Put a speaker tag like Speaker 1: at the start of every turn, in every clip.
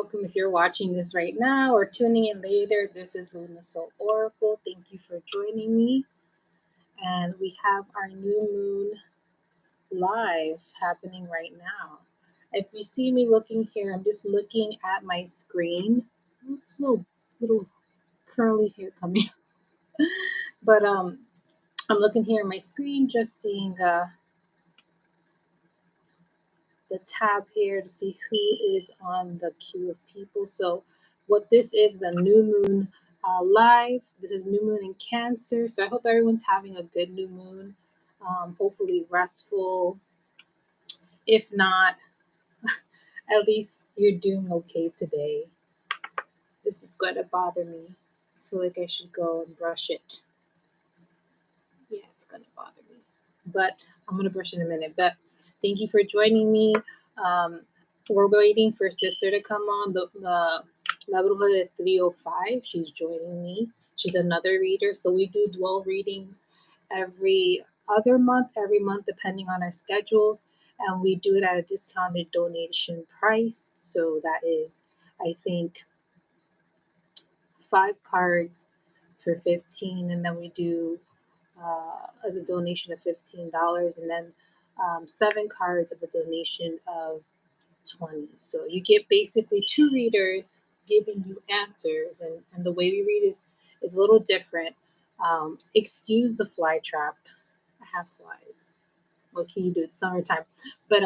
Speaker 1: welcome if you're watching this right now or tuning in later. This is Luna Soul Oracle. Thank you for joining me. And we have our new moon live happening right now. If you see me looking here, I'm just looking at my screen. It's a little curly hair coming. But I'm looking here at my screen, just seeing the tab here to see who is on the queue of people. So what this is a new moon live. This is new moon in Cancer. So I hope everyone's having a good new moon. Hopefully restful. If not, at least you're doing okay today. This is going to bother me. I feel like I should go and brush it. Yeah, it's going to bother me. But I'm going to brush in a minute. But thank you for joining me. We're waiting for Sisther to come on. The La Bruja de 305. She's joining me. She's another reader. So we do dual readings every month, depending on our schedules. And we do it at a discounted donation price. So that is, I think, 5 cards for $15. And then we do as a donation of $15. And then 7 cards of a donation of $20. So you get basically 2 readers giving you answers, and the way we read is a little different. Excuse the fly trap. I have flies. What can you do? It's summertime. But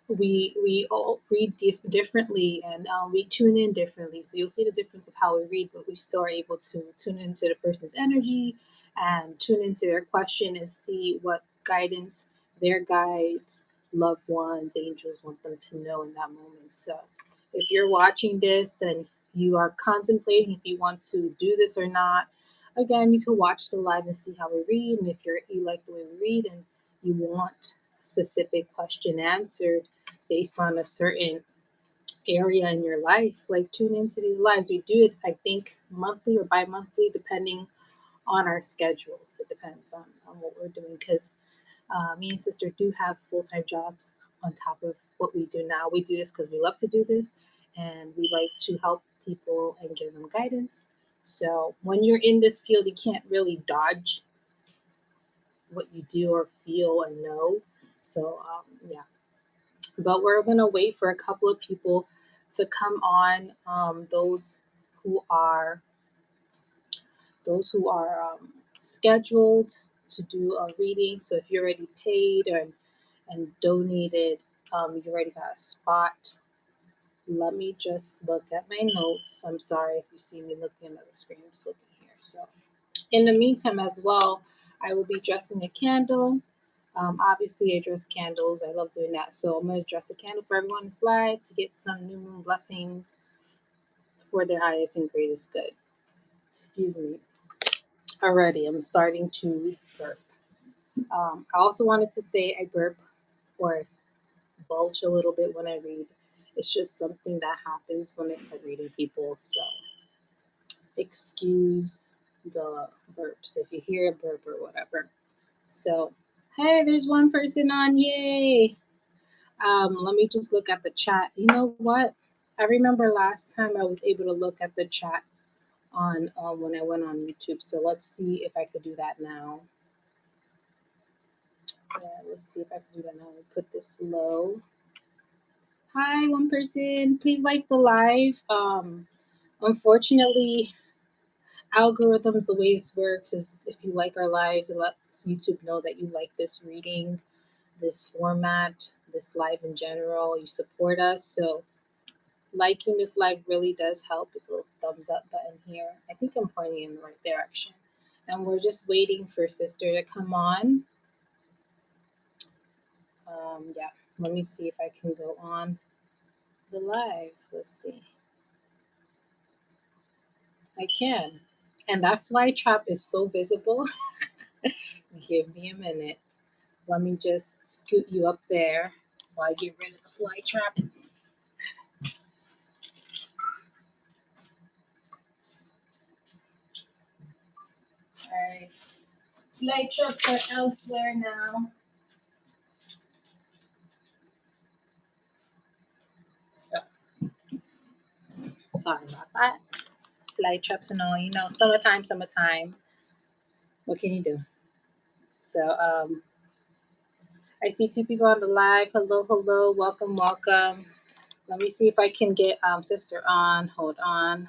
Speaker 1: we all read differently, and we tune in differently. So you'll see the difference of how we read, but we still are able to tune into the person's energy and tune into their question and see what guidance their guides, loved ones, angels want them to know in that moment. So if you're watching this and you are contemplating if you want to do this or not, again, you can watch the live and see how we read. And if you like the way we read and you want a specific question answered based on a certain area in your life, like tune into these lives. We do it, I think, monthly or bi-monthly, depending on our schedules. It depends on what we're doing, because me and Sister do have full-time jobs on top of what we do now. We do this because we love to do this, and we like to help people and give them guidance. So when you're in this field, you can't really dodge what you do or feel and know. So yeah. But we're going to wait for a couple of people to come on, those who are scheduled to do a reading. So if you're already paid and donated, you already got a spot. Let me just look at my notes. I'm sorry if you see me looking at the screen. I'm just looking here. So in the meantime as well, I will be dressing a candle. Obviously, I dress candles. I love doing that. So I'm going to dress a candle for everyone in this live to get some new moon blessings for their highest and greatest good. Excuse me. Alrighty, I'm starting to burp. I also wanted to say I burp or bulge a little bit when I read. It's just something that happens when I start reading people. So excuse the burps if you hear a burp or whatever. So, hey, there's one person on. Yay! Let me just look at the chat. You know what? I remember last time I was able to look at the chat on when I went on YouTube. So let's see if I could do that now. Yeah, let's see if I can do that now. Put this low. Hi, one person. Please like the live. Unfortunately, algorithms, the way this works is if you like our lives, it lets YouTube know that you like this reading, this format, this live in general. You support us. So liking this live really does help. It's a little thumbs up button here. I think I'm pointing in the right direction. And we're just waiting for Sister to come on. Yeah, let me see if I can go on the live. Let's see. I can. And that fly trap is so visible. Give me a minute. Let me just scoot you up there while I get rid of the fly trap. Alright. Fly traps are elsewhere now. So sorry about that. Light traps and all, summertime. What can you do? So, I see 2 people on the live. Hello, welcome. Let me see if I can get Sisther on. Hold on.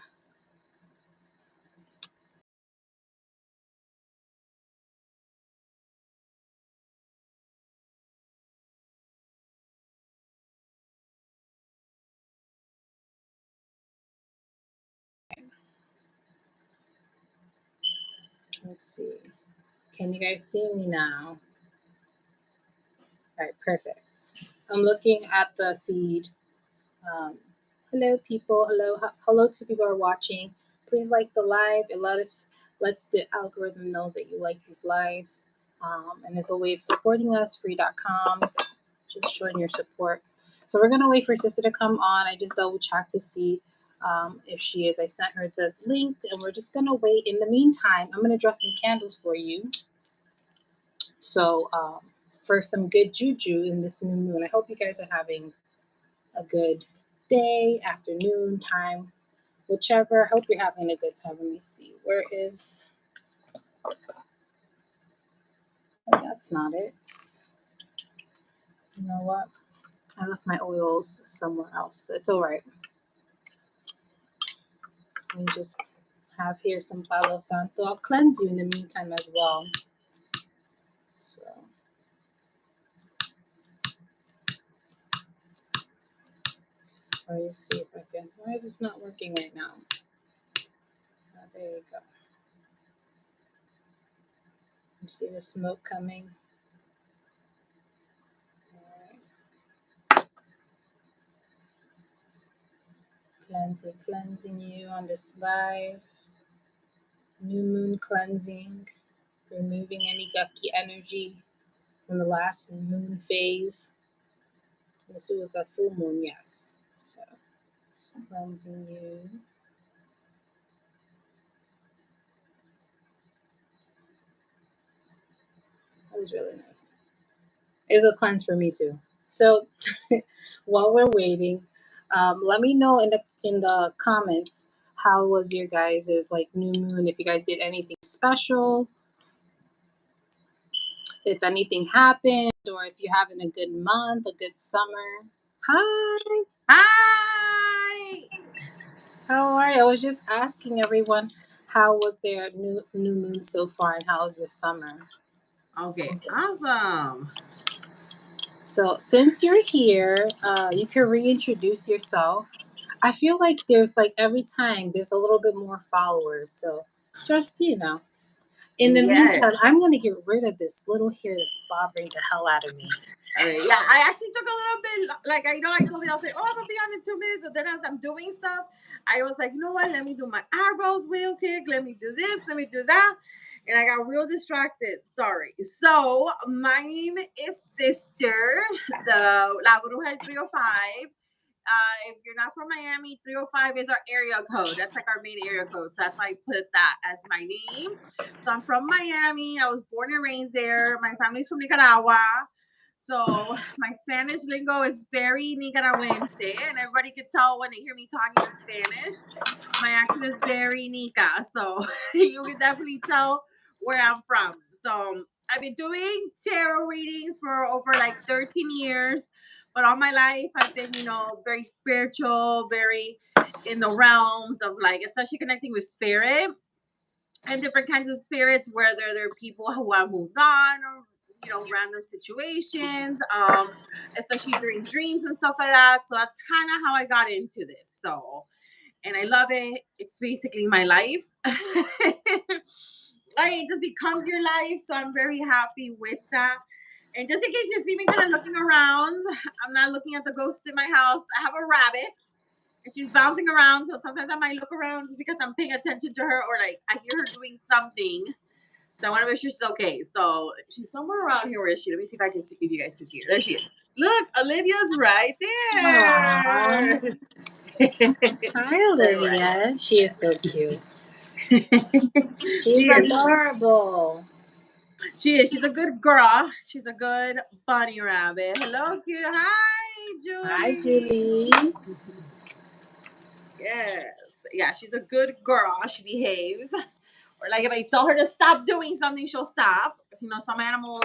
Speaker 1: Let's see. Can you guys see me now? All right, perfect. I'm looking at the feed. Um, hello, people. Hello to people who are watching. Please like the live. It lets the algorithm know that you like these lives. And as a way of supporting us, free.com, just showing your support. So we're gonna wait for Sister to come on. I just double checked to see if she is. I sent her the link, and we're just gonna wait. In the meantime, I'm gonna draw some candles for you. So for some good juju in this new moon. I hope you guys are having a good day, afternoon, time, whichever. I hope you're having a good time. Let me see. Where is. Oh, that's not it. You know what? I left my oils somewhere else, but it's all right. Let me just have here some Palo Santo. I'll cleanse you in the meantime as well. So. Let me see if I can. Why is this not working right now? There you go. You see the smoke coming? Cleansing you on this live. New moon cleansing. Removing any yucky energy from the last moon phase. This was a full moon, yes. So, cleansing you. That was really nice. It's a cleanse for me too. So, while we're waiting, let me know in the comments how was your guys' like new moon. If you guys did anything special, if anything happened, or if you're having a good month, a good summer. Hi. How are you? I was just asking everyone how was their new moon so far, and how was the summer?
Speaker 2: Okay, awesome.
Speaker 1: So since you're here, you can reintroduce yourself. I feel like there's like every time there's a little bit more followers. So just in the meantime, I'm gonna get rid of this little hair that's bothering the hell out of me.
Speaker 2: Yeah, I actually took a little bit, like, I told you, I was like, oh, I'm gonna be on in 2 minutes, but then as I'm doing stuff, I was like, you know what, let me do my eyebrows real quick, let me do this, let me do that, and I got real distracted, sorry. So, my name is Sisther, the La Bruja 305. If you're not from Miami, 305 is our area code. That's like our main area code. So that's why I put that as my name. So I'm from Miami. I was born and raised there. My family's from Nicaragua. So my Spanish lingo is very Nicaragüense, and everybody could tell when they hear me talking in Spanish. My accent is very Nica, so you can definitely tell where I'm from. So I've been doing tarot readings for over like 13 years, but all my life I've been, very spiritual, very in the realms of like, especially connecting with spirit and different kinds of spirits, whether they're people who have moved on or random situations, especially during dreams and stuff like that. So that's kind of how I got into this. So, and I love it. It's basically my life. Like, it just becomes your life. So I'm very happy with that. And just in case you see me kind of looking around, I'm not looking at the ghosts in my house. I have a rabbit. And she's bouncing around, so sometimes I might look around just because I'm paying attention to her, or like I hear her doing something. So I want to make sure she's okay. So she's somewhere around here. Where is she? Let me see if I can see if you guys can see her. There she is. Look, Olivia's right there.
Speaker 1: Hi, Olivia. Right. She is so cute. She's adorable.
Speaker 2: She is. She's a good girl. She's a good bunny rabbit. Hello, cute. Hi, Julie.
Speaker 1: Hi, Julie.
Speaker 2: Yes. yeah, she's a good girl. She behaves. Or like if I tell her to stop doing something, she'll stop. You know, some animals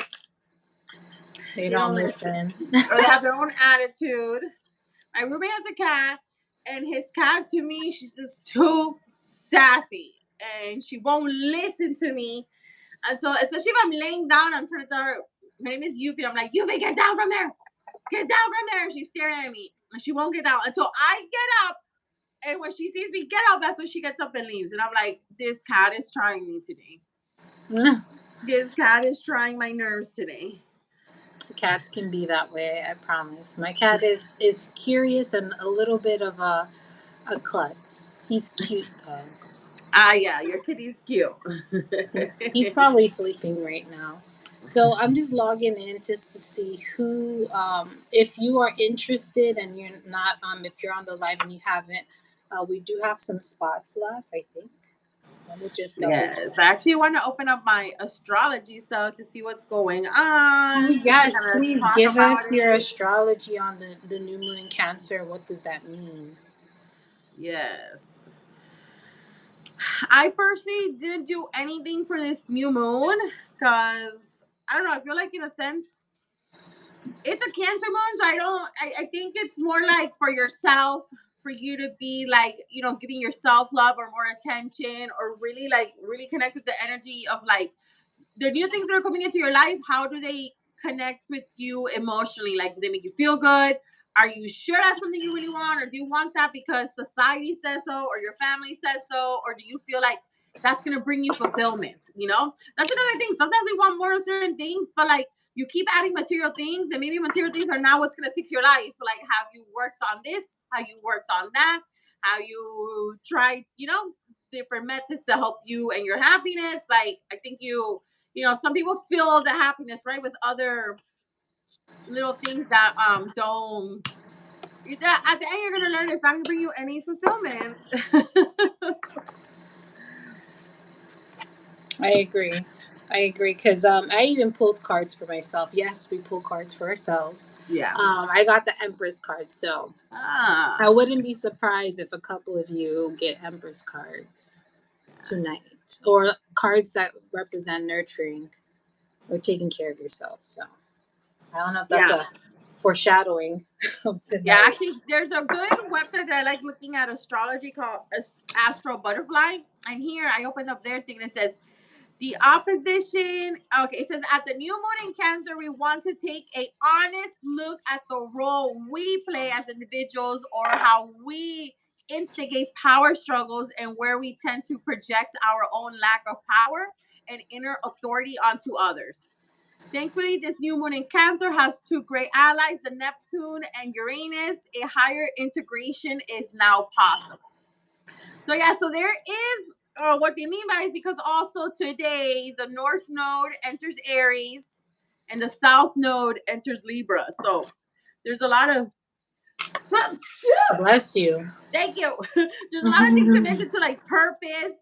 Speaker 1: They don't listen.
Speaker 2: or they have their own attitude. My roommate has a cat, and his cat to me, she's just too sassy, and she won't listen to me until, especially if I'm laying down, I'm trying to tell her, her name is Yuffie. I'm like, Yuffie, get down from there, get down from there. She's staring at me, and she won't get down until I get up. And when she sees me get up, that's when she gets up and leaves. And I'm like, this cat is trying me today. This cat is trying my nerves today.
Speaker 1: Cats can be that way, I promise. My cat is curious and a little bit of a klutz. He's cute though.
Speaker 2: Yeah, your kitty's cute.
Speaker 1: He's probably sleeping right now. So I'm just logging in just to see who, if you are interested and you're not, if you're on the live and you haven't, we do have some spots left, I think. Let me just double
Speaker 2: Yes,
Speaker 1: check.
Speaker 2: I actually want to open up my astrology so to see what's going on.
Speaker 1: Oh, yes,
Speaker 2: Just to
Speaker 1: please
Speaker 2: talk
Speaker 1: give
Speaker 2: about
Speaker 1: us your
Speaker 2: it.
Speaker 1: astrology on the new moon in Cancer. What does that mean?
Speaker 2: Yes. I personally didn't do anything for this new moon because I don't know. I feel like in a sense it's a Cancer moon, so I think it's more like for yourself, for you to be like, you know, giving yourself love or more attention, or really like really connect with the energy of like the new things that are coming into your life. How do they connect with you emotionally? Like, do they make you feel good? Are you sure that's something you really want, or do you want that because society says so, or your family says so, or do you feel like that's going to bring you fulfillment? You know, that's another thing. Sometimes we want more of certain things, but like you keep adding material things, and maybe material things are not what's going to fix your life. Like, have you worked on this? Have you worked on that? How you tried, you know, different methods to help you and your happiness? Like, I think you know, some people feel the happiness, right, with other little things that don't, that at the end you're gonna learn it's not gonna bring you any fulfillment.
Speaker 1: I agree because I even pulled cards for myself. Yes, we pull cards for ourselves.
Speaker 2: Yeah.
Speaker 1: I got the Empress card, so I wouldn't be surprised if a couple of you get Empress cards tonight, or cards that represent nurturing or taking care of yourself. So I don't know if that's
Speaker 2: Yeah.
Speaker 1: a foreshadowing of tonight.
Speaker 2: Yeah, actually, there's a good website that I like looking at astrology called Astro Butterfly. And here I opened up their thing and it says, the opposition. Okay, it says at the new moon in Cancer, we want to take a honest look at the role we play as individuals, or how we instigate power struggles, and where we tend to project our own lack of power and inner authority onto others. Thankfully, this new moon in Cancer has two great allies, the Neptune and Uranus. A higher integration is now possible. So yeah, so there is what they mean by it is because also today the North Node enters Aries and the South Node enters Libra. So there's a lot of
Speaker 1: Bless you.
Speaker 2: Thank you. There's a lot of things connected to like purpose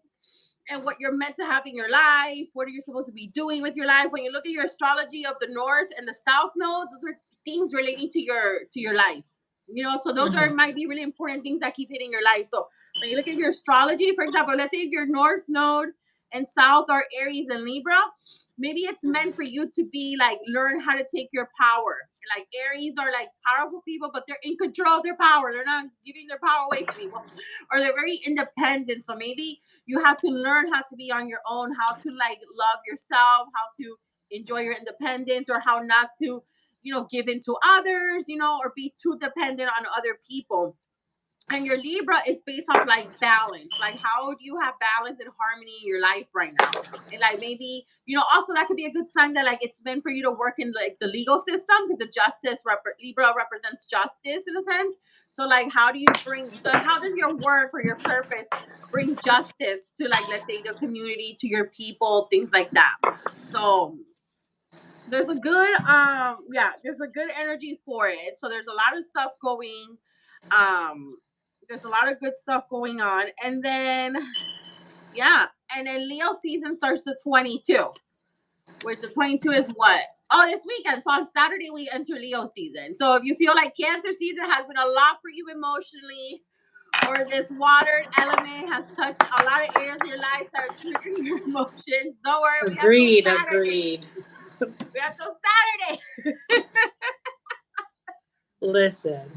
Speaker 2: and what you're meant to have in your life. What are you supposed to be doing with your life? When you look at your astrology of the North and the South nodes, those are things relating to your life. You know, so those are might be really important things that keep hitting your life. So when you look at your astrology, for example, let's say if your North node and South are Aries and Libra, maybe it's meant for you to be like learn how to take your power. Like Aries are like powerful people, but they're in control of their power. They're not giving their power away to people, or they're very independent. So maybe you have to learn how to be on your own, how to like love yourself, how to enjoy your independence, or how not to, you know, give in to others, you know, or be too dependent on other people. And your Libra is based off like balance. Like, how do you have balance and harmony in your life right now? And like maybe, you know, also that could be a good sign that like it's meant for you to work in like the legal system, because the Libra represents justice in a sense. So like, how do you how does your work or your purpose bring justice to like, let's say, the community, to your people, things like that. So there's a good there's a good energy for it. So there's a lot of stuff going there's a lot of good stuff going on. And then and then Leo season starts the 22, which the 22 is what? Oh, this weekend. So on Saturday we enter Leo season. So if you feel like Cancer season has been a lot for you emotionally, or this water element has touched a lot of areas in your life that are triggering your emotions. Don't worry, we have till
Speaker 1: Agreed,
Speaker 2: Saturday.
Speaker 1: agreed.
Speaker 2: We have till Saturday.
Speaker 1: Listen,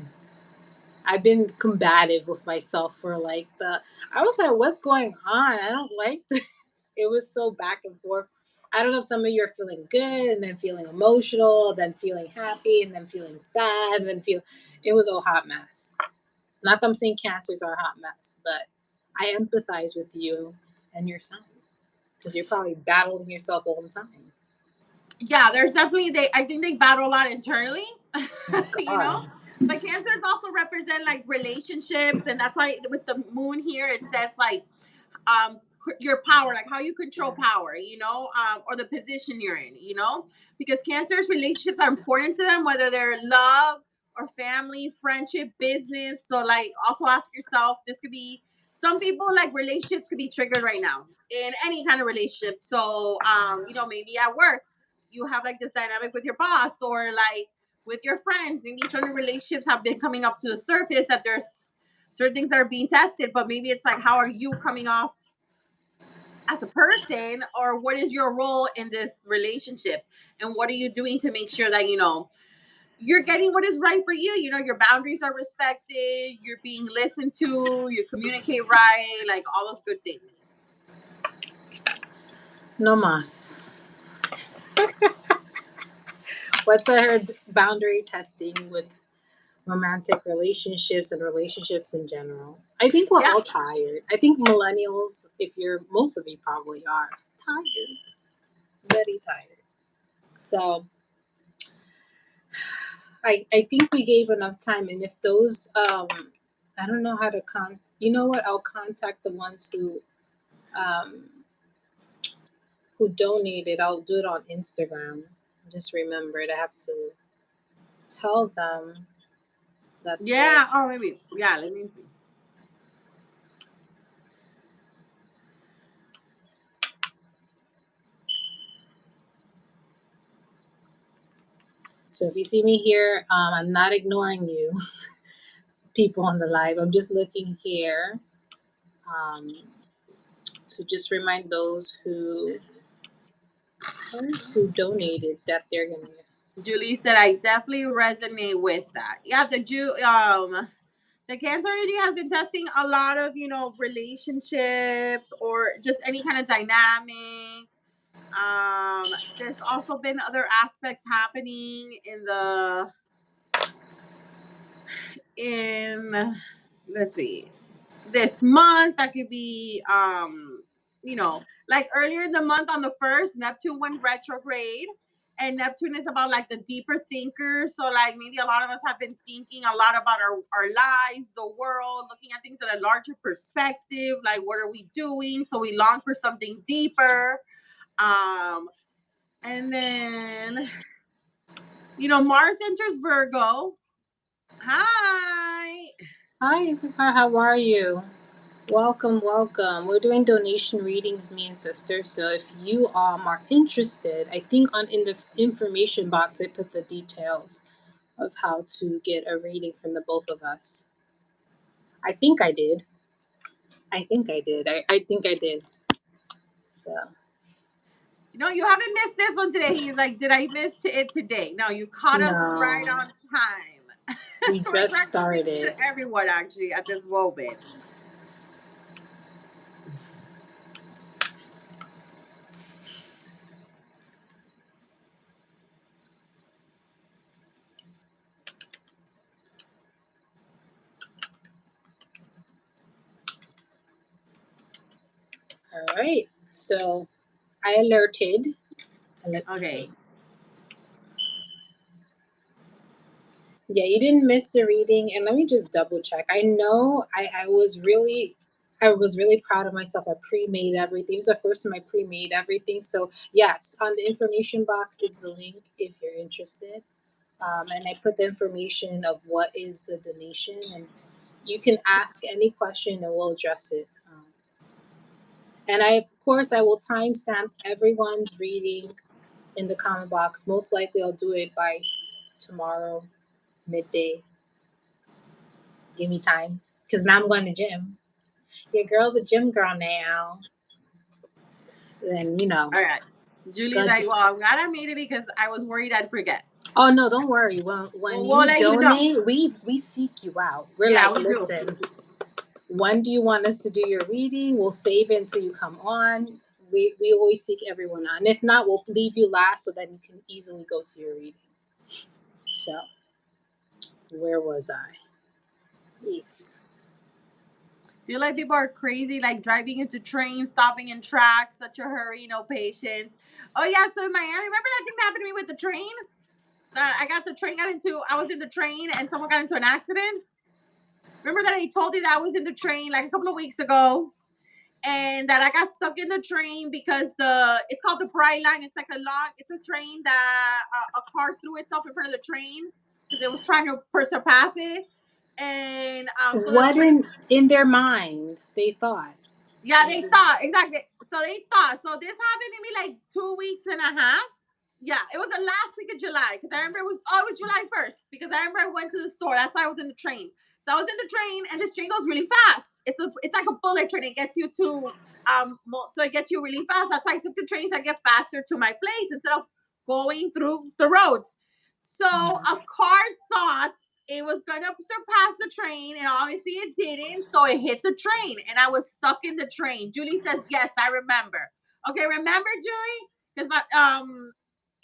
Speaker 1: I've been combative with myself for like I was like, what's going on? I don't like this. It was so back and forth. I don't know if some of you are feeling good and then feeling emotional, then feeling happy, and then feeling sad, and then it was a hot mess. Not that I'm saying cancers are a hot mess, but I empathize with you and your son because you're probably battling yourself all the time.
Speaker 2: Yeah, there's definitely I think they battle a lot internally.
Speaker 1: Oh
Speaker 2: you know.
Speaker 1: God.
Speaker 2: But cancers also represent like relationships, and that's why with the moon here it says like your power, like how you control power, or the position you're in, because cancers relationships are important to them, whether they're love or family, friendship, business. So like also ask yourself, this could be, some people like relationships could be triggered right now in any kind of relationship. So maybe at work you have like this dynamic with your boss, or like with your friends, maybe certain relationships have been coming up to the surface, that there's certain things that are being tested, but maybe it's like, how are you coming off as a person, or what is your role in this relationship, and what are you doing to make sure that you're getting what is right for you, your boundaries are respected, you're being listened to, you communicate right, like all those good things.
Speaker 1: No mas. What's I heard boundary testing with romantic relationships and relationships in general. I think we're
Speaker 2: Yeah.
Speaker 1: all tired. I think millennials, if you're, most of you probably are tired, very tired. So I think we gave enough time. And if those, I don't know how to you know what? I'll contact the ones um, who donated. I'll do it on Instagram. Just remember it. I have to tell them that the
Speaker 2: Yeah. Oh, maybe. Yeah. Let me see.
Speaker 1: So if you see me here, I'm not ignoring you, people on the live. I'm just looking here um, to just remind those who donated that they're gonna.
Speaker 2: Julie said, I definitely resonate with that. Yeah, the cancer energy has been testing a lot of, relationships, or just any kind of dynamic. There's also been other aspects happening in let's see, this month, that could be like earlier in the month on the 1st, Neptune went retrograde, and Neptune is about like the deeper thinker. So like maybe a lot of us have been thinking a lot about our lives, the world, looking at things at a larger perspective, like what are we doing, so we long for something deeper. And then Mars enters Virgo. Hi.
Speaker 1: Hi, Issachar. How are you? Welcome, welcome. We're doing donation readings, me and Sister. So if you are interested, I think in the information box I put the details of how to get a reading from the both of us. I think I did. I think I did. I think I did. So
Speaker 2: No, you haven't missed this one today. He's like, did I miss it today? No, you caught us right
Speaker 1: no,
Speaker 2: on time.
Speaker 1: we
Speaker 2: We're
Speaker 1: just
Speaker 2: trying to speak to
Speaker 1: started.
Speaker 2: everyone actually at this moment.
Speaker 1: All right. So I alerted. Let's see.
Speaker 2: Okay.
Speaker 1: Yeah, you didn't miss the reading. And let me just double check. I know I was really proud of myself. I pre-made everything. This is the first time I pre-made everything. So yes, on the information box is the link if you're interested. And I put the information of what is the donation, and you can ask any question and we'll address it. And of course, I will timestamp everyone's reading in the comment box. Most likely, I'll do it by tomorrow midday. Give me time. because now I'm going to gym. Your girl's a gym girl now. Then
Speaker 2: All right. Julie's
Speaker 1: go
Speaker 2: like,
Speaker 1: do.
Speaker 2: well, I'm glad I made it because I was worried I'd forget.
Speaker 1: Oh no, don't worry. When
Speaker 2: We'll
Speaker 1: you
Speaker 2: let you know.
Speaker 1: donate, we seek you out. We're
Speaker 2: Yeah,
Speaker 1: like,
Speaker 2: we do.
Speaker 1: listen, when do you want us to do your reading? We'll save it until you come on. We always seek everyone out. And if not, we'll leave you last so that you can easily go to your reading. So where was I? Yes.
Speaker 2: Feel like people are crazy, like driving into trains, stopping in tracks, such a hurry, no patience. Oh yeah, so in Miami, remember that thing that happened to me with the train? I was in the train and someone got into an accident. Remember that I told you that I was in the train like a couple of weeks ago, and that I got stuck in the train because it's called the Bright Line. It's a train that a car threw itself in front of the train because it was trying to surpass it, and so the
Speaker 1: What
Speaker 2: train.
Speaker 1: in their mind they thought?
Speaker 2: Yeah, they thought exactly. So they thought. So this happened to me like 2 weeks and a half. Yeah, it was the last week of July because I remember it was July 1st because I remember I went to the store. That's why I was in the train. So I was in the train and this train goes really fast. It's like a bullet train. It gets you to so it gets you really fast. That's why I took the train so I get faster to my place instead of going through the roads. So a car thought it was gonna surpass the train, and obviously it didn't. So it hit the train, and I was stuck in the train. Julie says, "Yes, I remember." Okay, remember, Julie? Because my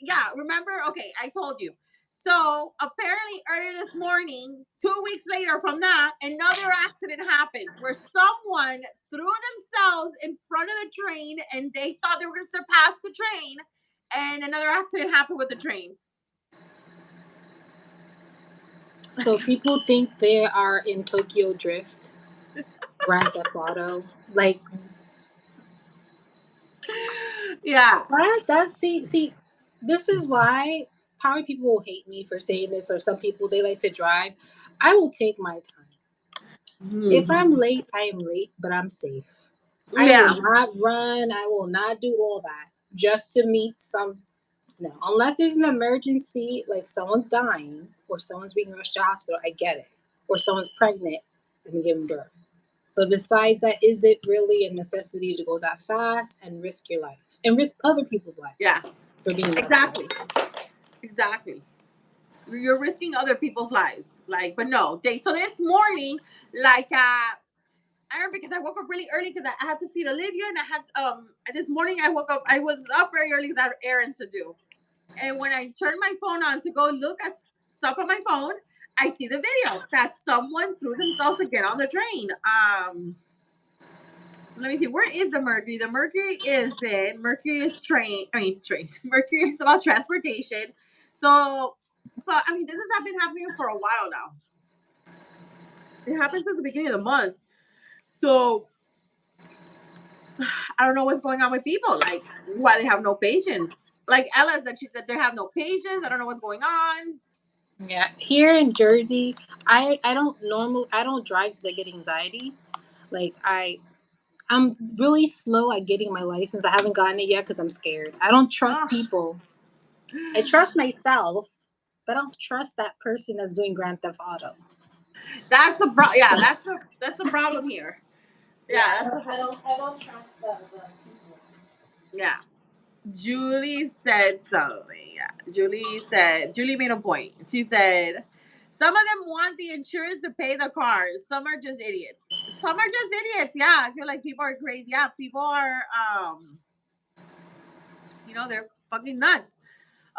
Speaker 2: yeah, remember? Okay, I told you. So apparently, earlier this morning, 2 weeks later from that, another accident happens where someone threw themselves in front of the train, and they thought they were going to surpass the train, and another accident happened with the train.
Speaker 1: So people think they are in Tokyo Drift, Grand Theft Auto. Like
Speaker 2: Yeah.
Speaker 1: what? See, this is why probably people will hate me for saying this, or some people they like to drive. I will take my time. If
Speaker 2: Mhm.
Speaker 1: I'm late, I am late, but I'm safe. I will
Speaker 2: Yeah.
Speaker 1: not run. I will not do all that just to meet some. No, unless there's an emergency, like someone's dying or someone's being rushed to hospital, I get it. Or someone's pregnant and giving birth. But besides that, is it really a necessity to go that fast and risk your life and risk other people's
Speaker 2: Yeah.
Speaker 1: lives for being that
Speaker 2: Exactly.
Speaker 1: slow?
Speaker 2: Exactly. You're risking other people's lives. Like, but no. So this morning, like I remember because I woke up really early because I had to feed Olivia, and I had this morning I woke up. I was up very early because I had errands to do. And when I turned my phone on to go look at stuff on my phone, I see the video that someone threw themselves again on the train. So let me see. Where is the Mercury? The Mercury is in Mercury is train. I mean trains. Mercury is about transportation. So, but I mean, this has been happening for a while now. It happened since the beginning of the month. So I don't know what's going on with people. Like why they have no patience. Like Ella said, she said they have no patience. I don't know what's going on.
Speaker 1: Yeah, here in Jersey, I don't drive because I get anxiety. Like I'm really slow at getting my license. I haven't gotten it yet because I'm scared. I don't trust
Speaker 2: Oh,
Speaker 1: people. I trust myself, but I don't trust that person that's doing Grand Theft Auto.
Speaker 2: that's the yeah. That's the problem here. Yeah,
Speaker 1: Yeah,
Speaker 2: that's the
Speaker 1: I don't trust the people.
Speaker 2: yeah. Julie said something. Yeah. Julie made a point. She said, some of them want the insurance to pay the cars. Some are just idiots. Some are just idiots. Yeah. I feel like people are crazy. Yeah. People are, they're fucking nuts.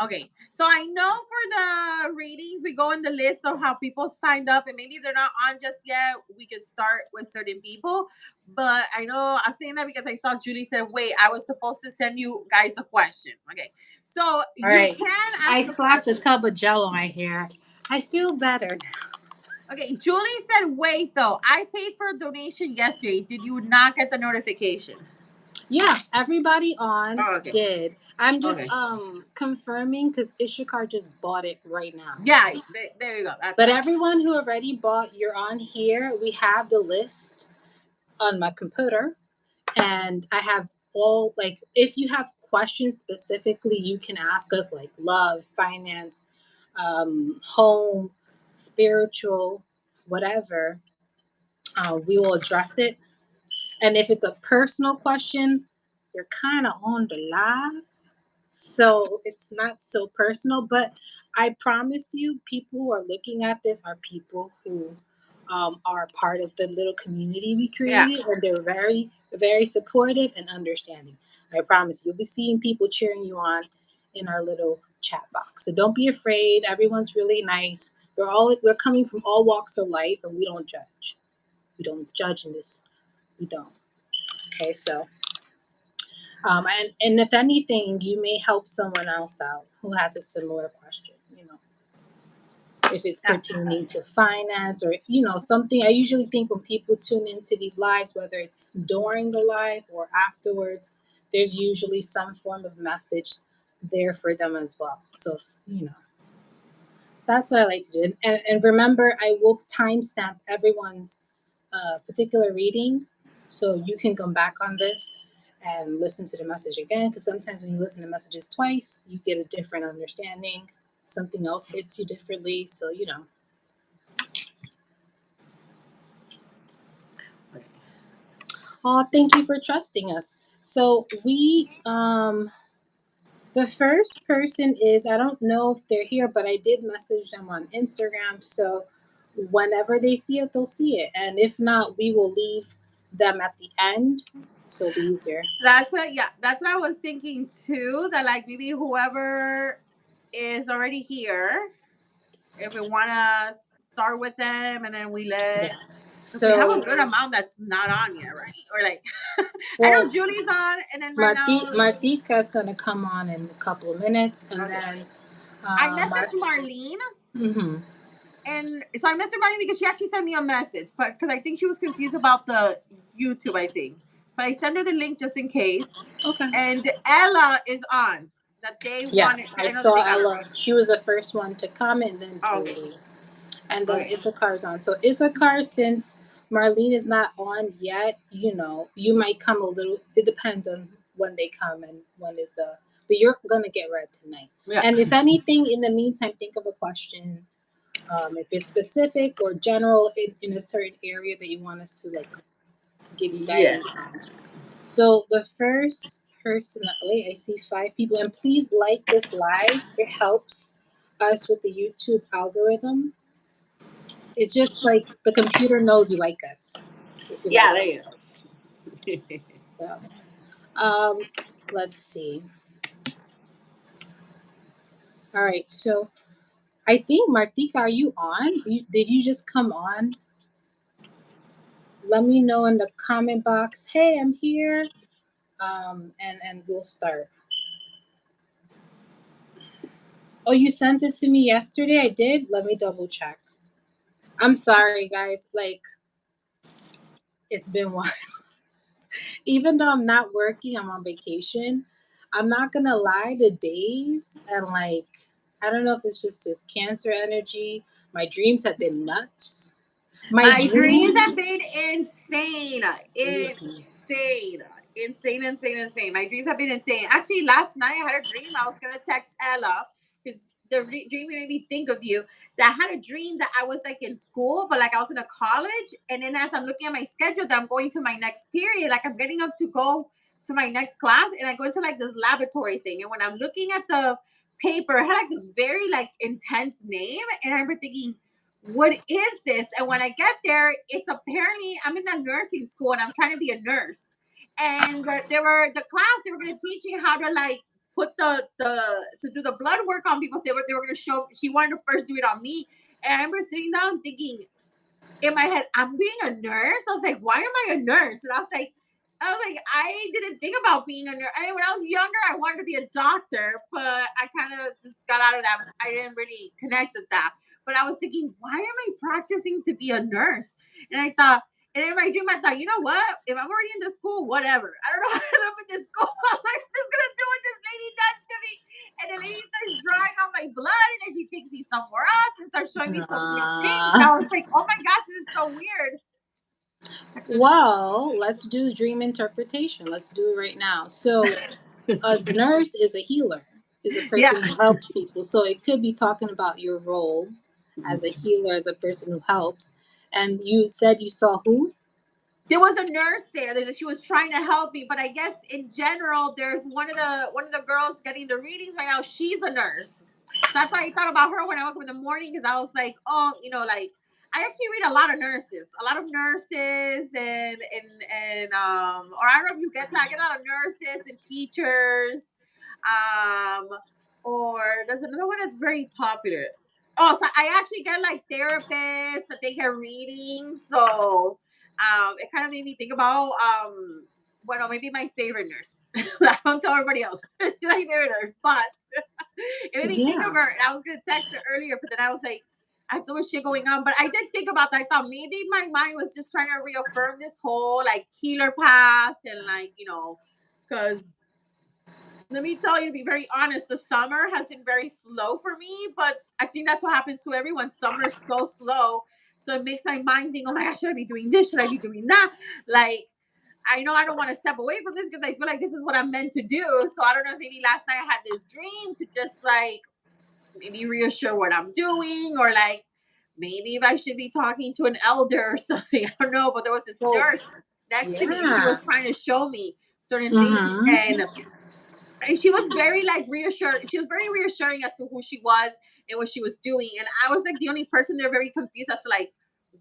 Speaker 2: Okay. So I know for the readings, we go in the list of how people signed up, and maybe if they're not on just yet, we could start with certain people. But I know I'm saying that because I saw Julie said, wait, I was supposed to send you guys a question. Okay. So
Speaker 1: All
Speaker 2: you
Speaker 1: right.
Speaker 2: can
Speaker 1: I
Speaker 2: ask a
Speaker 1: slapped a
Speaker 2: question.
Speaker 1: tub of gel on my hair. I feel better.
Speaker 2: Okay. Julie said, wait, though, I paid for a donation yesterday. Did you not get the notification?
Speaker 1: Yeah, everybody on
Speaker 2: Oh, okay.
Speaker 1: did. I'm just
Speaker 2: Okay.
Speaker 1: confirming because Ishikar just bought it right now.
Speaker 2: Yeah. There you go. That's
Speaker 1: But
Speaker 2: why.
Speaker 1: everyone who already bought, you're on here. We have the list on my computer, and I have all like if you have questions specifically, you can ask us like love, finance, home, spiritual, whatever. We will address it. And if it's a personal question, you're kind of on the live, so it's not so personal. But I promise you, people who are looking at this are people who are part of the little community we
Speaker 2: Yeah.
Speaker 1: created, and they're very, very supportive and understanding. I promise you'll be seeing people cheering you on in our little chat box. So don't be afraid. Everyone's really nice. We're coming from all walks of life, and we don't judge. We don't judge in this. We don't. Okay, so and if anything, you may help someone else out who has a similar question. If it's
Speaker 2: Yeah.
Speaker 1: pertaining to finance or something. I usually think when people tune into these lives, whether it's during the live or afterwards, there's usually some form of message there for them as well. So that's what I like to do. And remember, I will timestamp everyone's particular reading, so you can come back on this and listen to the message again. Because sometimes when you listen to messages twice, you get a different understanding. Something else hits you differently. So Oh, thank you for trusting us. So the first person is, I don't know if they're here, but I did message them on Instagram. So whenever they see it, they'll see it. And if not, we will leave them at the end. So it'll be easier.
Speaker 2: That's what I was thinking too. That like maybe whoever is already here, if we wanna start with them, and then we let,
Speaker 1: Yes.
Speaker 2: because we have a
Speaker 1: So,
Speaker 2: good amount that's not on yet, right? Or like, I
Speaker 1: well,
Speaker 2: know Julie's on, and then right now,
Speaker 1: Martika is going to come on in a couple of minutes. And
Speaker 2: okay.
Speaker 1: then,
Speaker 2: I
Speaker 1: Mar-
Speaker 2: messaged Marlene,
Speaker 1: mm-hmm.
Speaker 2: and so I messaged Marlene because she actually sent me a message, but because I think she was confused about the YouTube, I think. But I sent her the link just in case.
Speaker 1: Okay.
Speaker 2: And Ella is on. That they wanted.
Speaker 1: Yes, I
Speaker 2: I know that
Speaker 1: saw
Speaker 2: they got her.
Speaker 1: Ella. She was the first one to comment, then
Speaker 2: Oh, okay.
Speaker 1: Julie. And then
Speaker 2: Okay.
Speaker 1: Issachar's on. So Issachar, since Marlene is not on yet, you might come a little. It depends on when they come and when is the. But you're gonna get read tonight.
Speaker 2: Yeah.
Speaker 1: And if anything, in the meantime, think of a question. If it's specific or general in a certain area that you want us to give you
Speaker 2: Yes.
Speaker 1: guidance on. So the first person, wait, I see 5 people, and please like this live. It helps us with the YouTube algorithm. It's just like the computer knows you like us if you
Speaker 2: Yeah,
Speaker 1: like
Speaker 2: there
Speaker 1: it.
Speaker 2: you
Speaker 1: So, um, let's see. All right, so I think Martika, are you on? Did you just come on? Let me know in the comment box. Hey, I'm here. And we'll start. Oh, you sent it to me yesterday. I did. Let me double check. I'm sorry, guys. It's been one. Even though I'm not working, I'm on vacation. I'm not gonna lie, the days and I don't know if it's just this cancer energy. My dreams have been nuts. My
Speaker 2: My dreams
Speaker 1: dreams.
Speaker 2: have been insane.
Speaker 1: Mhm.
Speaker 2: Insane. My dreams have been insane. Actually, last night I had a dream. I was going to text Ella because dream made me think of you. That I had a dream that I was like in school, but like I was in a college. And then as I'm looking at my schedule, that I'm going to my next period, like I'm getting up to go to my next class, and I go into like this laboratory thing. And when I'm looking at the paper, it had like this very like intense name. And I remember thinking, what is this? And when I get there, it's apparently I'm in a nursing school and I'm trying to be a nurse. And the class, they were going to teach you how to like put the to do the blood work on people. So they were going to show. She wanted to first do it on me, and I remember sitting down thinking in my head, I'm being a nurse. I was like, why am I a nurse? And I was like, I didn't think about being a nurse. I mean, when I was younger, I wanted to be a doctor, but I kind of just got out of that. I didn't really connect with that. But I was thinking, why am I practicing to be a nurse? And I thought, and in my dream, I thought, you know what? If I'm already in the school, whatever. I don't know how to live in this school. I'm like, just gonna do what this lady does to me. And the lady starts drawing on my blood, and then she takes me somewhere else and starts showing me some weird things. And I was like, oh my God, this is so weird.
Speaker 1: Well, let's do dream interpretation. Let's do it right now. So, a nurse is a healer, is a
Speaker 2: Yeah.
Speaker 1: person who helps people. So, it could be talking about your role as a healer, as a person who helps. And you said you saw who?
Speaker 2: There was a nurse there that she was trying to help me, but I guess in general, there's one of the girls getting the readings right now. She's a nurse, so that's why I thought about her when I woke up in the morning because I was like, oh, like I actually read a lot of nurses, or I don't know if you get that. I get a lot of nurses and teachers, um, or there's another one that's very popular. Oh, so I actually get like therapists that they get readings, so it kind of made me think about well, maybe my favorite nurse. I don't tell everybody else my favorite nurse, but it made me think of
Speaker 1: Yeah.
Speaker 2: her. And I was gonna text her earlier, but then I was like, I have so much shit going on. But I did think about that. I thought maybe my mind was just trying to reaffirm this whole like healer path and like because let me tell you, to be very honest, the summer has been very slow for me, but I think that's what happens to everyone. Summer is so slow. So it makes my mind think, oh my gosh, should I be doing this? Should I be doing that? Like, I know I don't want to step away from this because I feel like this is what I'm meant to do. So I don't know if maybe last night I had this dream to just like maybe reassure what I'm doing or like maybe if I should be talking to an elder or something. I don't know. But there was this
Speaker 1: Oh,
Speaker 2: nurse next to me and she was
Speaker 1: yeah.
Speaker 2: trying to show me certain things.
Speaker 1: Mm-hmm.
Speaker 2: And she was very like reassured. She was very reassuring as to who she was and what she was doing. And I was like the only person there very confused as to like,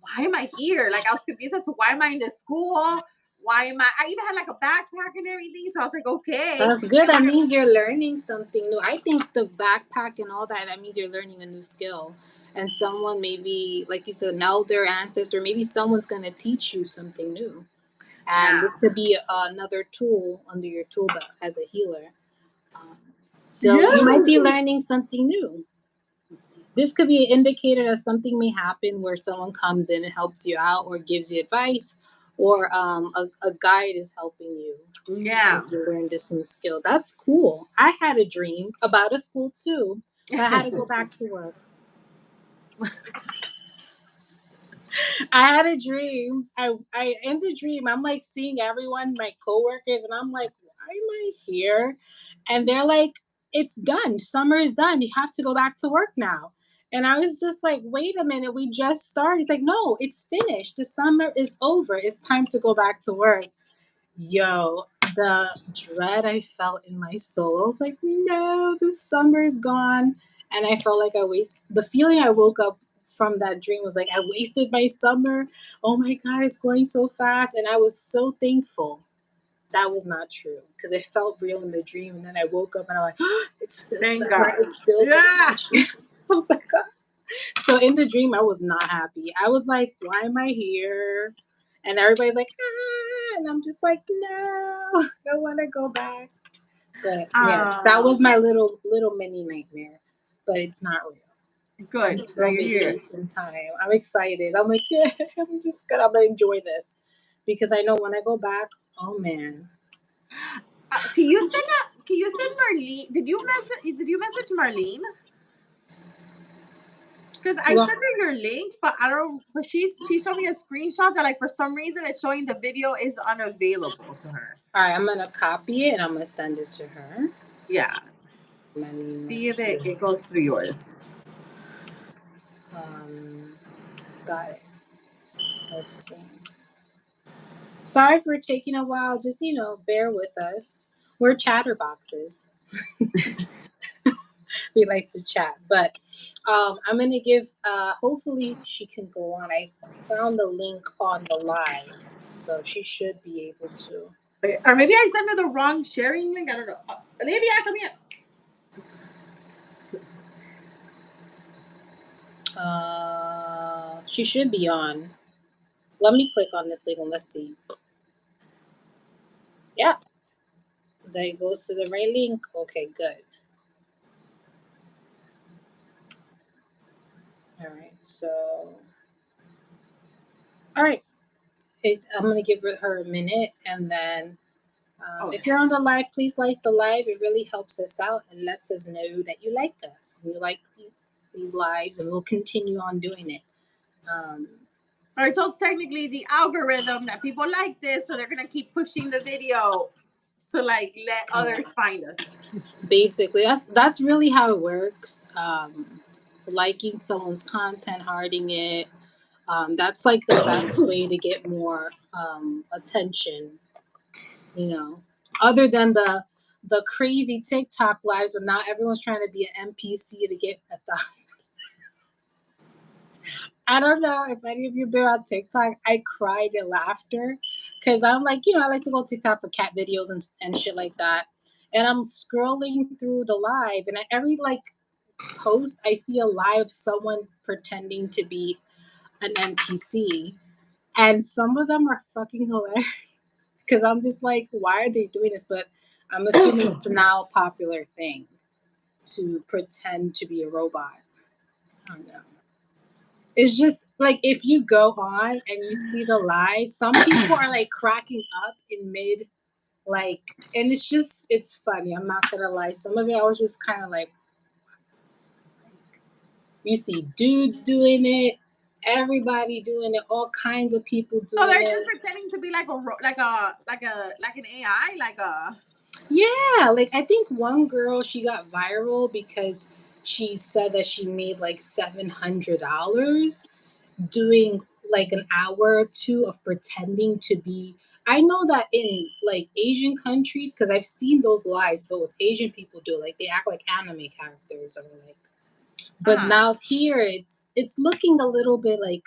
Speaker 2: why am I here? Like I was confused as to why am I in this school? Why am I even had like a backpack and everything. So I was like, okay.
Speaker 1: That's good.
Speaker 2: And
Speaker 1: That
Speaker 2: when
Speaker 1: means you're learning something new. I think the backpack and all that, that means you're learning a new skill. And someone maybe, like you said, an elder, ancestor, maybe someone's going to teach you something new. And
Speaker 2: yeah.
Speaker 1: this could be another tool under your tool belt as a healer. Um, so you might be
Speaker 2: Yes.
Speaker 1: learning something new. This could be an indicator that something may happen where someone comes in and helps you out or gives you advice, or a guide is helping you
Speaker 2: Yeah.
Speaker 1: as you learn this new skill. That's cool. I had a dream about a school too, but I had to go back to work. I had a dream. I in the dream, I'm like seeing everyone, my coworkers, and I'm like, why am I here? And they're like, it's done. Summer is done. You have to go back to work now. And I was just like, wait a minute, we just started. He's like, no, it's finished. The summer is over. It's time to go back to work. Yo, the dread I felt in my soul. I was like, no, the summer is gone. And I felt like the feeling I woke up from that dream was like, I wasted my summer. Oh my God, it's going so fast. And I was so thankful. That was not true because it felt real in the dream. And then I woke up and I'm like, oh, it's still
Speaker 2: Thank
Speaker 1: summer.
Speaker 2: God.
Speaker 1: It's still going
Speaker 2: Yeah.
Speaker 1: on. I was like, oh. So in the dream, I was not happy. I was like, why am I here? And everybody's like, ah, and I'm just like, no, I want to go back. But yeah, that was my
Speaker 2: Yeah.
Speaker 1: little mini nightmare. But it's not real. I'm
Speaker 2: Good.
Speaker 1: still
Speaker 2: Now
Speaker 1: on
Speaker 2: you're here.
Speaker 1: vacation time. I'm excited. I'm like, yeah, I'm gonna enjoy this because I know when I go back, oh man,
Speaker 2: Can you send Marlene? Did you message Marlene? Because I
Speaker 1: well,
Speaker 2: sent her your link, but I don't. But she showed me a screenshot that like for some reason it's showing the video is unavailable to her.
Speaker 1: all right, I'm gonna copy it and I'm gonna send it to her.
Speaker 2: Yeah.
Speaker 1: Let's
Speaker 2: See if
Speaker 1: see.
Speaker 2: it goes through yours.
Speaker 1: Um, got it. Let's see. Sorry for taking a while. Just, bear with us. We're chatterboxes. We like to chat. But I'm going to give, hopefully, she can go on. I found the link on the live. So she should be able to.
Speaker 2: Okay, or maybe I sent her the wrong sharing link. I don't know. Olivia, come here.
Speaker 1: She should be on. Let me click on this link and let's see. Yeah. That goes to the right link. Okay, good. All right. So, all right. I'm going to give her a minute and then if
Speaker 2: Okay.
Speaker 1: you're on the live, please like the live. It really helps us out and lets us know that you like us. You like these lives, and we'll continue on doing it. Um,
Speaker 2: All right. So it's technically the algorithm that people like this, so they're gonna keep pushing the video to like let
Speaker 1: yeah,
Speaker 2: others find us.
Speaker 1: basically, that's really how it works. Liking someone's content, hearting it, That's like the best way to get more attention, other than the crazy TikTok lives where now everyone's trying to be an NPC to get 1,000. I don't know if any of you been on TikTok. I cried in laughter because I'm like, I like to go TikTok for cat videos and shit like that. And I'm scrolling through the live, and every like post, I see a live someone pretending to be an NPC, and some of them are fucking hilarious because I'm just like, why are they doing this? But I'm assuming it's now a popular thing to pretend to be a robot. I don't know. It's just like if you go on and you see the live, some people are like cracking up in mid, like, and it's funny. I'm not gonna lie. Some of it I was just kind of like, you see dudes doing it, everybody doing it, all kinds of people doing it.
Speaker 2: So they're just pretending to be like an AI, like a.
Speaker 1: Yeah, like I think one girl, she got viral because she said that she made like $700 doing like an hour or two of pretending to be. I know that in like Asian countries, because I've seen those lives, but with Asian people do, like they act like anime characters or like. But now here it's looking a little bit like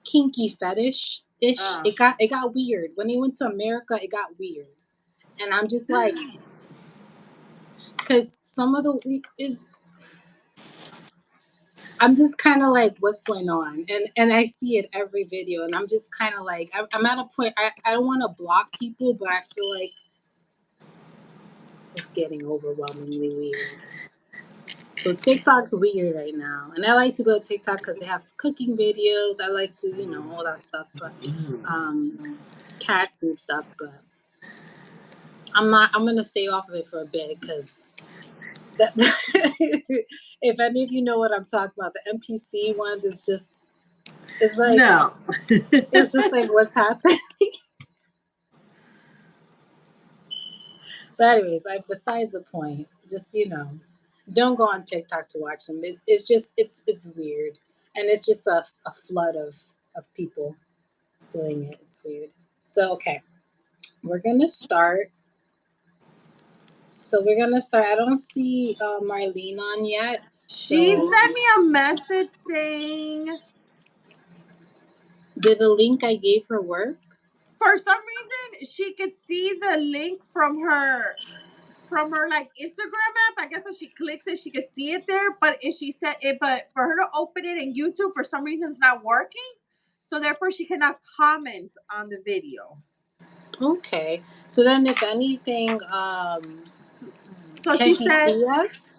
Speaker 1: kinky fetish ish. It got weird when they went to America. It got weird, and I'm just like, because some of the week is. I'm just kind of like, what's going on? And I see it every video, and I'm just kind of like, I'm at a point, I don't want to block people, but I feel like it's getting overwhelmingly weird. So TikTok's weird right now. And I like to go to TikTok because they have cooking videos. I like to, all that stuff, but cats and stuff, but I'm going to stay off of it for a bit because if any of you know what I'm talking about, the NPC ones is just, it's like,
Speaker 2: no.
Speaker 1: It's just like, what's happening? But anyways, besides the point. Just don't go on TikTok to watch them. It's just it's weird, and it's just a flood of people doing it. It's weird. So okay, we're gonna start. I don't see Marlene on yet.
Speaker 2: She sent me a message saying,
Speaker 1: did the link I gave her work?
Speaker 2: For some reason, she could see the link from her like Instagram app. I guess when she clicks it, she could see it there. But if she said it, but for her to open it in YouTube, for some reason, it's not working. So therefore, she cannot comment on the video.
Speaker 1: Okay. So then, if anything,
Speaker 2: so
Speaker 1: can she see us?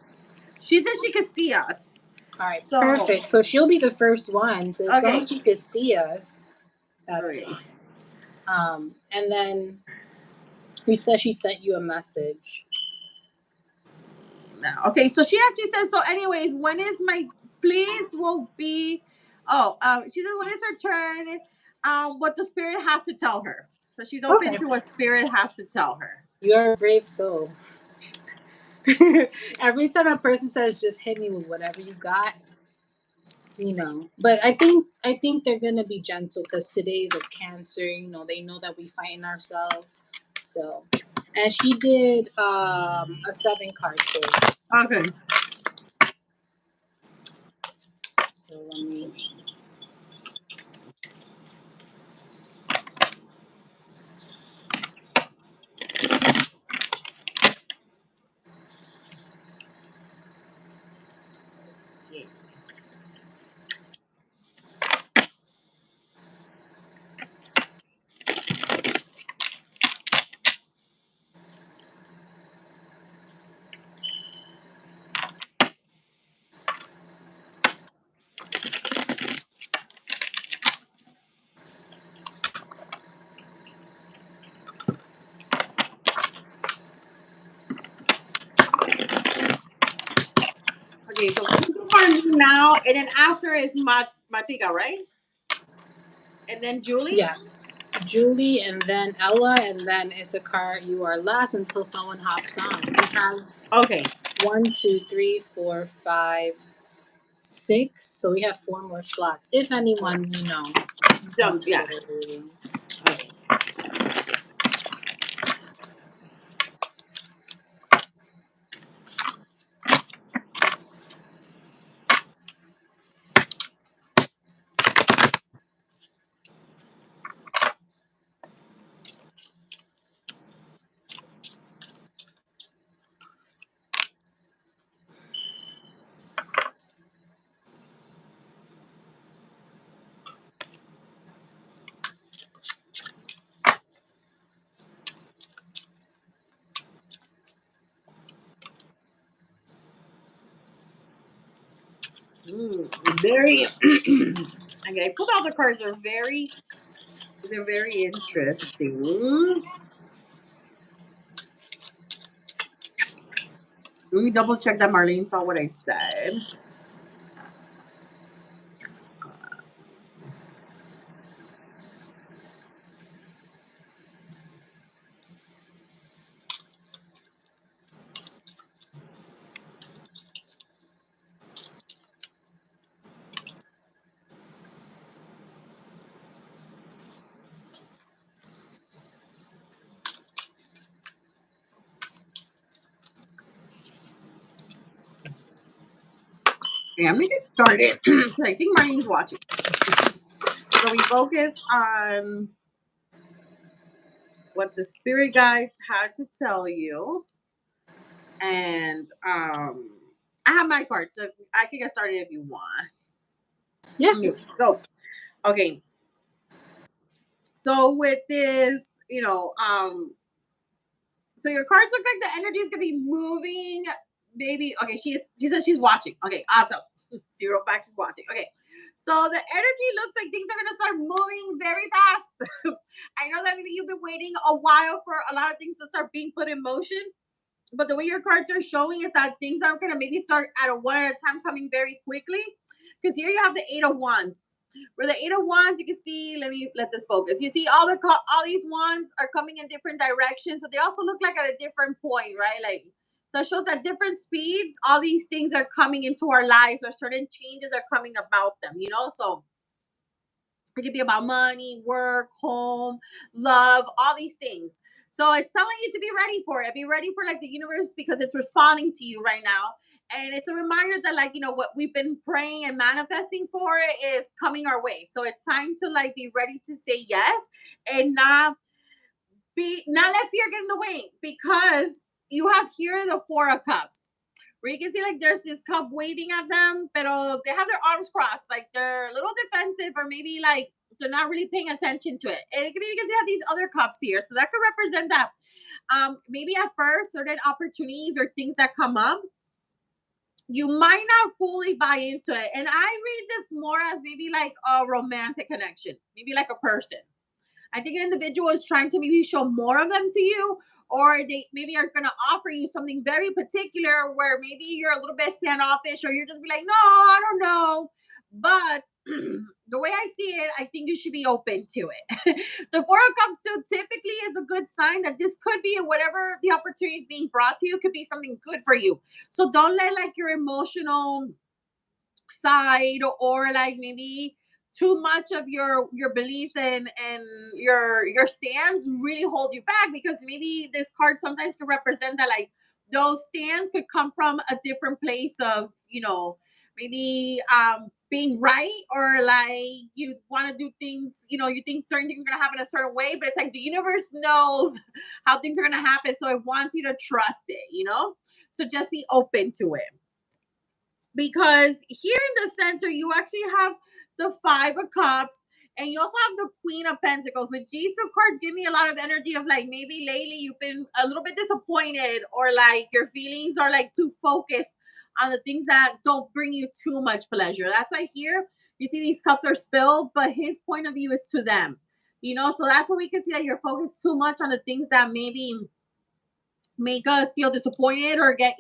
Speaker 2: She said she could see us.
Speaker 1: All right, perfect. So she'll be the first one. So as long as she could see us, that's fine. And then you said she sent you a message.
Speaker 2: No. Okay, so she actually says, so anyways, when is my, please will be, she says, when is her turn? What the spirit has to tell her. So she's open to what spirit has to tell her.
Speaker 1: You're a brave soul. Every time a person says, just hit me with whatever you got, but I think they're gonna be gentle because today's a Cancer. They know that we fight in ourselves. So, and she did a 7-card trick.
Speaker 2: Okay.
Speaker 1: So let me.
Speaker 2: Okay, so for me now, and then after is Matika, right? And then Julie?
Speaker 1: Yes. Julie, and then Ella, and then Issachar. You are last until someone hops on. We have 1, 2, 3, 4, 5, 6. So we have 4 more slots. If anyone, wants to
Speaker 2: Yeah.
Speaker 1: get a reading.
Speaker 2: Okay. Very. Okay, pulled out the cards are they're very interesting. Let me double check that Marlene saw what I said. Okay, I'm gonna get started. I think Marlene's watching. So we focus on what the spirit guides had to tell you. And I have my cards, so I can get started if you want.
Speaker 1: Yeah.
Speaker 2: So, okay. So with this, so your cards look like the energy is gonna be moving. Maybe okay. She says she's watching. Okay, awesome. Zero back. She's watching. Okay, so the energy looks like things are gonna start moving very fast. I know that maybe you've been waiting a while for a lot of things to start being put in motion, but the way your cards are showing is that things are gonna maybe start at a one at a time, coming very quickly. Because here you have the 8 of Wands. Where the 8 of Wands, you can see. Let this focus. You see all these wands are coming in different directions, so they also look like at a different point, right? Like so it shows at different speeds, all these things are coming into our lives, or certain changes are coming about them. So it could be about money, work, home, love, all these things. So it's telling you to be ready for it. Be ready for like the universe because it's responding to you right now. And it's a reminder that like, what we've been praying and manifesting for is coming our way. So it's time to like be ready to say yes and not let fear get in the way, because you have here the 4 of Cups, where you can see like there's this cup waving at them, but they have their arms crossed, like they're a little defensive, or maybe like they're not really paying attention to it. And it could be because they have these other cups here, so that could represent that maybe at first certain opportunities or things that come up, you might not fully buy into it. And I read this more as maybe like a romantic connection, maybe like a person. I think an individual is trying to maybe show more of them to you, or they maybe are going to offer you something very particular where maybe you're a little bit standoffish, or you're just be like, no, I don't know. But the way I see it, I think you should be open to it. The 4 of Cups too typically is a good sign that this could be whatever the opportunity is being brought to you could be something good for you. So don't let like your emotional side, or like maybe too much of your beliefs and your stands really hold you back, because maybe this card sometimes could represent that like those stands could come from a different place of maybe being right, or like you want to do things, you think certain things are going to happen a certain way, but it's like the universe knows how things are going to happen, so it wants you to trust it. So just be open to it, because here in the center you actually have the 5 of Cups, and you also have the Queen of Pentacles, which these 2 cards give me a lot of energy of like maybe lately you've been a little bit disappointed, or like your feelings are like too focused on the things that don't bring you too much pleasure. That's why here you see these cups are spilled, but his point of view is to them. So that's where we can see that you're focused too much on the things that maybe make us feel disappointed or get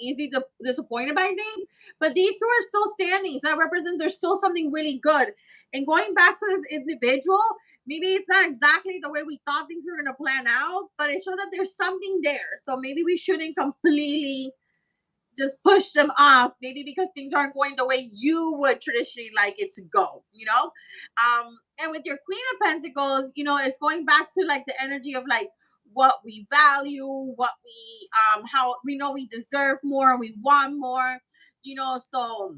Speaker 2: disappointed by things. But these 2 are still standing. So that represents there's still something really good. And going back to this individual, maybe it's not exactly the way we thought things were going to plan out, but it shows that there's something there. So maybe we shouldn't completely just push them off, maybe because things aren't going the way you would traditionally like it to go, and with your Queen of Pentacles, it's going back to like the energy of like what we value, what we how we know we deserve more, we want more, so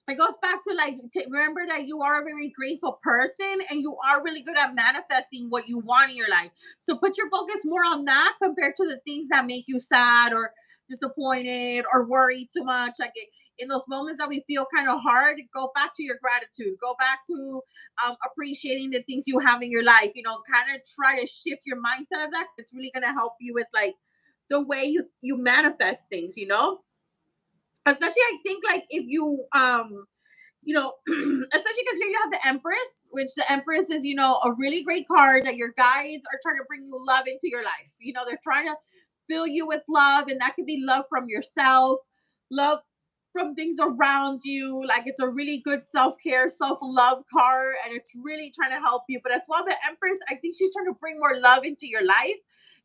Speaker 2: it goes back to like remember that you are a very grateful person and you are really good at manifesting what you want in your life. So put your focus more on that compared to the things that make you sad or disappointed or worry too much. Like in those moments that we feel kind of hard, go back to your gratitude, go back to appreciating the things you have in your life, kind of try to shift your mindset of that. It's really going to help you with like the way you manifest things, especially I think like if you especially because here you have the Empress, which the Empress is, a really great card that your guides are trying to bring you love into your life. They're trying to fill you with love, and that could be love from yourself, love from things around you. Like it's a really good self-care, self-love card, and it's really trying to help you. But as well, the Empress, I think she's trying to bring more love into your life.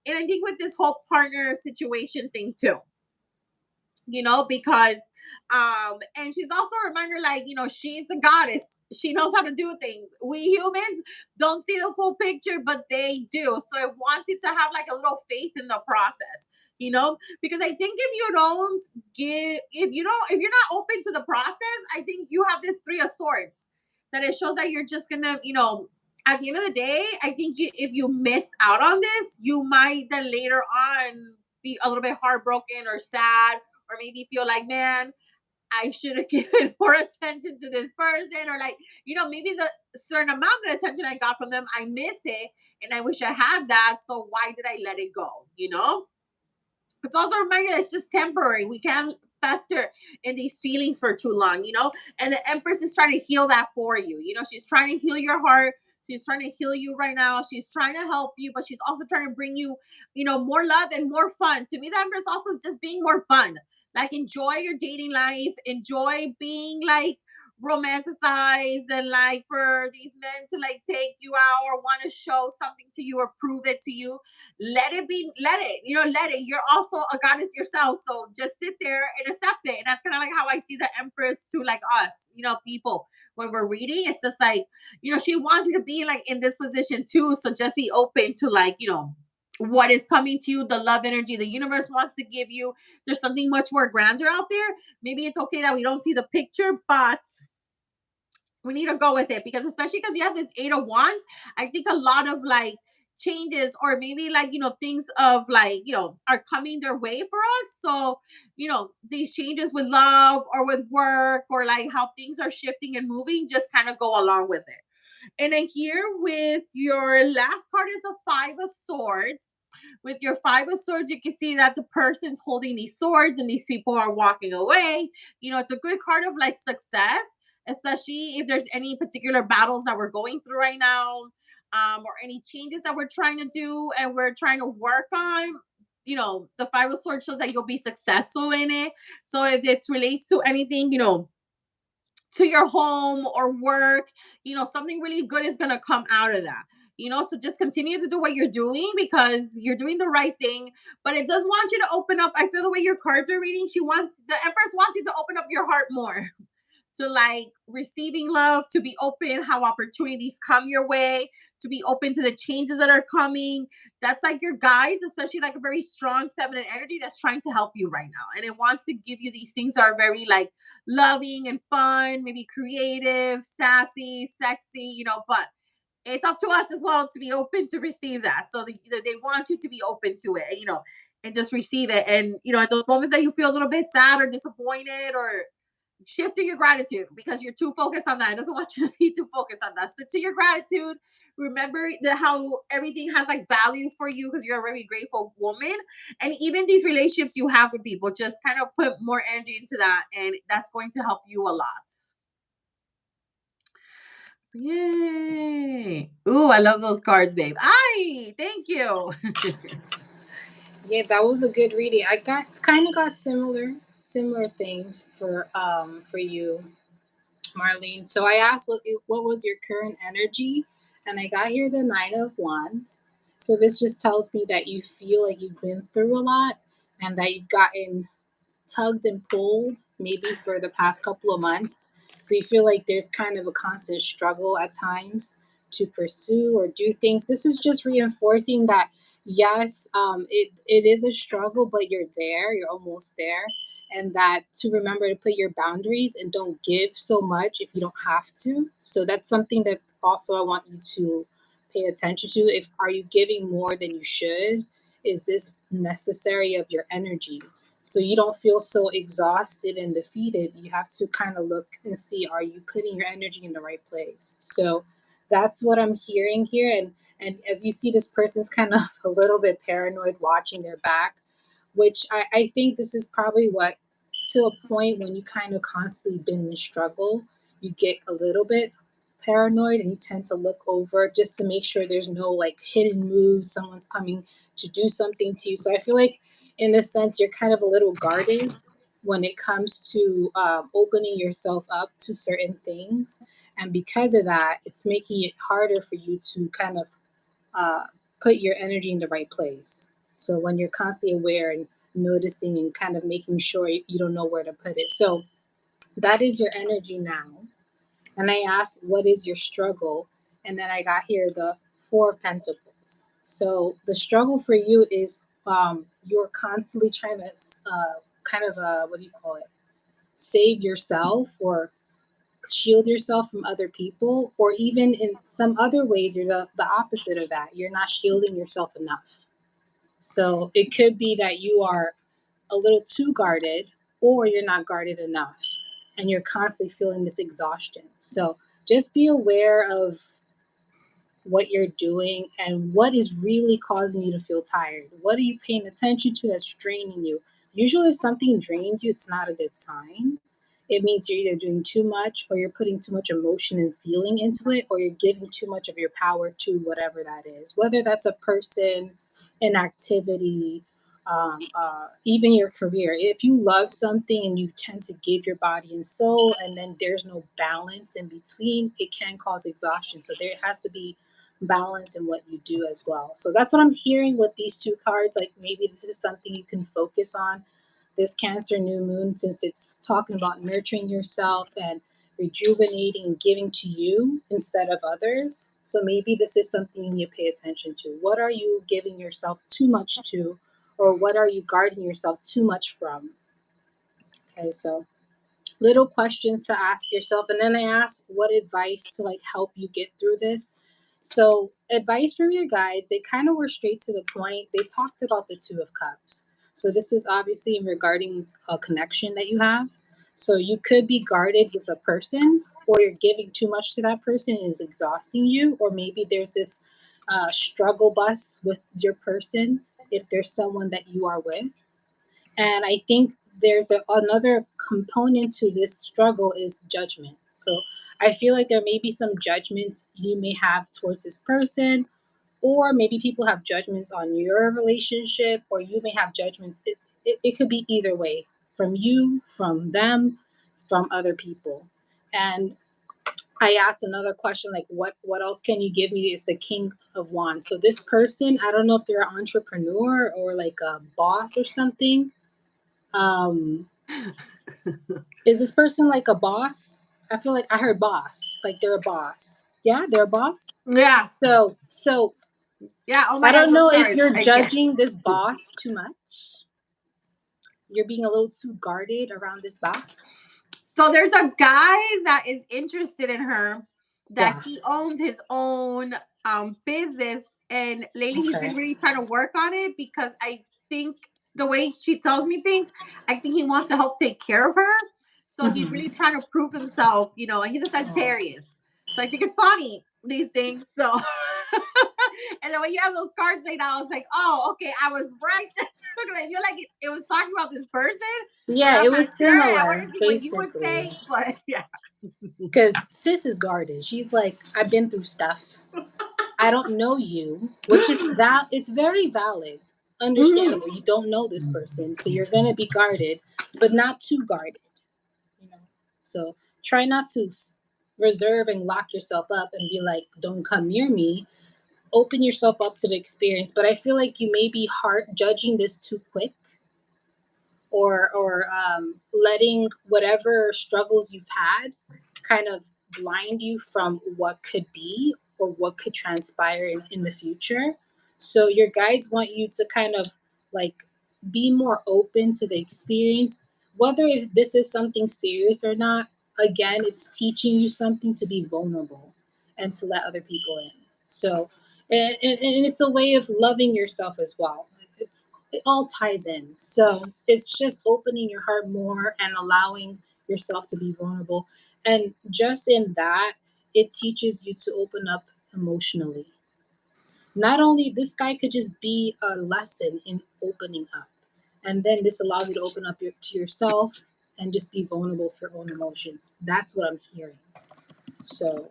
Speaker 2: And I think with this whole partner situation thing too, because and she's also a reminder like, she's a goddess. She knows how to do things. We humans don't see the full picture, but they do. So I wanted to have like a little faith in the process, because I think if you're not open to the process, I think you have this Three of Swords that it shows that you're just gonna, at the end of the day, I think if you miss out on this, you might then later on be a little bit heartbroken or sad, or maybe feel like, man, I should have given more attention to this person, or like, maybe the certain amount of attention I got from them, I miss it, and I wish I had that. So why did I let it go? It's also a reminder that it's just temporary. We can't fester in these feelings for too long, And the Empress is trying to heal that for you. She's trying to heal your heart. She's trying to heal you right now. She's trying to help you, but she's also trying to bring you, more love and more fun. To me, the Empress also is just being more fun. Like enjoy your dating life, enjoy being like romanticized, and like for these men to like take you out or want to show something to you or prove it to you. Let it. You're also a goddess yourself. So just sit there and accept it. And that's kind of like how I see the Empress to like us, people. When we're reading, it's just like, she wants you to be like in this position too. So just be open to like, what is coming to you, the love energy the universe wants to give you. There's something much more grander out there. Maybe it's okay that we don't see the picture, but we need to go with it, because especially because you have this Eight of Wands, I think a lot of like changes, or maybe like things of like are coming their way for us. So these changes with love or with work, or like how things are shifting and moving, just kind of go along with it. And then here with your last card is a Five of Swords. With your Five of Swords, you can see that the person's holding these swords and these people are walking away. It's a good card of like success, especially if there's any particular battles that we're going through right now, or any changes that we're trying to do and we're trying to work on. The Five of Swords shows that you'll be successful in it. So if it relates to anything, to your home or work, something really good is going to come out of that. So just continue to do what you're doing, because you're doing the right thing. But it does want you to open up. I feel the way your cards are reading, the Empress wants you to open up your heart more to like receiving love, to be open how opportunities come your way, to be open to the changes that are coming. That's like your guides, especially like a very strong feminine energy that's trying to help you right now. And it wants to give you these things that are very like loving and fun, maybe creative, sassy, sexy, but it's up to us as well to be open to receive that. So they want you to be open to it, and just receive it. And, at those moments that you feel a little bit sad or disappointed, or shift to your gratitude, because you're too focused on that. It doesn't want you to be too focused on that. So to your gratitude, remember how everything has like value for you, because you're a very grateful woman. And even these relationships you have with people, just kind of put more energy into that, and that's going to help you a lot. So, yay. Ooh, I love those cards, babe. Ay, thank you.
Speaker 1: Yeah, that was a good reading. I got similar things for you, Marlene. So I asked what was your current energy, and I got here the Nine of Wands. So this just tells me that you feel like you've been through a lot, and that you've gotten tugged and pulled maybe for the past couple of months. So you feel like there's kind of a constant struggle at times to pursue or do things. This is just reinforcing that yes, it is a struggle, but you're there, you're almost there. And that to remember to put your boundaries and don't give so much if you don't have to. So that's something that also I want you to pay attention to. If are you giving more than you should? Is this necessary of your energy? So you don't feel so exhausted and defeated. You have to kind of look and see, are you putting your energy in the right place? So that's what I'm hearing here. And as you see, this person's kind of a little bit paranoid, watching their back, which I think this is probably what, to a point when you kind of constantly been in struggle, you get a little bit paranoid and you tend to look over just to make sure there's no like hidden moves, someone's coming to do something to you. So I feel like in a sense you're kind of a little guarded when it comes to opening yourself up to certain things, and because of that it's making it harder for you to kind of uh, put your energy in the right place. So when you're constantly aware and noticing and kind of making sure you don't know where to put it. So that is your energy now. And I asked, what is your struggle? And then I got here the Four of Pentacles. So the struggle for you is you're constantly trying to kind of, what do you call it? Save yourself or shield yourself from other people, or even in some other ways, you're the opposite of that. You're not shielding yourself enough. So it could be that you are a little too guarded, or you're not guarded enough, and you're constantly feeling this exhaustion. So just be aware of what you're doing and what is really causing you to feel tired. What are you paying attention to that's draining you? Usually, if something drains you, it's not a good sign. It means you're either doing too much, or you're putting too much emotion and feeling into it, or you're giving too much of your power to whatever that is, whether that's a person, an activity, even your career. If you love something and you tend to give your body and soul, and then there's no balance in between, it can cause exhaustion. So there has to be balance in what you do as well. So that's what I'm hearing with these two cards. Like maybe this is something you can focus on this Cancer new moon, since it's talking about nurturing yourself and rejuvenating and giving to you instead of others. So maybe this is something you need to pay attention to. What are you giving yourself too much to, or what are you guarding yourself too much from? Okay, so little questions to ask yourself, and then I ask what advice to like help you get through this. So advice from your guides, they kind of were straight to the point. They talked about the Two of Cups. So this is obviously regarding a connection that you have. So you could be guarded with a person, or you're giving too much to that person and is exhausting you, or maybe there's this struggle bus with your person if there's someone that you are with. And I think there's another component to this struggle is judgment. So I feel like there may be some judgments you may have towards this person, or maybe people have judgments on your relationship, or you may have judgments. It could be either way, from you, from them, from other people. And I asked another question like, what else can you give me? Is the King of Wands. So this person, I don't know if they're an entrepreneur or like a boss or something. um, is this person like a boss? I feel like I heard boss. Like they're a boss. Yeah, they're a boss.
Speaker 2: Yeah.
Speaker 1: So
Speaker 2: Yeah. Oh my
Speaker 1: I
Speaker 2: God,
Speaker 1: don't
Speaker 2: those
Speaker 1: know if
Speaker 2: cards.
Speaker 1: you're
Speaker 2: I get.
Speaker 1: judging this boss too much. You're being a little too guarded around this boss.
Speaker 2: So there's a guy that is interested in her, that
Speaker 1: Yeah.
Speaker 2: he owns his own business, and lately he's
Speaker 1: Okay.
Speaker 2: been really trying to work on it, because I think the way she tells me things, I think he wants to help take care of her. So he's
Speaker 1: Mm-hmm.
Speaker 2: really trying to prove himself, and he's a
Speaker 1: Oh.
Speaker 2: Sagittarius. So I think it's funny, these things. So and then when you have those cards laid out, I was like, oh, okay, I was right. I feel like it was talking about this person, but
Speaker 1: Yeah,
Speaker 2: I'm
Speaker 1: it
Speaker 2: not
Speaker 1: was
Speaker 2: sure. I want
Speaker 1: similar,
Speaker 2: to see what you would
Speaker 1: basically.
Speaker 2: say, but yeah.
Speaker 1: Because sis is guarded. She's like, I've been through stuff. I don't know you, which is that it's very valid,
Speaker 2: Mhm.
Speaker 1: understandable. You don't know this person, so you're gonna be guarded, but not too guarded, you know. So try not to reserve and lock yourself up and be like, "Don't come near me." Open yourself up to the experience, but I feel like you may be hard judging this too quick. or letting whatever struggles you've had kind of blind you from what could be or what could transpire in the future. So your guides want you to kind of like be more open to the experience, whether if this is something serious or not. Again, it's teaching you something to be vulnerable and to let other people in. So, and it's a way of loving yourself as well. It all ties in. So it's just opening your heart more and allowing yourself to be vulnerable. And just in that, it teaches you to open up emotionally. Not only this guy could just be a lesson in opening up. And then this allows you to open up to yourself and just be vulnerable for your own emotions. That's what I'm hearing. So,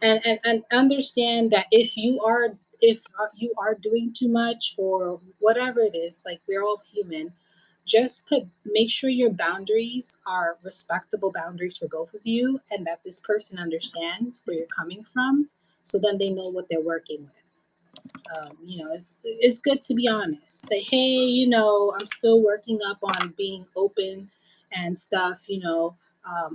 Speaker 1: and understand that if you are doing too much or whatever it is, like we're all human, just make sure your boundaries are respectable boundaries for both of you, and that this person understands where you're coming from, so then they know what they're working with. It's good to be honest. Say, hey, I'm still working up on being open and stuff.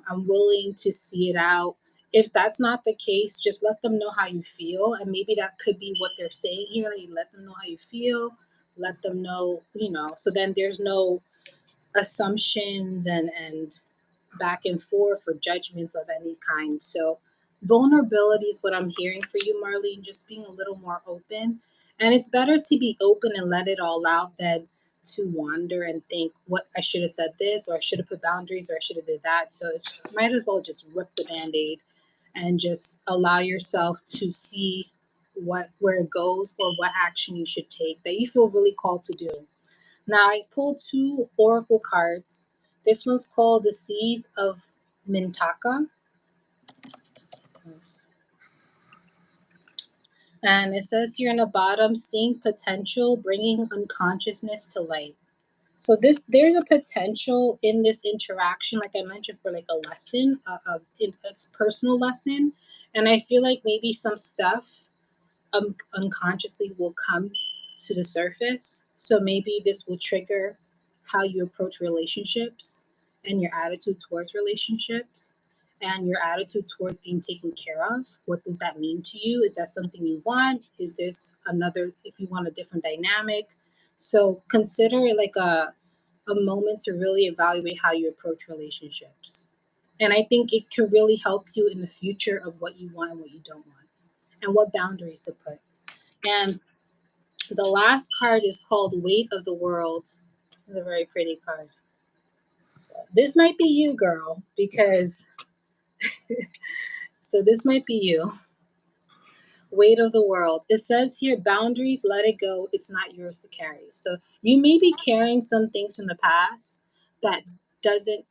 Speaker 1: I'm willing to see it out. If that's not the case, just let them know how you feel, and maybe that could be what they're saying here. Like, let them know how you feel. Let them know, so then there's no assumptions and back and forth or judgments of any kind. So vulnerability is what I'm hearing for you, Marlene, just being a little more open. And it's better to be open and let it all out than to wander and think what I should have said this or I should have put boundaries or I should have did that. So it's just, might as well just rip the band-aid and just allow yourself to see what where it goes or what action you should take that you feel really called to do. Now I pulled two oracle cards. This one's called the Seas of Mintaka. And it says here in the bottom, seeing potential, bringing unconsciousness to light. So there's a potential in this interaction, like I mentioned, for like a lesson, a personal lesson. And I feel like maybe some stuff unconsciously will come to the surface. So maybe this will trigger how you approach relationships and your attitude towards relationships and your attitude towards being taken care of. What does that mean to you? Is that something you want? Is this another, if you want a different dynamic? So consider it like a moment to really evaluate how you approach relationships. And I think it can really help you in the future of what you want and what you don't want and what boundaries to put. And the last card is called Weight of the World. It's a very pretty card. So this might be you, girl, because so this might be you. Weight of the world. It says here, boundaries, let it go. It's not yours to carry. So you may be carrying some things from the past that doesn't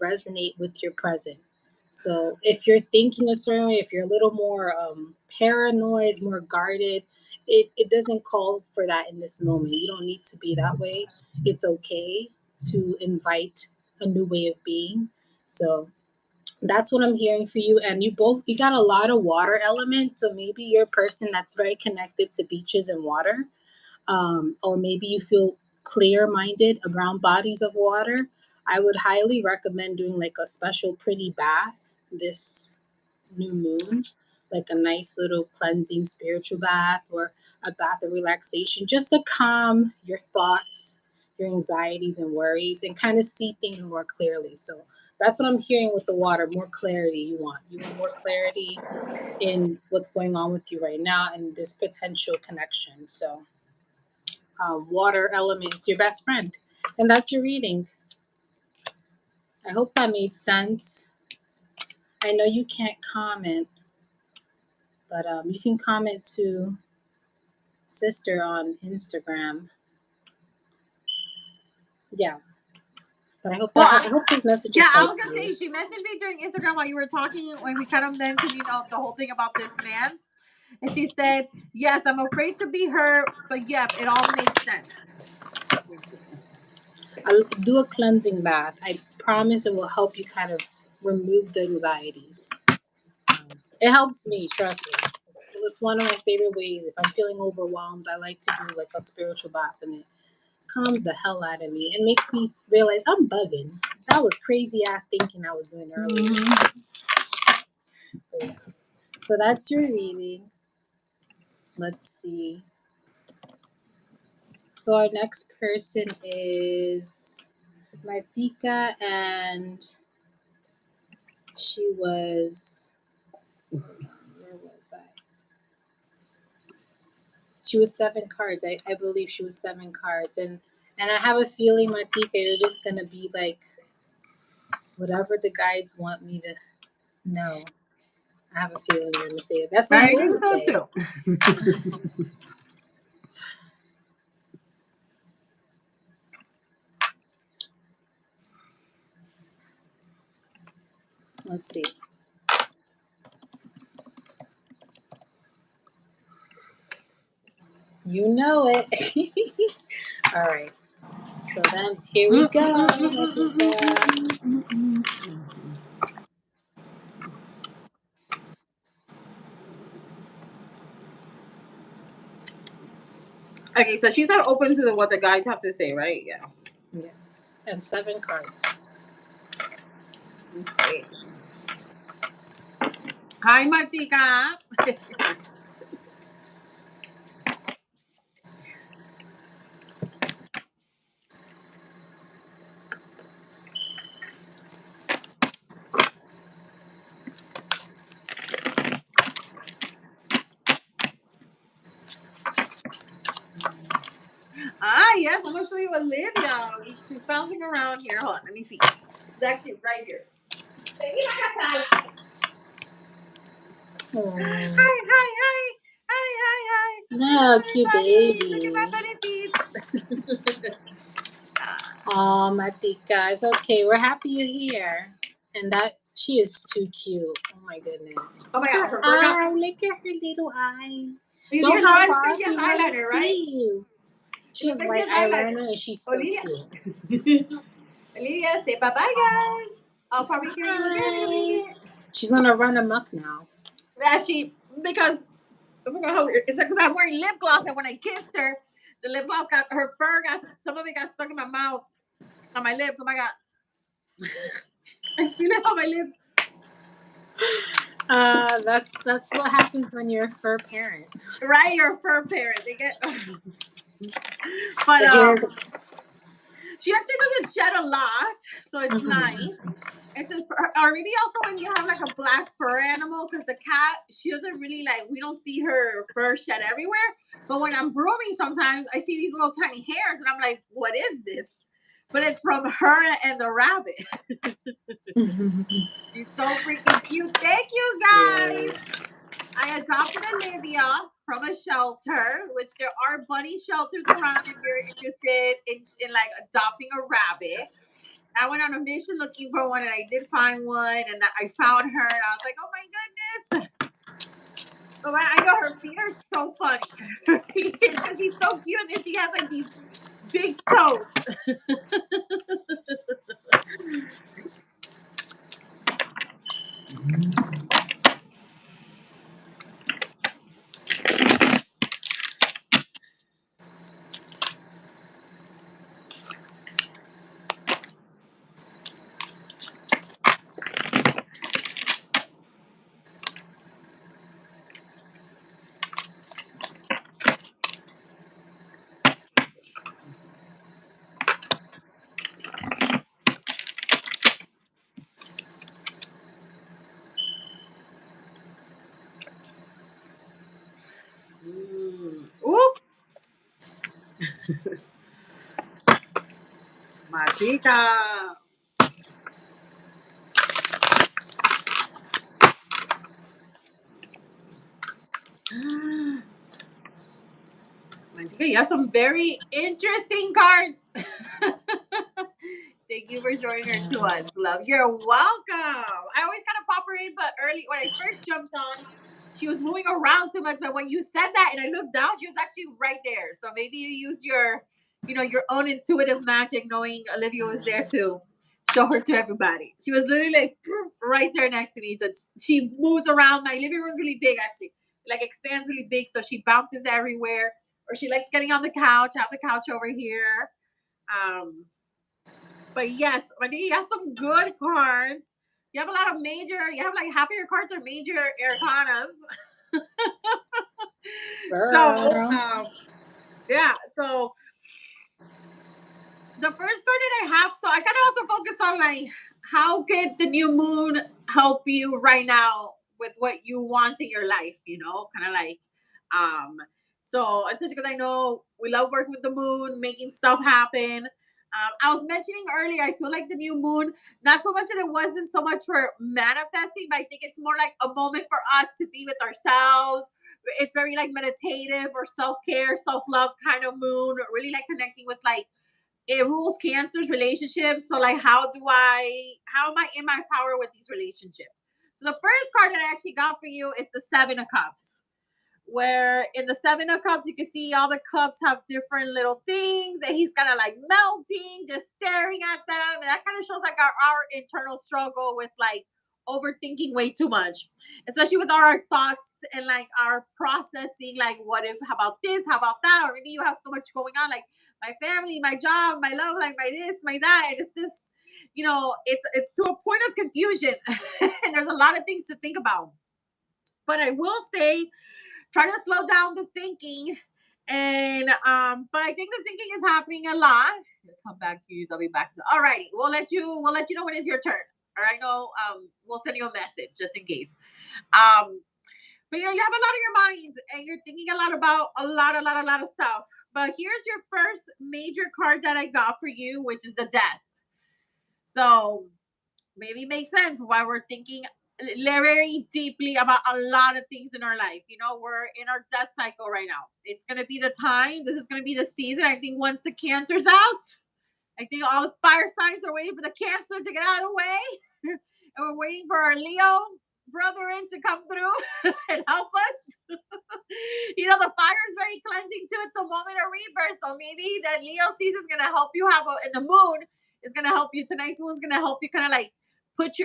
Speaker 1: resonate with your present. So if you're thinking a certain way, if you're a little more paranoid, more guarded, it doesn't call for that in this moment. You don't need to be that way. It's okay to invite a new way of being. So that's what I'm hearing for you. And you got a lot of water elements. So maybe you're a person that's very connected to beaches and water, or maybe you feel clear minded around bodies of water. I would highly recommend doing like a special pretty bath this new moon, like a nice little cleansing spiritual bath or a bath of relaxation, just to calm your thoughts, your anxieties and worries, and kind of see things more clearly. So that's what I'm hearing with the water. More clarity you want. You want more clarity in what's going on with you right now and this potential connection. So water element is your best friend. And that's your reading. I hope that made sense. I know you can't comment, but you can comment to Sisther on Instagram. Yeah, but
Speaker 2: Well,
Speaker 1: I hope this message
Speaker 2: yeah,
Speaker 1: is
Speaker 2: I was
Speaker 1: helpful.
Speaker 2: gonna say she messaged me during Instagram while you were talking when we cut them then because the whole thing about this man, and she said, "Yes, I'm afraid to be her, but yep, it all makes sense."
Speaker 1: I'll do a cleansing bath. I promise it will help you kind of remove the anxieties. It helps me, trust me. It's one of my favorite ways. If I'm feeling overwhelmed, I like to do like a spiritual bath, and calms the hell out of me and makes me realize I'm bugging. That was crazy ass thinking I was doing earlier. Yeah. So that's your reading. Let's see. So our next person is Martika, and she was, where was I? She was 7 cards. I believe she was 7 cards, and I have a feeling, Martika, you're just gonna be like whatever the guides want me to know. I have a feeling you're gonna say it. That's what
Speaker 2: I
Speaker 1: you
Speaker 2: think
Speaker 1: want to
Speaker 2: so
Speaker 1: say.
Speaker 2: too.
Speaker 1: Let's see. You know it. All right. So then here we go, Martika.
Speaker 2: Okay, so she's not open to what the guides have to say, right? Yeah.
Speaker 1: Yes. And 7 cards.
Speaker 2: Okay. Hi, Martika. Yes, I'm gonna show you Olivia. She's bouncing around here. Hold on, let me see. She's actually right here.
Speaker 1: Oh,
Speaker 2: Hi, hi, hi. Hi, hi, hi.
Speaker 1: no,
Speaker 2: Hi,
Speaker 1: cute
Speaker 2: buddy. Look at
Speaker 1: baby.
Speaker 2: my bunny feet.
Speaker 1: Oh, Martika, it's okay. We're happy you're here. And that she is too cute. Oh my goodness.
Speaker 2: Oh my God,
Speaker 1: Her
Speaker 2: her workout.
Speaker 1: eye, look at her little eye.
Speaker 2: You see
Speaker 1: Don't
Speaker 2: how
Speaker 1: go
Speaker 2: I
Speaker 1: far
Speaker 2: think she
Speaker 1: from
Speaker 2: has
Speaker 1: her. Let's
Speaker 2: eyeliner, right?
Speaker 1: see you.
Speaker 2: It
Speaker 1: She
Speaker 2: looks
Speaker 1: has
Speaker 2: like she
Speaker 1: white
Speaker 2: has eyeliner.
Speaker 1: eyeliner and she's so
Speaker 2: Olivia.
Speaker 1: cute.
Speaker 2: Olivia, say bye-bye, guys. I'll probably hear you again in a
Speaker 1: Hi.
Speaker 2: minute.
Speaker 1: She's gonna run amok now.
Speaker 2: Because oh my God, how weird. It's because I'm wearing lip gloss, and when I kissed her, the lip gloss got her fur got some of it got stuck in my mouth, on my lips. Oh my God, I feel it on my lips.
Speaker 1: That's what happens when you're a fur parent.
Speaker 2: Right, you're a fur parent. They get, but
Speaker 1: The hair.
Speaker 2: she actually doesn't shed a lot, so it's nice. It's a, or maybe also when you have like a black fur animal, because the cat, she doesn't really like, we don't see her fur shed everywhere. But when I'm grooming, sometimes I see these little tiny hairs, and I'm like, what is this? But it's from her and the rabbit. She's so freaking cute. Thank you guys. I adopted Olivia from a shelter, which there are bunny shelters around if you're interested in like adopting a rabbit. I went on a mission looking for one, and I did find one, and I found her, and I was like, oh my goodness. Oh, I know her feet are so funny. Her feet, because she's so cute, and then she has like these big toes. Oop. Martika. Martika, you have some very interesting cards. Thank you for showing her to us. Love, you're welcome. I always kind of pop her in, but early when I first jumped on, she was moving around too much. But when you said that and I looked down, she was actually right there. So maybe you use your, your own intuitive magic, knowing Olivia was there to show her to everybody. She was literally like right there next to me. So she moves around. My living room is really big, actually, like expands really big. So she bounces everywhere. or she likes getting on the couch. I have the couch over here. Um, but yes, but you have some good cards. You have a lot of major. You have like half of your cards are major arcanas. So
Speaker 1: Girl.
Speaker 2: yeah. So the first card that I have, so I kind of also focus on like how could the new moon help you right now with what you want in your life, kind of like um especially because I know we love working with the moon, making stuff happen. I was mentioning earlier, I feel like the new moon, not so much that it wasn't so much for manifesting, but I think it's more like a moment for us to be with ourselves. It's very like meditative or self-care, self-love kind of moon, really like connecting with like it rules Cancer's relationships. So like how am I in my power with these relationships? So the first card that I actually got for you is the Seven of Cups, where in the Seven of Cups you can see all the cups have different little things and he's kind of like melting, just staring at them. And that kind of shows like our internal struggle with like overthinking way too much, especially with our thoughts and like our processing, like what if, how about this, how about that, or maybe you have so much going on, like my family, my job, my love, like my this, my that, and it's just, it's to a point of confusion. And there's a lot of things to think about. But I will say, try to slow down the thinking. And but I think the thinking is happening a lot. Come back, please. I'll be back. Alrighty, we'll let you know when it's your turn. Or I know we'll send you a message just in case. Um, but you have a lot on your mind and you're thinking a lot about a lot of stuff. But here's your first major card that I got for you, which is the Death. So maybe it makes sense why we're thinking very deeply about a lot of things in our life. We're in our death cycle right now. It's going to be the time. This is going to be the season. I think once the Cancer's out, I think all the fire signs are waiting for the Cancer to get out of the way. And we're waiting for our Leo brethren to come through and help us. The fire is very cleansing too. It's a moment of rebirth. So maybe that Leo season is going to help you and the moon is going to help you. Tonight's moon is going to help you kind of like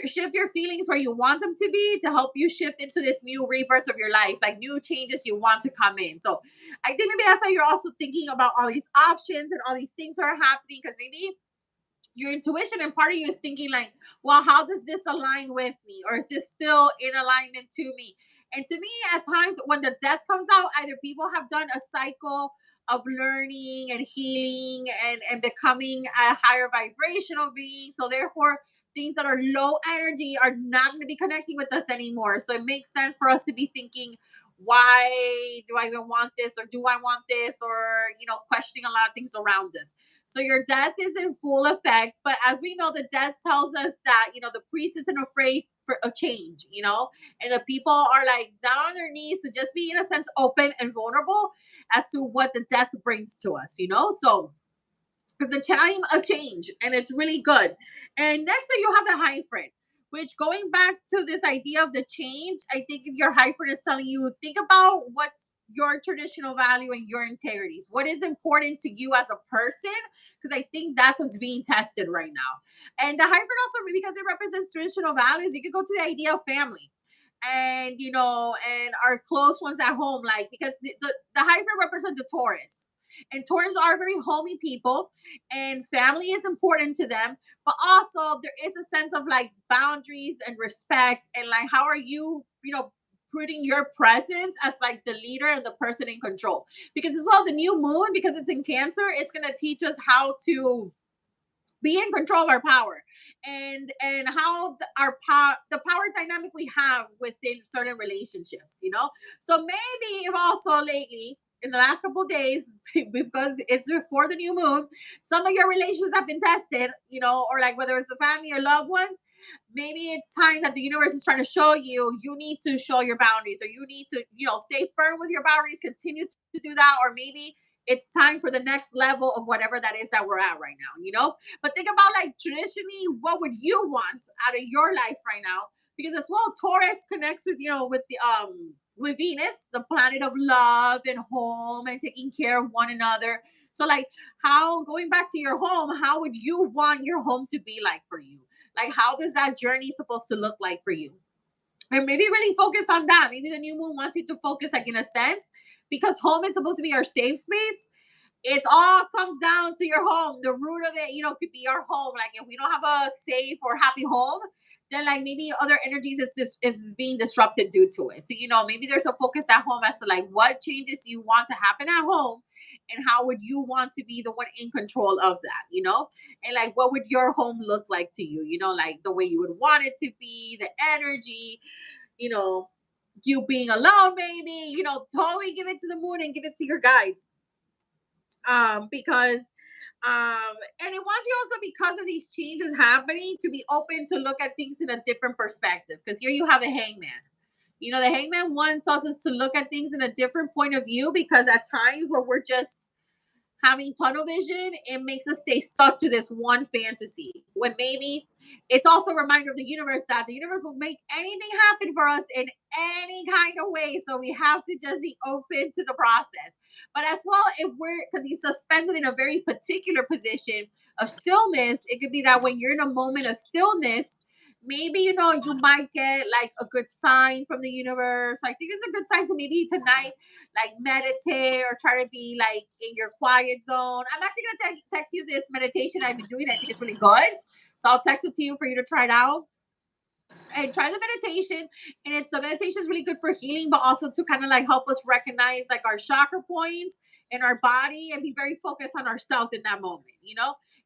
Speaker 2: shift your feelings where you want them to be to help you shift into this new rebirth of your life, like new changes you want to come in. So I think maybe that's why you're also thinking about all these options and all these things are happening, because maybe your intuition and part of you is thinking like, well, how does this align with me, or is this still in alignment to me? And to me, at times when the Death comes out, either people have done a cycle of learning and healing and becoming a higher vibrational being, so therefore things that are low energy are not going to be connecting with us anymore. So it makes sense for us to be thinking, why do I even want this, or do I want this, or questioning a lot of things around this. So your Death is in full effect, but as we know, the Death tells us that the priest isn't afraid of change, and the people are like down on their knees to just be in a sense open and vulnerable as to what the Death brings to us. So it's a time of change and it's really good. And next thing you have the Hierophant, which going back to this idea of the change, I think your Hierophant is telling you, think about what's your traditional value and your integrities. What is important to you as a person? Because I think that's what's being tested right now. And the Hierophant also, because it represents traditional values, you could go to the idea of family and and our close ones at home, like because the Hierophant represents a Taurus, and Taurus are very homey people, and family is important to them, but also there is a sense of like boundaries and respect, and like how are putting your presence as like the leader and the person in control. Because as well, the new moon, because it's in Cancer, it's going to teach us how to be in control of our power, and how the power dynamic we have within certain relationships. So maybe if also lately in the last couple of days, because it's before the new moon, some of your relations have been tested, or like whether it's the family or loved ones, maybe it's time that the universe is trying to show you, you need to show your boundaries, or you need to stay firm with your boundaries, continue to do that, or maybe it's time for the next level of whatever that is that we're at right now. But think about like traditionally, what would you want out of your life right now? Because as well, Taurus connects with the with Venus, the planet of love and home and taking care of one another. So like, how, going back to your home, how would you want your home to be like for you? Like, how does that journey supposed to look like for you? And maybe really focus on that. Maybe the new moon wants you to focus, like in a sense, because home is supposed to be our safe space. It all comes down to your home. The root of it, could be our home. Like if we don't have a safe or happy home, then like maybe other energies is being disrupted due to it. So maybe there's a focus at home as to like what changes you want to happen at home, and how would you want to be the one in control of that. And like what would your home look like to you? Like the way you would want it to be, the energy, you know, you being alone, maybe, totally give it to the moon and give it to your guides. Because and it wants you also, because of these changes happening, to be open to look at things in a different perspective. Because here you have the hangman. The hangman wants us to look at things in a different point of view, because at times where we're just having tunnel vision, it makes us stay stuck to this one fantasy, when maybe it's also a reminder of the universe that the universe will make anything happen for us in any kind of way. So we have to just be open to the process. But as well, if we're, because he's suspended in a very particular position of stillness, it could be that when you're in a moment of stillness, maybe you might get like a good sign from the universe. I think it's a good sign to maybe tonight like meditate or try to be like in your quiet zone. I'm actually gonna text you this meditation I've been doing. I think it's really good, so I'll text it to you for you to try it out and try the meditation. And the meditation is really good for healing, but also to kind of like help us recognize like our chakra points in our body and be very focused on ourselves in that moment. And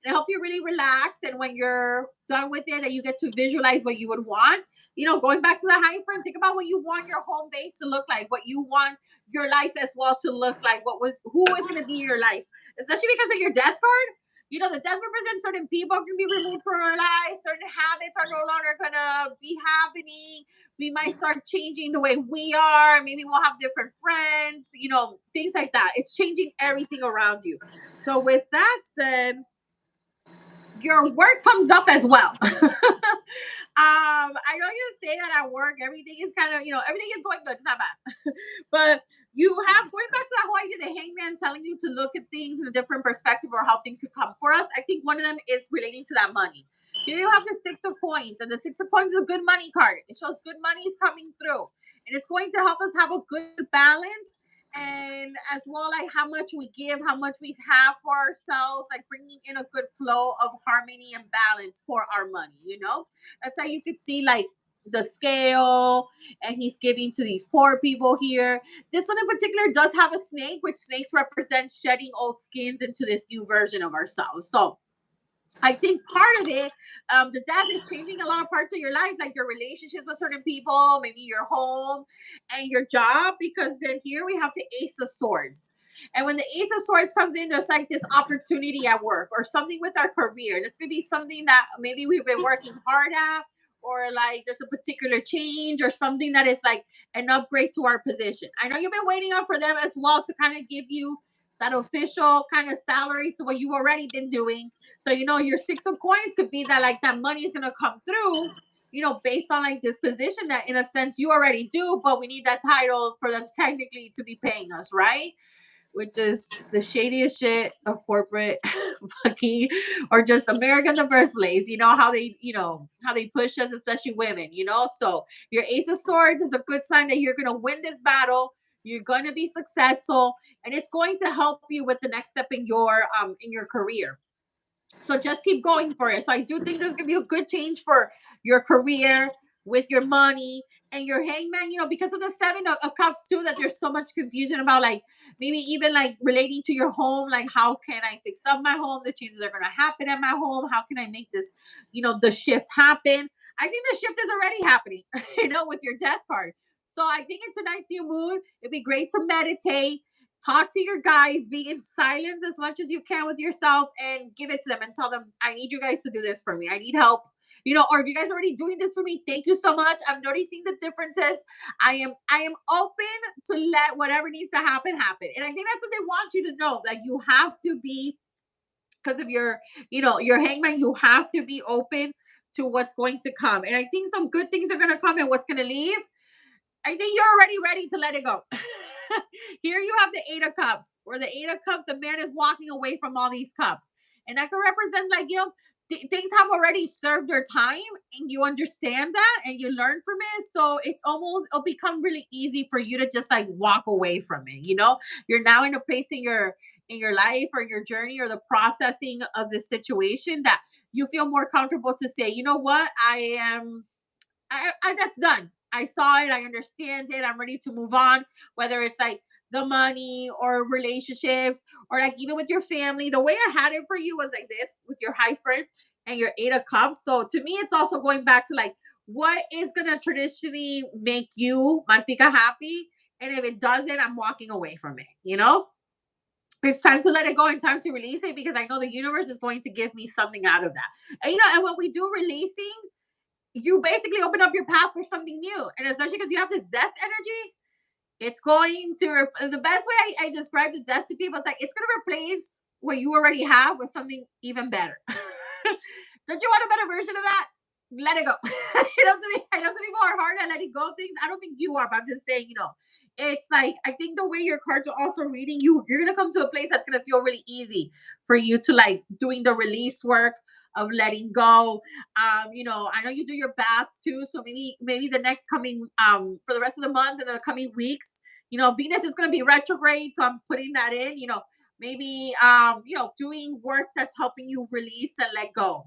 Speaker 2: it helps you really relax. And when you're done with it, that you get to visualize what you would want. Going back to the high front, think about what you want your home base to look like, what you want your life as well to look like, who is going to be your life, especially because of your death card. The death represents certain people can be removed from our lives. Certain habits are no longer gonna be happening. We might start changing the way we are. Maybe we'll have different friends. Things like that. It's changing everything around you. So with that said, your work comes up as well. I know you say that at work, everything is kind of, everything is going good. It's not bad. But you have, going back to that whole idea, the hangman telling you to look at things in a different perspective or how things could come for us. I think one of them is relating to that money. Here you have the Six of Coins, and the Six of Coins is a good money card. It shows good money is coming through, and it's going to help us have a good balance, and as well like how much we give, how much we have for ourselves, like bringing in a good flow of harmony and balance for our money. That's how you could see like the scale, and he's giving to these poor people here. This one in particular does have a snake, which snakes represent shedding old skins into this new version of ourselves. So I think part of it, the death is changing a lot of parts of your life, like your relationships with certain people, maybe your home and your job, because then here we have the Ace of Swords. And when the Ace of Swords comes in, there's like this opportunity at work or something with our career. And it's going to be something that maybe we've been working hard at, or like there's a particular change or something that is like an upgrade to our position. I know you've been waiting up for them as well to kind of give you that official kind of salary to what you've already been doing. So, your Six of Coins could be that like that money is going to come through, based on like this position that in a sense you already do, but we need that title for them technically to be paying us, right? Which is the shadiest shit of corporate fucking, or just America in the first place. How they push us, especially women. So your Ace of Swords is a good sign that you're gonna win this battle. You're gonna be successful, and it's going to help you with the next step in your career. So just keep going for it. So I do think there's gonna be a good change for your career, with your money and your hangman, because of the Seven of Cups too, that there's so much confusion about, like maybe even like relating to your home, like how can I fix up my home? The changes are gonna happen at my home. How can I make this, the shift happen? I think the shift is already happening, with your death card. So I think in tonight's new moon, it'd be great to meditate, talk to your guys, be in silence as much as you can with yourself, and give it to them and tell them, I need you guys to do this for me. I need help. Or if you guys are already doing this for me, thank you so much. I'm noticing the differences. I am open to let whatever needs to happen happen. And I think that's what they want you to know. That you have to be, because of your hangman, you have to be open to what's going to come. And I think some good things are gonna come, and what's gonna leave, I think you're already ready to let it go. Here you have the Eight of Cups, where the Eight of Cups, the man is walking away from all these cups. And that could represent like, things have already served their time, and you understand that and you learn from it. So it'll become really easy for you to just like walk away from it. You're now in a place in your life or your journey or the processing of the situation that you feel more comfortable to say, you know what, I that's done. I saw it. I understand it. I'm ready to move on. Whether it's like the money or relationships or like even with your family. The way I had it for you was like this with your high friend and your 8 of cups. So to me, it's also going back to like what is gonna traditionally make you, Martika, happy. And if it doesn't, I'm walking away from it. It's time to let it go and time to release it because I know the universe is going to give me something out of that. And when we do releasing, you basically open up your path for something new. And especially because you have this death energy, it's going to, the best way I describe the death to people is like, it's going to replace what you already have with something even better. Don't you want a better version of that? Let it go. To be more hard at letting go of things. I don't think you are, but I'm just saying, it's like, I think the way your cards are also reading you, you're going to come to a place that's going to feel really easy for you to like doing the release work of letting go. I know you do your baths too. So maybe the next coming, for the rest of the month and the coming weeks, Venus is going to be retrograde. So I'm putting that in, maybe, doing work that's helping you release and let go.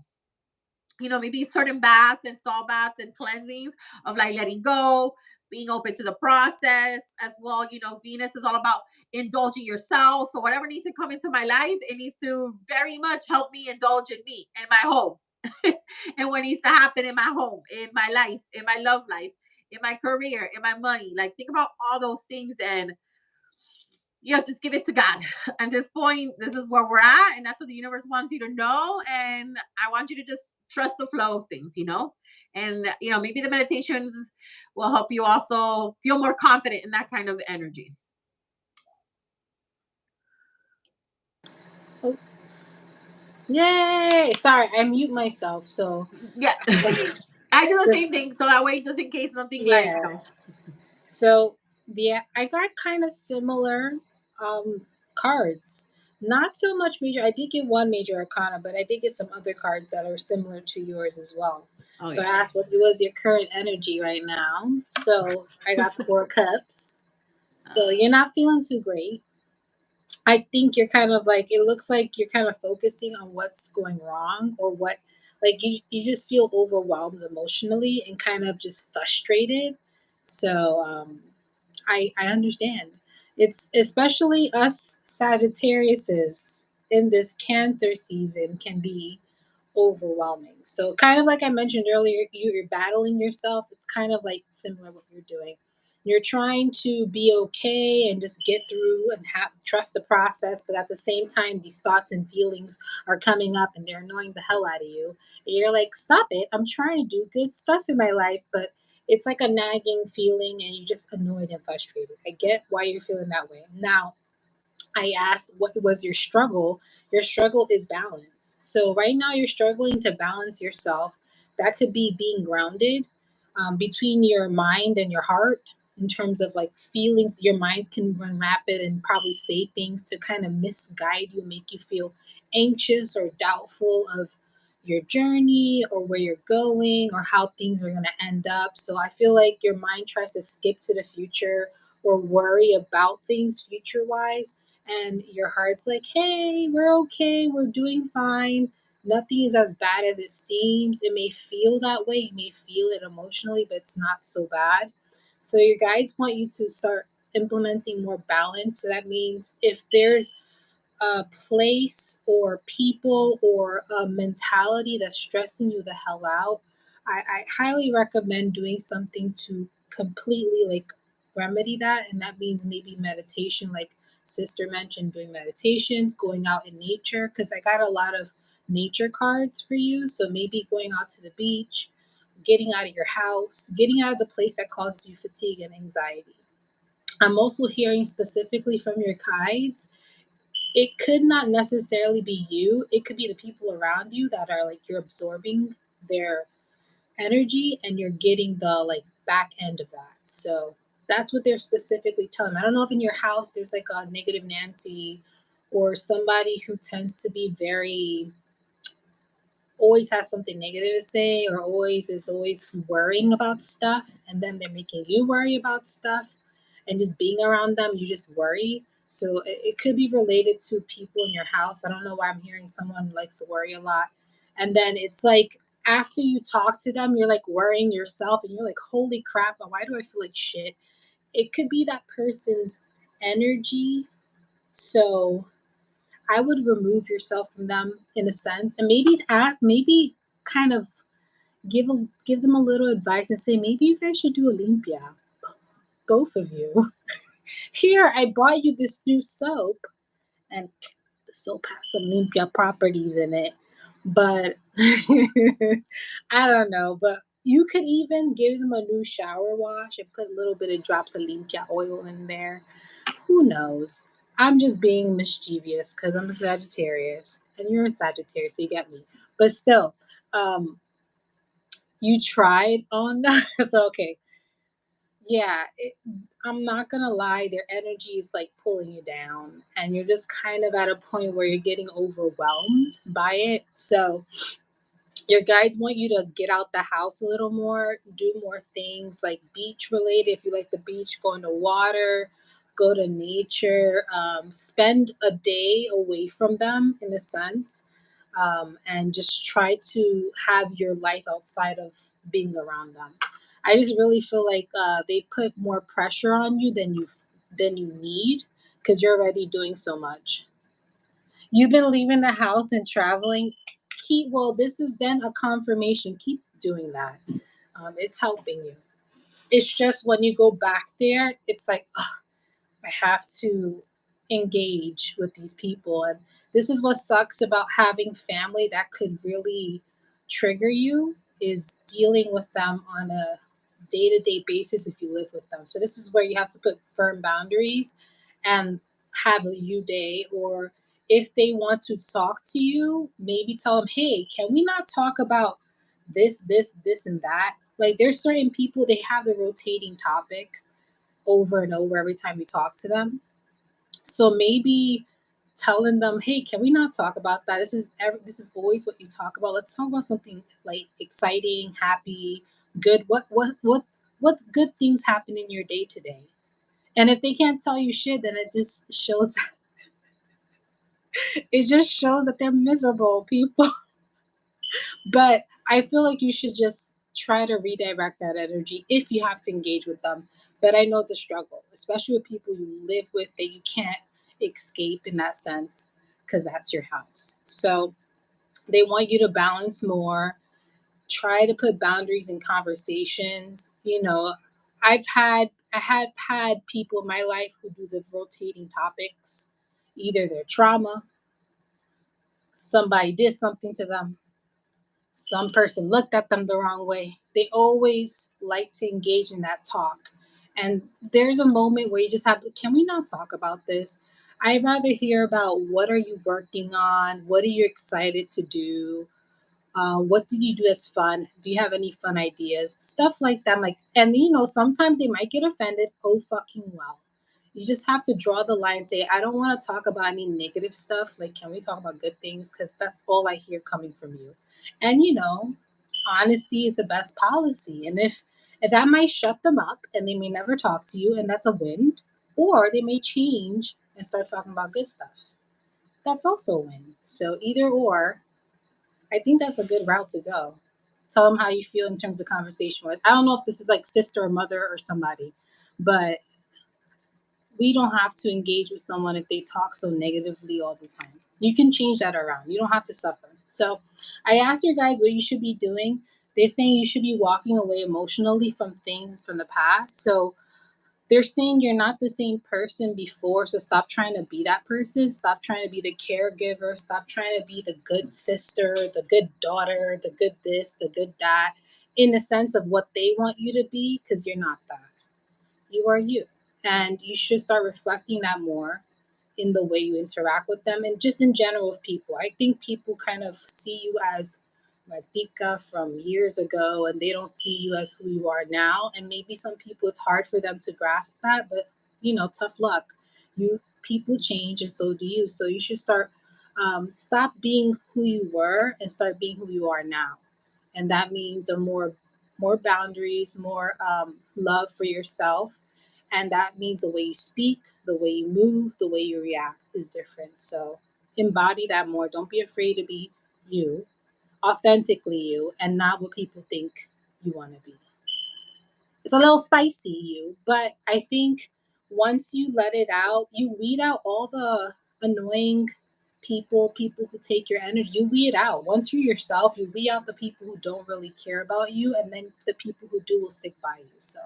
Speaker 2: Maybe certain baths and salt baths and cleansings of like letting go, being open to the process as well. Venus is all about indulging yourself. So whatever needs to come into my life, it needs to very much help me indulge in me and my home. And what needs to happen in my home, in my life, in my love life, in my career, in my money. Like think about all those things and just give it to God. At this point, this is where we're at, and that's what the universe wants you to know. And I want you to just trust the flow of things. And maybe the meditations will help you also feel more confident in that kind of energy.
Speaker 1: Oh, yay! Sorry, I mute myself. So,
Speaker 2: Yeah. I do the same thing, so that way, just in case nothing
Speaker 1: yeah. So yeah, I got kind of similar cards. Not so much major. I did get one major arcana, but I did get some other cards that are similar to yours as well.
Speaker 2: Oh
Speaker 1: So I
Speaker 2: yeah.
Speaker 1: asked what was your current energy right now. So I got 4 cups. So you're not feeling too great. I think you're kind of like, it looks like you're kind of focusing on what's going wrong or what, like you just feel overwhelmed emotionally and kind of just frustrated. So I understand. It's especially us Sagittariuses in this Cancer season can be overwhelming. So kind of like I mentioned earlier, you're battling yourself. It's kind of like similar what you're doing. You're trying to be okay and just get through and trust the process, but at the same time, these thoughts and feelings are coming up and they're annoying the hell out of you. And you're like, stop it! I'm trying to do good stuff in my life, but it's like a nagging feeling, and you're just annoyed and frustrated. I get why you're feeling that way. Now, I asked what was your struggle. Your struggle is balance. So right now you're struggling to balance yourself. That could be being grounded between your mind and your heart in terms of like feelings. Your minds can run rapid and probably say things to kind of misguide you, make you feel anxious or doubtful of your journey or where you're going or how things are going to end up. So I feel like your mind tries to skip to the future or worry about things future wise, and your heart's like, hey, we're okay, we're doing fine. Nothing is as bad as it seems. It may feel that way, you may feel it emotionally, but it's not so bad. So your guides want you to start implementing more balance. So that means if there's a place or people or a mentality that's stressing you the hell out, I highly recommend doing something to completely like remedy that. And that means maybe meditation, like Sister mentioned, doing meditations, going out in nature, because I got a lot of nature cards for you. So maybe going out to the beach, getting out of your house, getting out of the place that causes you fatigue and anxiety. I'm also hearing specifically from your guides, it could not necessarily be you. It could be the people around you that are like you're absorbing their energy and you're getting the like back end of that. So that's what they're specifically telling me. I don't know if in your house there's like a negative Nancy or somebody who tends to be very always has something negative to say, or always worrying about stuff, and then they're making you worry about stuff, and just being around them you just worry. So it could be related to people in your house. I don't know why I'm hearing someone likes to worry a lot, and then it's like after you talk to them you're like worrying yourself, and you're like, holy crap, why do I feel like shit? It could be that person's energy. So I would remove yourself from them in a sense, and maybe kind of give them a little advice and say, maybe you guys should do a limpia, both of you. Here, I bought you this new soap, and the soap has some limpia properties in it, but I don't know. But you could even give them a new shower wash and put a little bit of drops of limpia oil in there. Who knows? I'm just being mischievous because I'm a Sagittarius and you're a Sagittarius, so you get me. But still, um, you tried on that. So, okay. Yeah, I'm not gonna lie, their energy is like pulling you down, and you're just kind of at a point where you're getting overwhelmed by it. So, your guides want you to get out the house a little more, do more things like beach related. If you like the beach, go in the water, go to nature, spend a day away from them in a sense, and just try to have your life outside of being around them. I just really feel like they put more pressure on you than you need because you're already doing so much. You've been leaving the house and traveling. This is then a confirmation. Keep doing that. It's helping you. It's just when you go back there, it's like, I have to engage with these people. And this is what sucks about having family that could really trigger you, is dealing with them on a day-to-day basis if you live with them. So this is where you have to put firm boundaries and have a you day. Or if they want to talk to you, maybe tell them, hey, can we not talk about this and that? Like there's certain people, they have the rotating topic over and over every time you talk to them. So maybe telling them, "Hey, can we not talk about that? This is always what you talk about. Let's talk about something like exciting, happy, good. What good things happen in your day today?" And if they can't tell you shit, then it just shows that they're miserable people. But I feel like you should just try to redirect that energy if you have to engage with them. But I know it's a struggle, especially with people you live with that you can't escape in that sense because that's your house. So they want you to balance more, try to put boundaries in conversations. I have had people in my life who do the rotating topics, either their trauma, somebody did something to them, some person looked at them the wrong way. They always like to engage in that talk. And there's a moment where you just have, can we not talk about this? I'd rather hear about what are you working on? What are you excited to do? What did you do as fun? Do you have any fun ideas? Stuff like that. Like, and sometimes they might get offended. Oh, fucking well. You just have to draw the line. Say, I don't want to talk about any negative stuff. Like, can we talk about good things? Because that's all I hear coming from you. And honesty is the best policy. And if that might shut them up, and they may never talk to you, and that's a win. Or they may change and start talking about good stuff. That's also a win. So either or, I think that's a good route to go. Tell them how you feel in terms of conversation with. I don't know if this is like sister or mother or somebody, but we don't have to engage with someone if they talk so negatively all the time. You can change that around. You don't have to suffer. So I asked you guys what you should be doing. They're saying you should be walking away emotionally from things from the past. So they're saying you're not the same person before, so stop trying to be that person. Stop trying to be the caregiver. Stop trying to be the good sister, the good daughter, the good this, the good that, in the sense of what they want you to be, because you're not that. You are you. And you should start reflecting that more in the way you interact with them and just in general with people. I think people kind of see you as Martika from years ago and they don't see you as who you are now. And maybe some people it's hard for them to grasp that, but tough luck. You people change and so do you. So you should start Stop being who you were and start being who you are now. And that means a more boundaries, more love for yourself, and that means the way you speak, the way you move, the way you react is different. So embody that more. Don't be afraid to be you, authentically you, and not what people think you want to be. It's a little spicy, you, but I think once you let it out, you weed out all the annoying people who take your energy. You weed out. Once you're yourself, you weed out the people who don't really care about you, and then the people who do will stick by you. So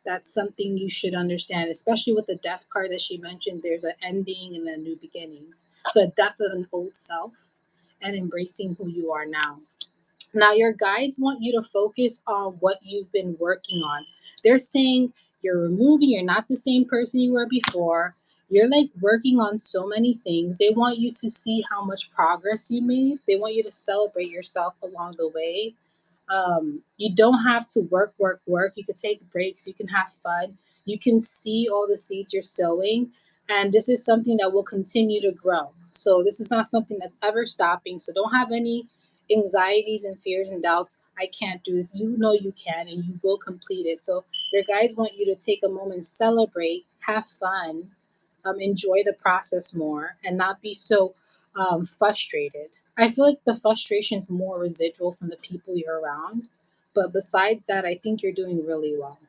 Speaker 1: that's something you should understand, especially with the death card that she mentioned. There's an ending and a new beginning. So a death of an old self and embracing who you are now. Now, your guides want you to focus on what you've been working on. They're saying you're not the same person you were before. You're like working on so many things. They want you to see how much progress you made. They want you to celebrate yourself along the way. You don't have to work. You could take breaks. You can have fun. You can see all the seeds you're sowing. And this is something that will continue to grow. So, this is not something that's ever stopping. So, don't have any anxieties and fears and doubts. I can't do this. You know you can and you will complete it. So, your guides want you to take a moment, celebrate, have fun, enjoy the process more, and not be so frustrated. I feel like the frustration is more residual from the people you're around. But besides that, I think you're doing really well.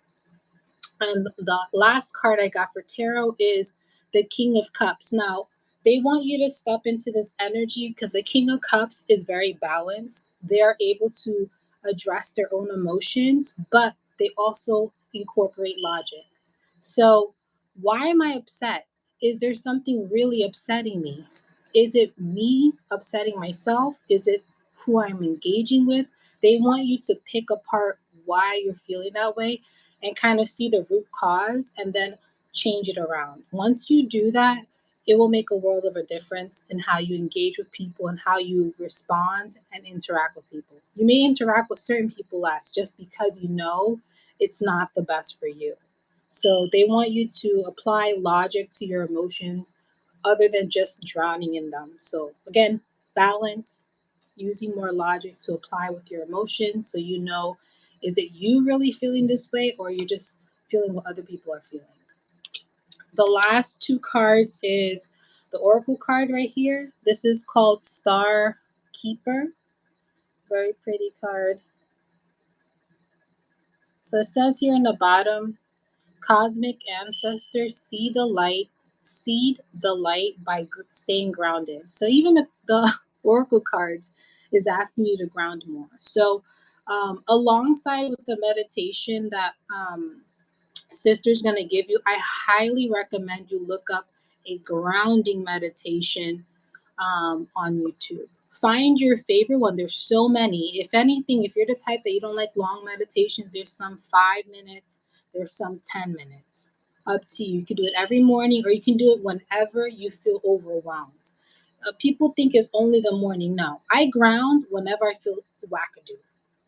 Speaker 1: And the last card I got for tarot is the King of Cups. Now, they want you to step into this energy because the King of Cups is very balanced. They are able to address their own emotions, but they also incorporate logic. So, why am I upset? Is there something really upsetting me? Is it me upsetting myself? Is it who I'm engaging with? They want you to pick apart why you're feeling that way and kind of see the root cause and then change it around. Once you do that, it will make a world of a difference in how you engage with people and how you respond and interact with people. You may interact with certain people less just because you know it's not the best for you. So they want you to apply logic to your emotions other than just drowning in them. So again, balance, using more logic to apply with your emotions so you know, is it you really feeling this way or you're just feeling what other people are feeling? The last two cards is the Oracle card right here. This is called Star Keeper. Very pretty card. So it says here in the bottom, cosmic ancestors seed the light by staying grounded. So even the Oracle cards is asking you to ground more. So alongside with the meditation that Sister's going to give you, I highly recommend you look up a grounding meditation on YouTube. Find your favorite one. There's so many. If anything, if you're the type that you don't like long meditations, there's some 5 minutes, there's some 10 minutes. Up to you. You can do it every morning or you can do it whenever you feel overwhelmed. People think it's only the morning. No, I ground whenever I feel wackadoo.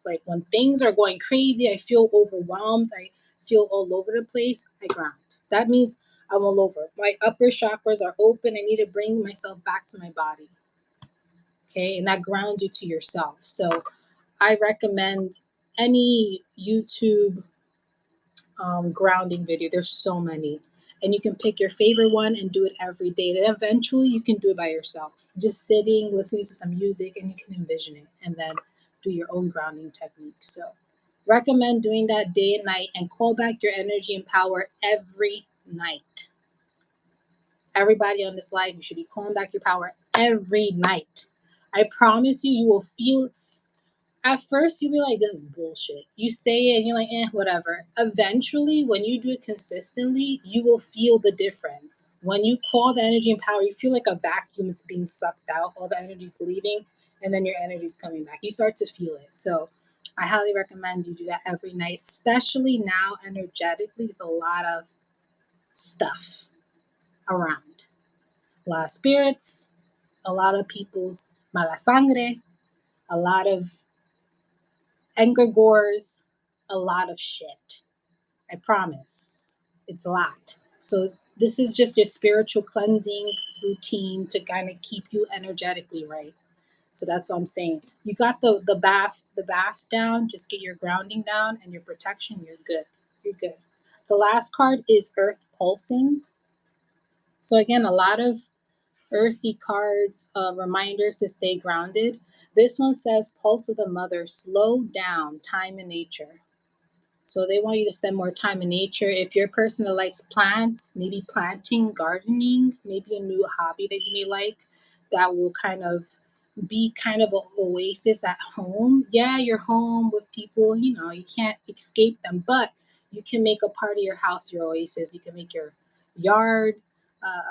Speaker 1: Like when things are going crazy, I feel overwhelmed, I feel all over the place, I ground. That means I'm all over. My upper chakras are open. I need to bring myself back to my body. Okay, and that grounds you to yourself. So I recommend any YouTube grounding video. There's so many. And you can pick your favorite one and do it every day. Then eventually you can do it by yourself. Just sitting, listening to some music, and you can envision it and then do your own grounding technique. So recommend doing that day and night and call back your energy and power every night. Everybody on this live, you should be calling back your power every night. I promise you, you will feel at first you'll be like, this is bullshit. You say it and you're like, whatever. Eventually, when you do it consistently, you will feel the difference. When you call the energy and power, you feel like a vacuum is being sucked out, all the energy's leaving, and then your energy's coming back. You start to feel it. So I highly recommend you do that every night, especially now energetically. There's a lot of stuff around. A lot of spirits, a lot of people's mala sangre, a lot of egregores, a lot of shit. I promise. It's a lot. So this is just your spiritual cleansing, routine to kind of keep you energetically right. So that's what I'm saying. You got the baths down. Just get your grounding down and your protection. You're good. You're good. The last card is Earth Pulsing. So again, a lot of earthy cards, reminders to stay grounded. This one says Pulse of the Mother, slow down, time in nature. So they want you to spend more time in nature. If you're a person that likes plants, maybe planting, gardening, maybe a new hobby that you may like that will kind of be kind of an oasis at home. Yeah, you're home with people, you can't escape them, but you can make a part of your house your oasis. You can make your yard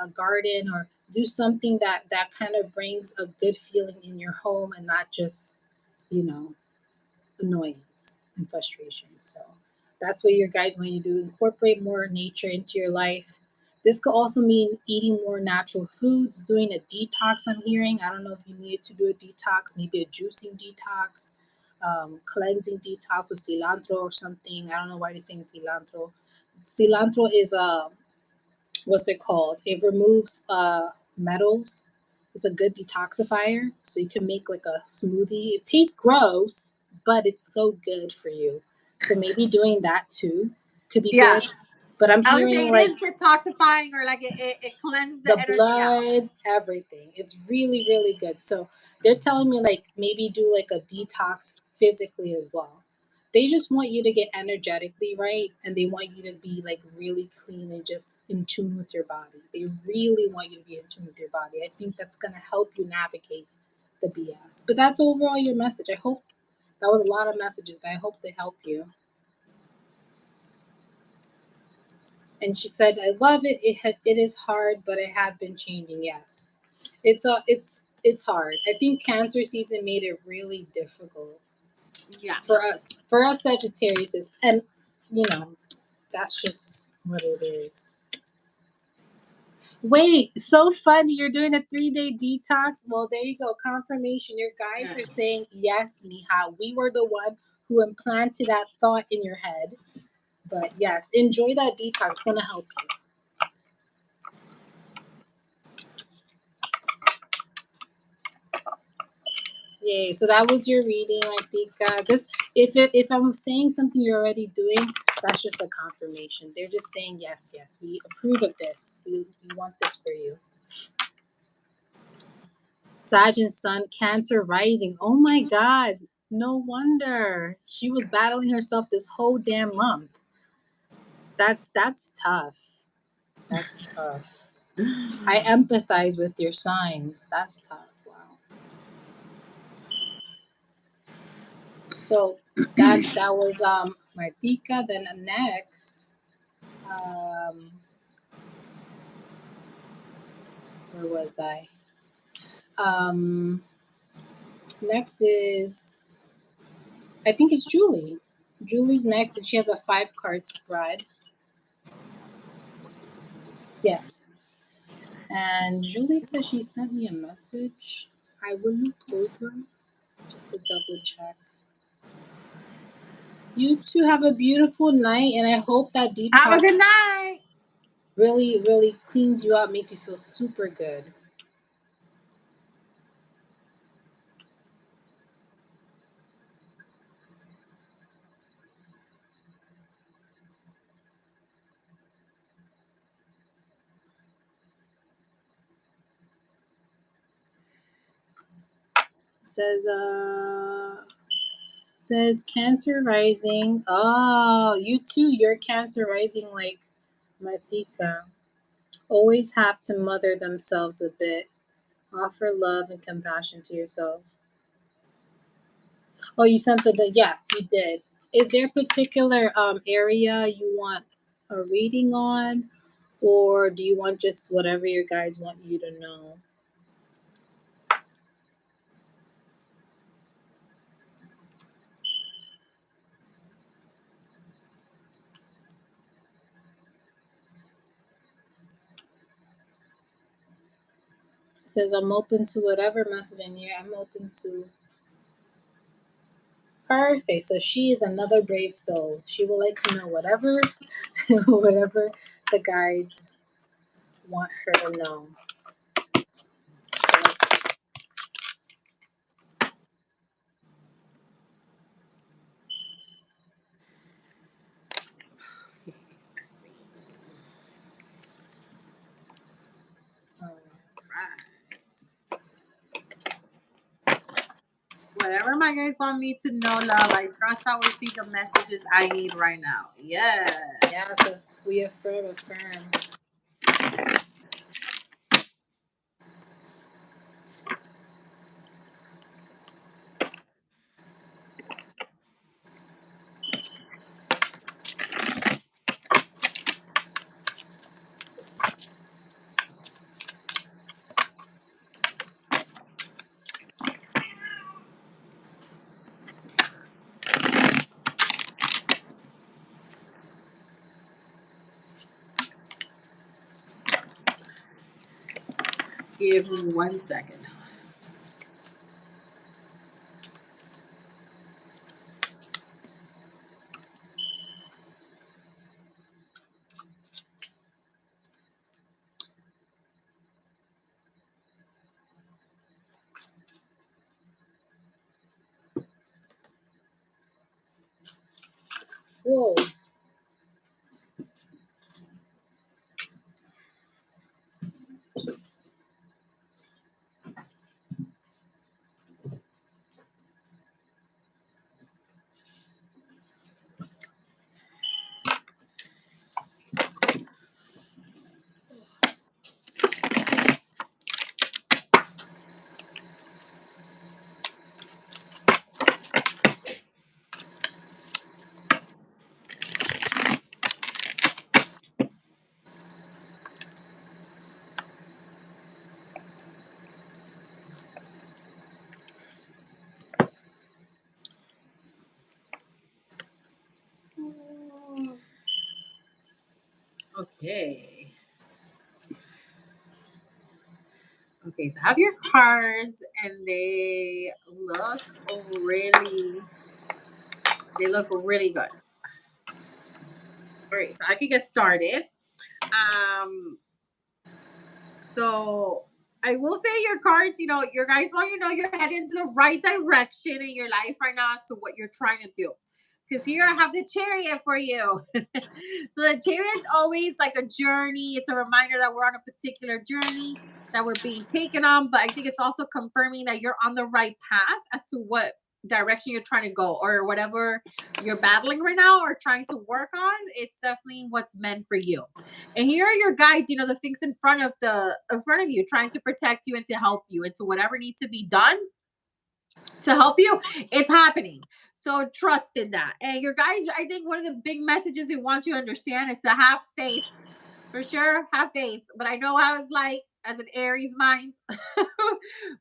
Speaker 1: a garden, or do something that kind of brings a good feeling in your home and not just, you know, annoyance and frustration. So that's what your guides want you to do. Incorporate more nature into your life. This could also mean eating more natural foods, doing a detox. I'm hearing. I don't know if you needed to do a detox, maybe a juicing detox, cleansing detox with cilantro or something. I don't know why they're saying cilantro. Cilantro is a what's it called? It removes metals. It's a good detoxifier, so you can make like a smoothie. It tastes gross, but it's so good for you. So maybe doing that too could be
Speaker 2: Yeah.
Speaker 1: good. But I'm
Speaker 2: I would say
Speaker 1: hearing
Speaker 2: it
Speaker 1: like
Speaker 2: is detoxifying, or like it cleanses the
Speaker 1: the
Speaker 2: energy out.
Speaker 1: blood, everything. It's really, really good. So they're telling me like maybe do like a detox physically as well. They just want you to get energetically right, and they want you to be like really clean and just in tune with your body. They really want you to be in tune with your body. I think that's going to help you navigate the BS. But that's overall your message. I hope that was a lot of messages, but I hope they help you. And she said, "I love it. It is hard, but I have been changing." Yes, it's hard. I think cancer season made it really difficult
Speaker 2: Yeah.
Speaker 1: for us Sagittarius, and you know that's just what it is. Wait, so funny! You're doing a 3-day detox. Well, there you go. Confirmation. Your guys are saying yes, Miha. We were the one who implanted that thought in your head. But yes, enjoy that detox. It's gonna help you. Yay! So that was your reading. I think this, if I'm saying something you're already doing, that's just a confirmation. They're just saying yes, yes, we approve of this. We want this for you. Sag and Sun, Cancer rising. Oh my God! No wonder she was battling herself this whole damn month. That's tough. That's tough. I empathize with your signs. That's tough. Wow. So that was Martika. Then next, um, where was I? Um, next is I think it's Julie. Julie's next, and she has a 5 card spread. Yes, and Julie says she sent me a message. I will look over just to double check. You two have a beautiful night, and I hope that
Speaker 2: Have a
Speaker 1: detox
Speaker 2: good night.
Speaker 1: really, really cleans you up, makes you feel super good. Says says Cancer rising. Oh, you too. You're Cancer rising like Matika. Always have to mother themselves a bit. Offer love and compassion to yourself. Oh, you sent the yes, you did. Is there a particular area you want a reading on, or do you want just whatever your guys want you to know? It says I'm open to whatever message in here. I'm open to. Perfect. So she is another brave soul. She would like to know whatever, whatever the guides want her to know.
Speaker 2: Whatever my guys want me to know, love, I trust I will see the messages I need right now. Yeah.
Speaker 1: Yeah, so we affirm.
Speaker 2: Give me 1 second.
Speaker 1: Whoa.
Speaker 2: Okay. Okay, so I have your cards and really they look really good. All right, so I can get started. Um So I will say your cards, your guys want you to know you're heading into the right direction in your life right now as to what you're trying to do. Because here I have the chariot for you. So the chariot is always like a journey. It's a reminder that we're on a particular journey that we're being taken on. But I think it's also confirming that you're on the right path as to what direction you're trying to go or whatever you're battling right now or trying to work on. It's definitely what's meant for you. And here are your guides, the things in front of you, trying to protect you and to help you and to whatever needs to be done to help you, it's happening. So trust in that. And your guides, I think one of the big messages they want you to understand is to have faith. For sure, have faith. But I know how it's like as an Aries mind.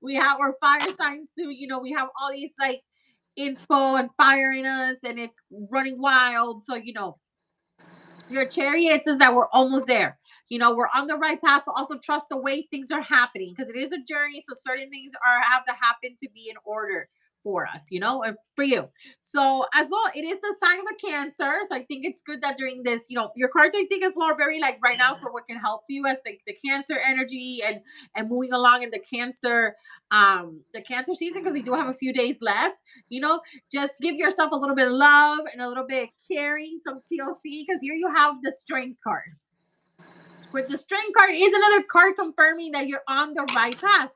Speaker 2: We're fire signs too. We have all these like inspo and fire in us and it's running wild. So your chariot says that we're almost there. We're on the right path. So also trust the way things are happening because it is a journey. So certain things are have to happen to be in order for us, and for you. So as well, it is a sign of the Cancer. So I think it's good that during this, your cards I think as well are very like right now for what can help you as the Cancer energy and moving along in the Cancer season because we do have a few days left. You know, just give yourself a little bit of love and a little bit of caring, some TLC, because here you have the Strength card. With the Strength card is another card confirming that you're on the right path.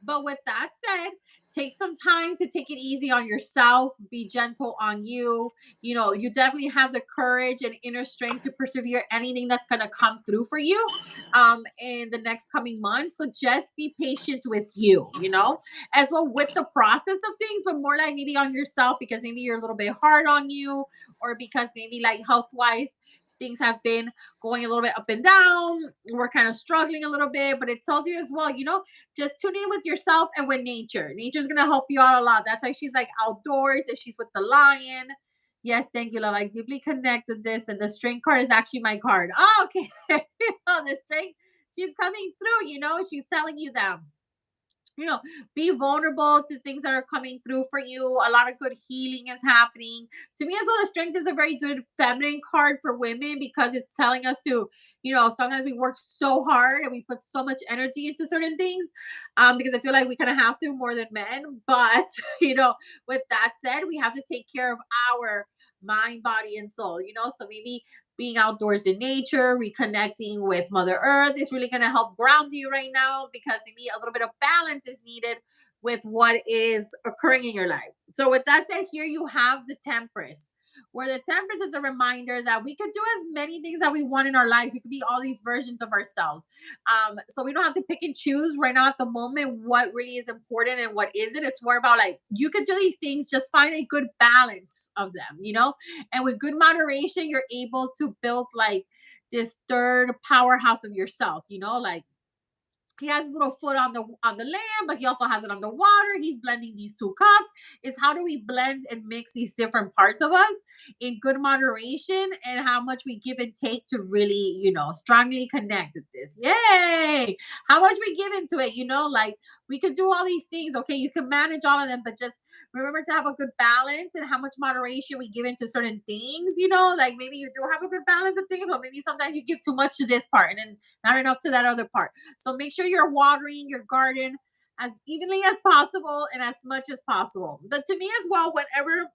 Speaker 2: But with that said, take some time to take it easy on yourself, be gentle on you. You definitely have the courage and inner strength to persevere anything that's going to come through for you in the next coming months. So just be patient with you, as well with the process of things, but more like maybe on yourself because maybe you're a little bit hard on you or because maybe like health wise, things have been going a little bit up and down. We're kind of struggling a little bit, but it tells you as well, just tune in with yourself and with nature. Nature's gonna help you out a lot. That's why she's like outdoors and she's with the lion. Yes, thank you, love. I deeply connected this, and the Strength card is actually my card. Oh, okay. The Strength, she's coming through. She's telling you that you know, be vulnerable to things that are coming through for you. A lot of good healing is happening. To me, as well, the Strength is a very good feminine card for women because it's telling us to, sometimes we work so hard and we put so much energy into certain things. Because I feel like we kind of have to more than men. But, with that said, we have to take care of our mind, body, and soul, so maybe being outdoors in nature, reconnecting with Mother Earth is really going to help ground you right now because maybe a little bit of balance is needed with what is occurring in your life. So with that said, here you have the Temperance, where the Temperance is a reminder that we could do as many things that we want in our lives. We could be all these versions of ourselves. So we don't have to pick and choose right now at the moment what really is important and what isn't. It's more about like you could do these things, just find a good balance of them, and with good moderation, you're able to build like this third powerhouse of yourself, like he has his little foot on the land, but he also has it on the water. He's blending these two cups. Is how do we blend and mix these different parts of us in good moderation, and how much we give and take to really, strongly connect with this. Yay! How much we give into it, like we could do all these things. Okay, you can manage all of them, but just remember to have a good balance and how much moderation we give into certain things, like maybe you do have a good balance of things, but maybe sometimes you give too much to this part and then not enough to that other part. So make sure you're watering your garden as evenly as possible and as much as possible. But to me as well, whenever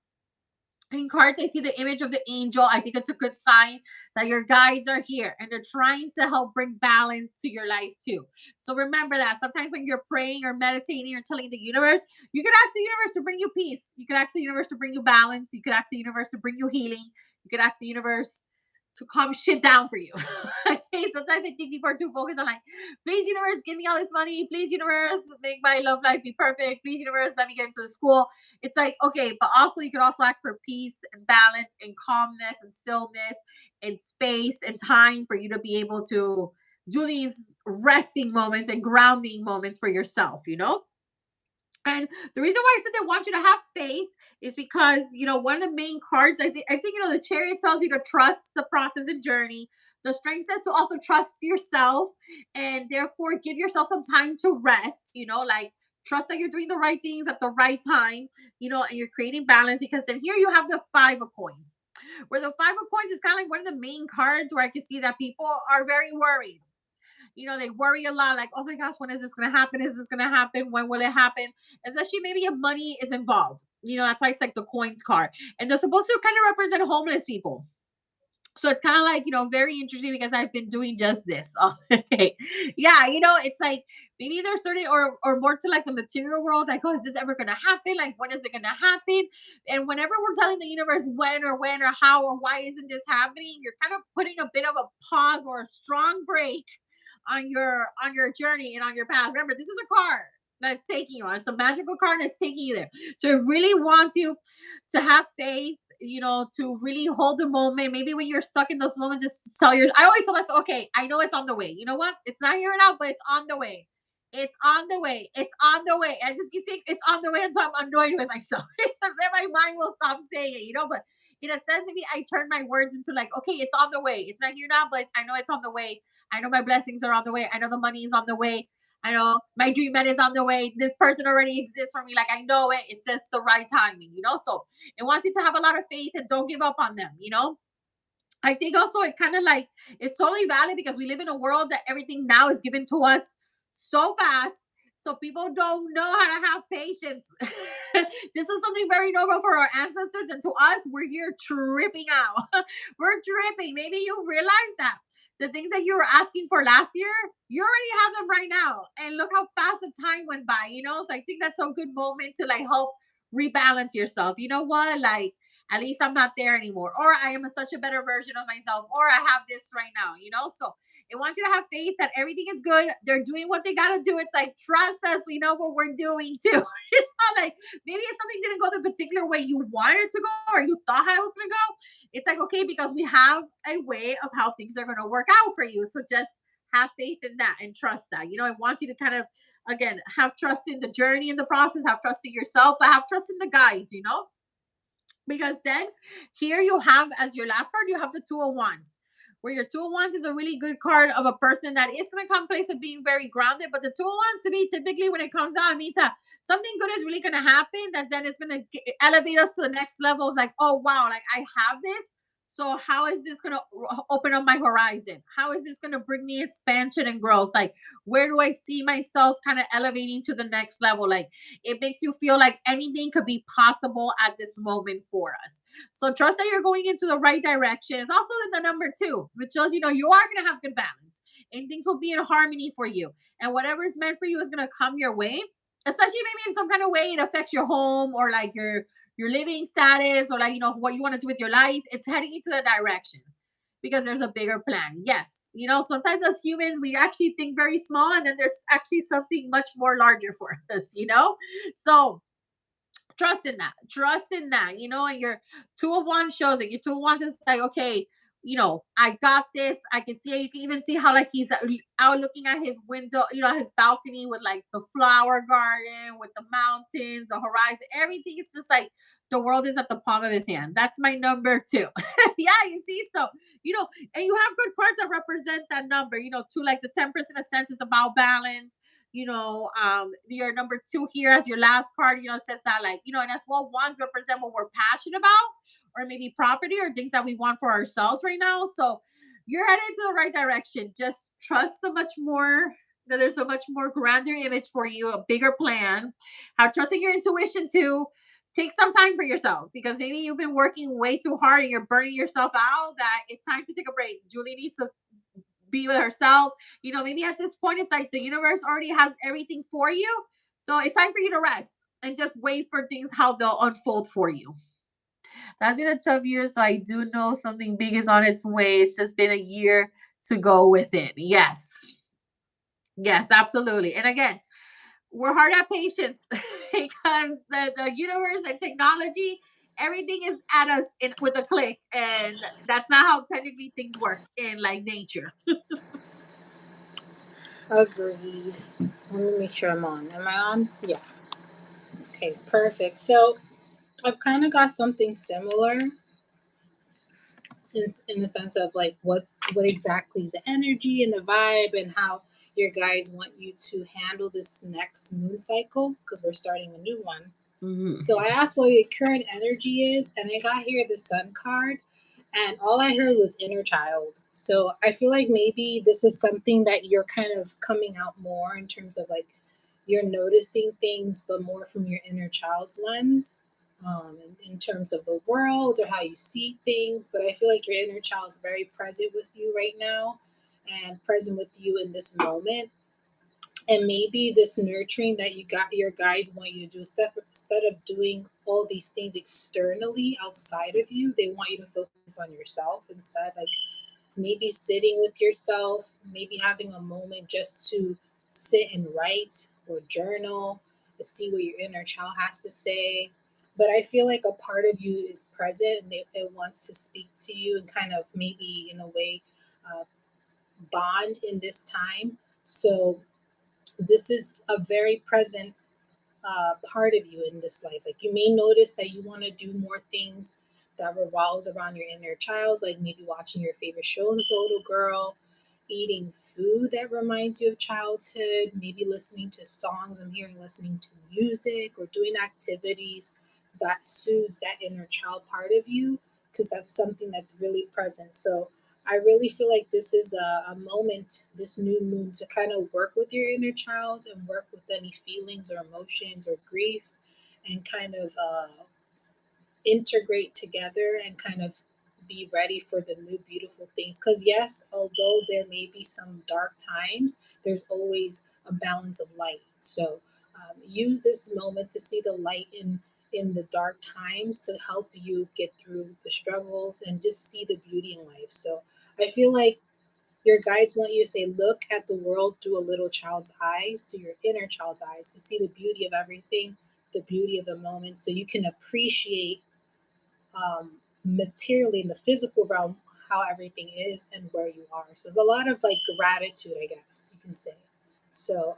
Speaker 2: in cards I see the image of the angel, I think it's a good sign that your guides are here and they're trying to help bring balance to your life too. So remember that sometimes when you're praying or meditating or telling the universe, you can ask the universe to bring you peace. You can ask the universe to bring you balance. You could ask the universe to bring you healing. You could ask the universe to calm shit down for you. Okay, sometimes I think people are too focused on like, please universe, give me all this money. Please universe, make my love life be perfect. Please universe, let me get into the school. It's like, okay, but also you could also ask for peace and balance and calmness and stillness and space and time for you to be able to do these resting moments and grounding moments for yourself. And the reason why I said they want you to have faith is because, one of the main cards, I think, the chariot tells you to trust the process and journey. The strength says to also trust yourself and therefore give yourself some time to rest, like trust that you're doing the right things at the right time, and you're creating balance, because then here you have the Five of Coins, where the Five of Coins is kind of like one of the main cards where I can see that people are very worried. They worry a lot, like, oh my gosh, when is this going to happen? Is this going to happen? When will it happen? Especially maybe if money is involved. That's why it's like the coins card. And they're supposed to kind of represent homeless people. So it's kind of like, very interesting because I've been doing just this. Oh, okay. Yeah, it's like maybe there's certain or more to like the material world, like, oh, is this ever gonna happen? Like, when is it gonna happen? And whenever we're telling the universe when or how or why isn't this happening, you're kind of putting a bit of a pause or a strong break on your journey and on your path. Remember, this is a card that's taking you on. It's a magical card that's taking you there. So it really wants you to have faith, to really hold the moment. Maybe when you're stuck in those moments, just I always tell myself, okay, I know it's on the way. You know what? It's not here now, but it's on the way. It's on the way. It's on the way. I just keep saying it's on the way until I'm annoyed with myself. Because then my mind will stop saying it. But in a sense, maybe I turn my words into like, okay, it's on the way. It's not here now, but I know it's on the way. I know my blessings are on the way. I know the money is on the way. I know my dream man is on the way. This person already exists for me. Like I know it. It's just the right timing. So it wants you to have a lot of faith and don't give up on them. I think also it kind of like it's totally valid because we live in a world that everything now is given to us so fast. So people don't know how to have patience. This is something very normal for our ancestors, and to us, we're here tripping out. We're tripping. Maybe you realize that the things that you were asking for last year, you already have them right now. And look how fast the time went by. So I think that's a good moment to like help rebalance yourself. You know what? Like, at least I'm not there anymore, or I am such a better version of myself, or I have this right now. So it wants you to have faith that everything is good. They're doing what they got to do. It's like, trust us. We know what we're doing too. Like maybe if something didn't go the particular way you wanted to go or you thought how it was going to go, it's like, okay, because we have a way of how things are going to work out for you. So just have faith in that and trust that. I want you to kind of, again, have trust in the journey, in the process, have trust in yourself, but have trust in the guides. Because then here you have, as your last card, you have the Two of Wands, where your Two of Wands is a really good card of a person that is going to come place of being very grounded. But the Two of Wands, to me, typically when it comes down, it means that something good is really going to happen, that then it's going to elevate us to the next level of like, oh wow, like I have this. So how is this going to open up my horizon? How is this going to bring me expansion and growth? Like, where do I see myself kind of elevating to the next level? Like, it makes you feel like anything could be possible at this moment for us. So trust that you're going into the right direction. It's also in the number 2, which shows, you are going to have good balance and things will be in harmony for you. And whatever is meant for you is going to come your way. especially maybe in some kind of way it affects your home or like your living status or like what you want to do with your life. It's heading into the direction because there's a bigger plan. Yes, sometimes as humans we actually think very small, and then there's actually something much more larger for us. So trust in that, and your 2 of 1 shows it. Your 2 of 1 is like, okay, I got this. I can see it. You can even see how like he's out looking at his window, his balcony with like the flower garden, with the mountains, the horizon, everything is just like the world is at the palm of his hand. That's my number 2. Yeah, you see, so and you have good cards that represent that number. Two, like the Temperance in a sense is about balance. Your number 2 here as your last card, says that, like, and as well, ones represent what we're passionate about, or maybe property or things that we want for ourselves right now. So you're headed to the right direction. Just trust so much more, that there's a much more grander image for you, a bigger plan. How trusting your intuition too. Take some time for yourself, because maybe you've been working way too hard and you're burning yourself out. That it's time to take a break. Julie needs to be with herself. Maybe at this point, it's like the universe already has everything for you. So it's time for you to rest and just wait for things how they'll unfold for you. That's been a tough year. So I do know something big is on its way. It's just been a year to go with it. Yes. Yes, absolutely. And again, we're hard at patience because the universe and technology, everything is at us with a click. And that's not how technically things work in like nature.
Speaker 1: Agreed. Let me make sure I'm on. Am I on? Yeah. Okay, perfect. So I've kind of got something similar in the sense of like what exactly is the energy and the vibe and how your guides want you to handle this next moon cycle, because we're starting a new one.
Speaker 2: Mhm.
Speaker 1: So I asked what your current energy is, and I got here the sun card, and all I heard was inner child. So I feel like maybe this is something that you're kind of coming out more in terms of like you're noticing things, but more from your inner child's lens, in terms of the world or how you see things. But I feel like your inner child is very present with you right now and present with you in this moment. And maybe this nurturing that you got your guides want you to do, instead of doing all these things externally outside of you, they want you to focus on yourself instead. Like maybe sitting with yourself, maybe having a moment just to sit and write or journal to see what your inner child has to say. But I feel like a part of you is present, and it wants to speak to you and kind of maybe in a way uh, bond in this time. So this is a very present part of you in this life. Like you may notice that you want to do more things that revolves around your inner child, like maybe watching your favorite shows as a little girl, eating food that reminds you of childhood, maybe listening to songs. I'm hearing listening to music or doing activities that soothes that inner child part of you, because that's something that's really present. So I really feel like this is a moment, this new moon, to kind of work with your inner child and work with any feelings or emotions or grief, and kind of integrate together and kind of be ready for the new beautiful things. Because yes, although there may be some dark times, there's always a balance of light. So use this moment to see the light in the dark times to help you get through the struggles and just see the beauty in life. So I feel like your guides want you to say, look at the world through a little child's eyes, through your inner child's eyes, to see the beauty of everything, the beauty of the moment, so you can appreciate materially in the physical realm how everything is and where you are. So there's a lot of like gratitude, I guess you can say. So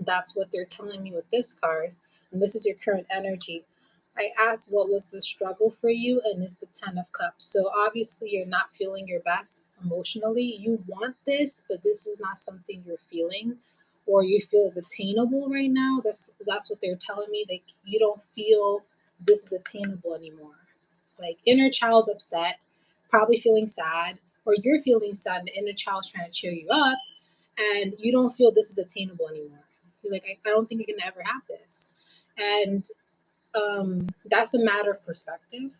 Speaker 1: that's what they're telling me with this card. And this is your current energy. I asked what was the struggle for you, and it's the Ten of Cups. So obviously, you're not feeling your best emotionally. You want this, but this is not something you're feeling or you feel is attainable right now. That's what they're telling me. Like you don't feel this is attainable anymore. Like inner child's upset, probably feeling sad, or you're feeling sad, and the inner child's trying to cheer you up, and you don't feel this is attainable anymore. You're like, I don't think I can ever have this. And that's a matter of perspective,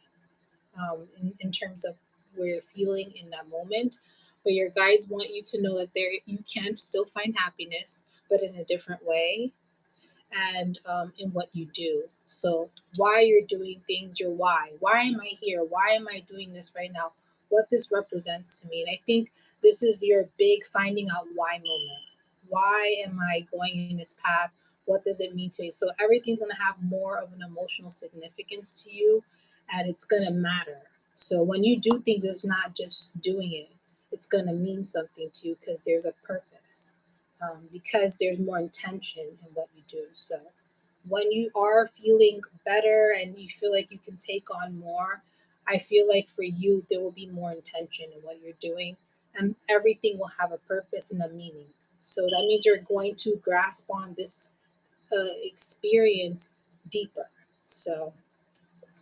Speaker 1: in terms of where you're feeling in that moment. But your guides want you to know that there you can still find happiness, but in a different way. and in what you do. So why you're doing things, your why. Why am I here? Why am I doing this right now? What this represents to me. And I think this is your big finding out why moment. Why am I going in this path? What does it mean to me? So everything's going to have more of an emotional significance to you, and it's going to matter. So when you do things, it's not just doing it, it's going to mean something to you because there's a purpose, because there's more intention in what you do. So when you are feeling better and you feel like you can take on more, I feel like for you, there will be more intention in what you're doing, and everything will have a purpose and a meaning. So that means you're going to grasp on this experience deeper. So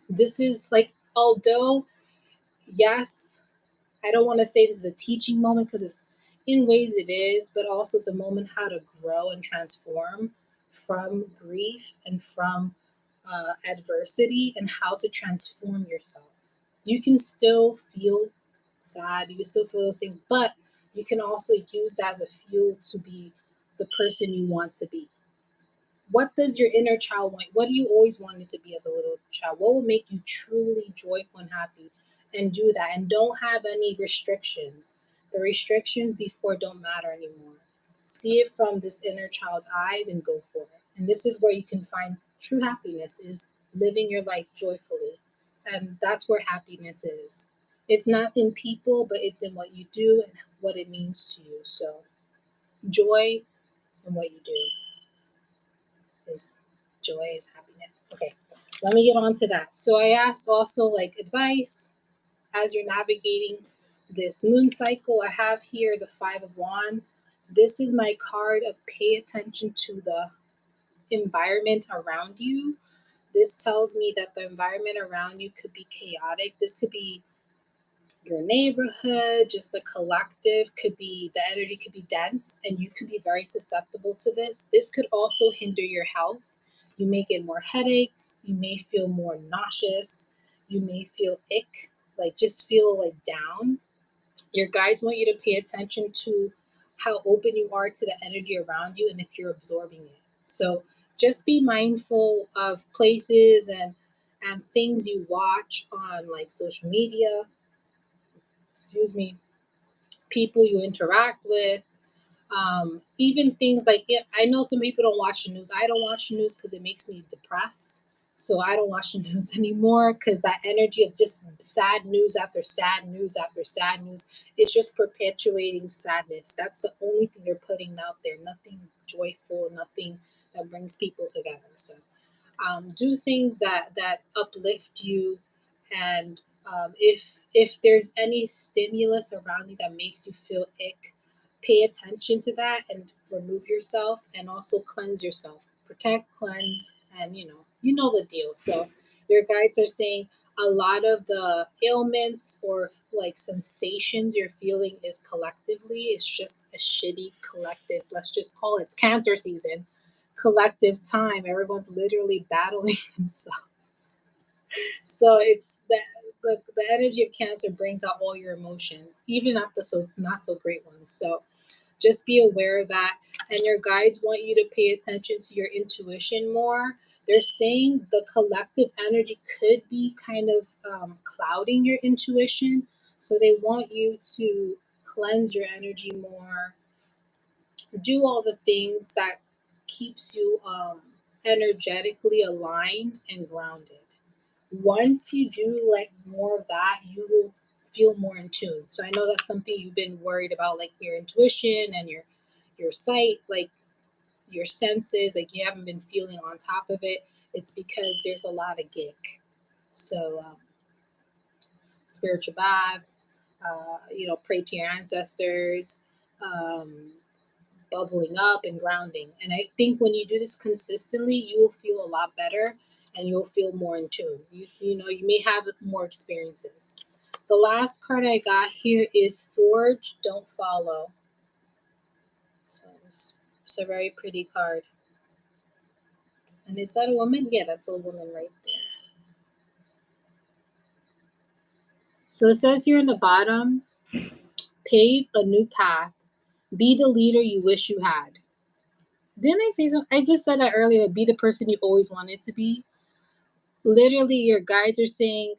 Speaker 1: this is like, although, yes, I don't want to say this is a teaching moment because it's in ways it is, but also it's a moment how to grow and transform from grief and from adversity, and how to transform yourself. You can still feel sad, you can still feel those things, but you can also use that as a fuel to be the person you want to be. What does your inner child want? What do you always wanted to be as a little child? What will make you truly joyful and happy? And do that. And don't have any restrictions. The restrictions before don't matter anymore. See it from this inner child's eyes and go for it. And this is where you can find true happiness, is living your life joyfully. And that's where happiness is. It's not in people, but it's in what you do and what it means to you. So joy in what you do is joy, is happiness. Okay, let me get on to that. So I asked also like advice as you're navigating this moon cycle. I have here the Five of Wands. This is my card of pay attention to the environment around you. This tells me that the environment around you could be chaotic. This could be your neighborhood, just the collective, could be, the energy could be dense and you could be very susceptible to this. This could also hinder your health. You may get more headaches, you may feel more nauseous, you may feel ick, like just feel like down. Your guides want you to pay attention to how open you are to the energy around you and if you're absorbing it. So just be mindful of places and things you watch on like social media, excuse me, people you interact with, even things like, yeah, I know some people don't watch the news. I don't watch the news because it makes me depressed. So I don't watch the news anymore because that energy of just sad news after sad news after sad news is just perpetuating sadness. That's the only thing they're putting out there. Nothing joyful, nothing that brings people together. So do things that uplift you, and if there's any stimulus around you that makes you feel ick, pay attention to that and remove yourself, and also cleanse yourself, protect, cleanse, and you know the deal. So your guides are saying a lot of the ailments or like sensations you're feeling is collectively, it's just a shitty collective, let's just call it, it's cancer season, collective time. Everyone's literally battling themselves. So it's that the energy of Cancer brings out all your emotions, even not the not so great ones. So just be aware of that. And your guides want you to pay attention to your intuition more. They're saying the collective energy could be kind of clouding your intuition. So they want you to cleanse your energy more, do all the things that keeps you energetically aligned and grounded. Once you do like more of that, you will feel more in tune. So I know that's something you've been worried about, like your intuition and your sight, like your senses, like you haven't been feeling on top of it. It's because there's a lot of gick. So spiritual bath, pray to your ancestors, um, bubbling up and grounding. And I think when you do this consistently, you will feel a lot better and you'll feel more in tune. You may have more experiences. The last card I got here is Forge, Don't Follow. So it's a very pretty card. And is that a woman? Yeah, that's a woman right there. So it says here in the bottom, pave a new path. Be the leader you wish you had. Didn't I say something? I just said that earlier. Be the person you always wanted to be. Literally, your guides are saying,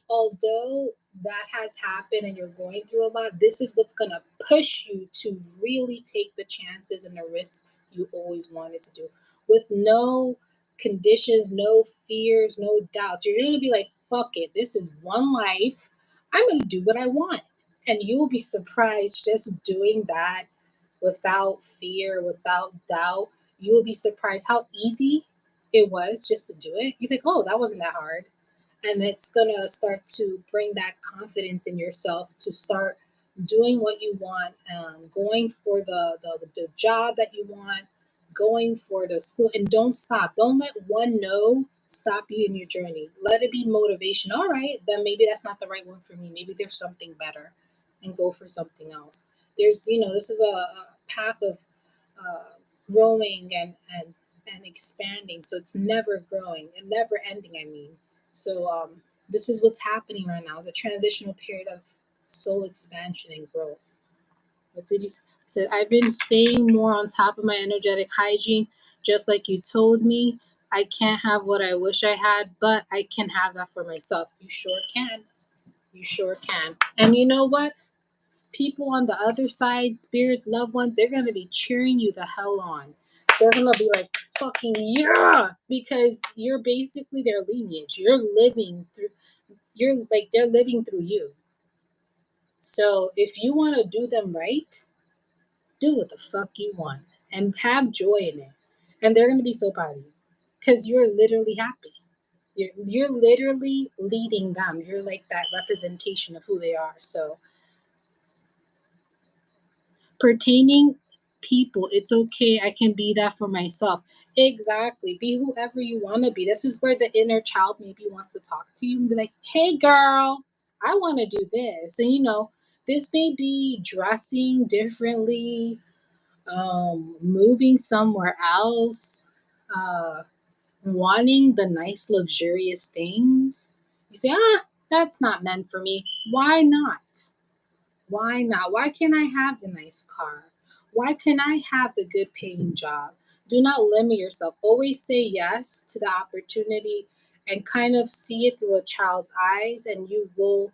Speaker 1: although that has happened and you're going through a lot, this is what's going to push you to really take the chances and the risks you always wanted to do with no conditions, no fears, no doubts. You're going to be like, fuck it. This is one life. I'm going to do what I want. And you'll be surprised just doing that without fear, without doubt. You will be surprised how easy it was just to do it. You think, oh, that wasn't that hard. And it's going to start to bring that confidence in yourself to start doing what you want, going for the job that you want, going for the school, and don't stop. Don't let one no stop you in your journey. Let it be motivation. All right, then maybe that's not the right one for me. Maybe there's something better, and go for something else. This is a path of uh, growing and expanding. So it's never growing and never ending, I mean. So this is what's happening right now. It's a transitional period of soul expansion and growth. What did you say? Said, I've been staying more on top of my energetic hygiene, just like you told me. I can't have what I wish I had, but I can have that for myself. You sure can. You sure can. And you know what? People on the other side, spirits, loved ones, they're going to be cheering you the hell on. They're going to be like, fucking yeah, because you're basically their lineage. They're living through you. So if you want to do them right, do what the fuck you want and have joy in it. And they're going to be so proud of you because you're literally happy. You're literally leading them. You're like that representation of who they are. So pertaining people, it's okay. I can be that for myself. Exactly. Be whoever you want to be. This is where the inner child maybe wants to talk to you and be like, hey, girl, I want to do this. And, this may be dressing differently, moving somewhere else, uh, wanting the nice, luxurious things. You say, that's not meant for me. Why not? Why not? Why can't I have the nice car? Why can't I have the good paying job? Do not limit yourself. Always say yes to the opportunity and kind of see it through a child's eyes, and it will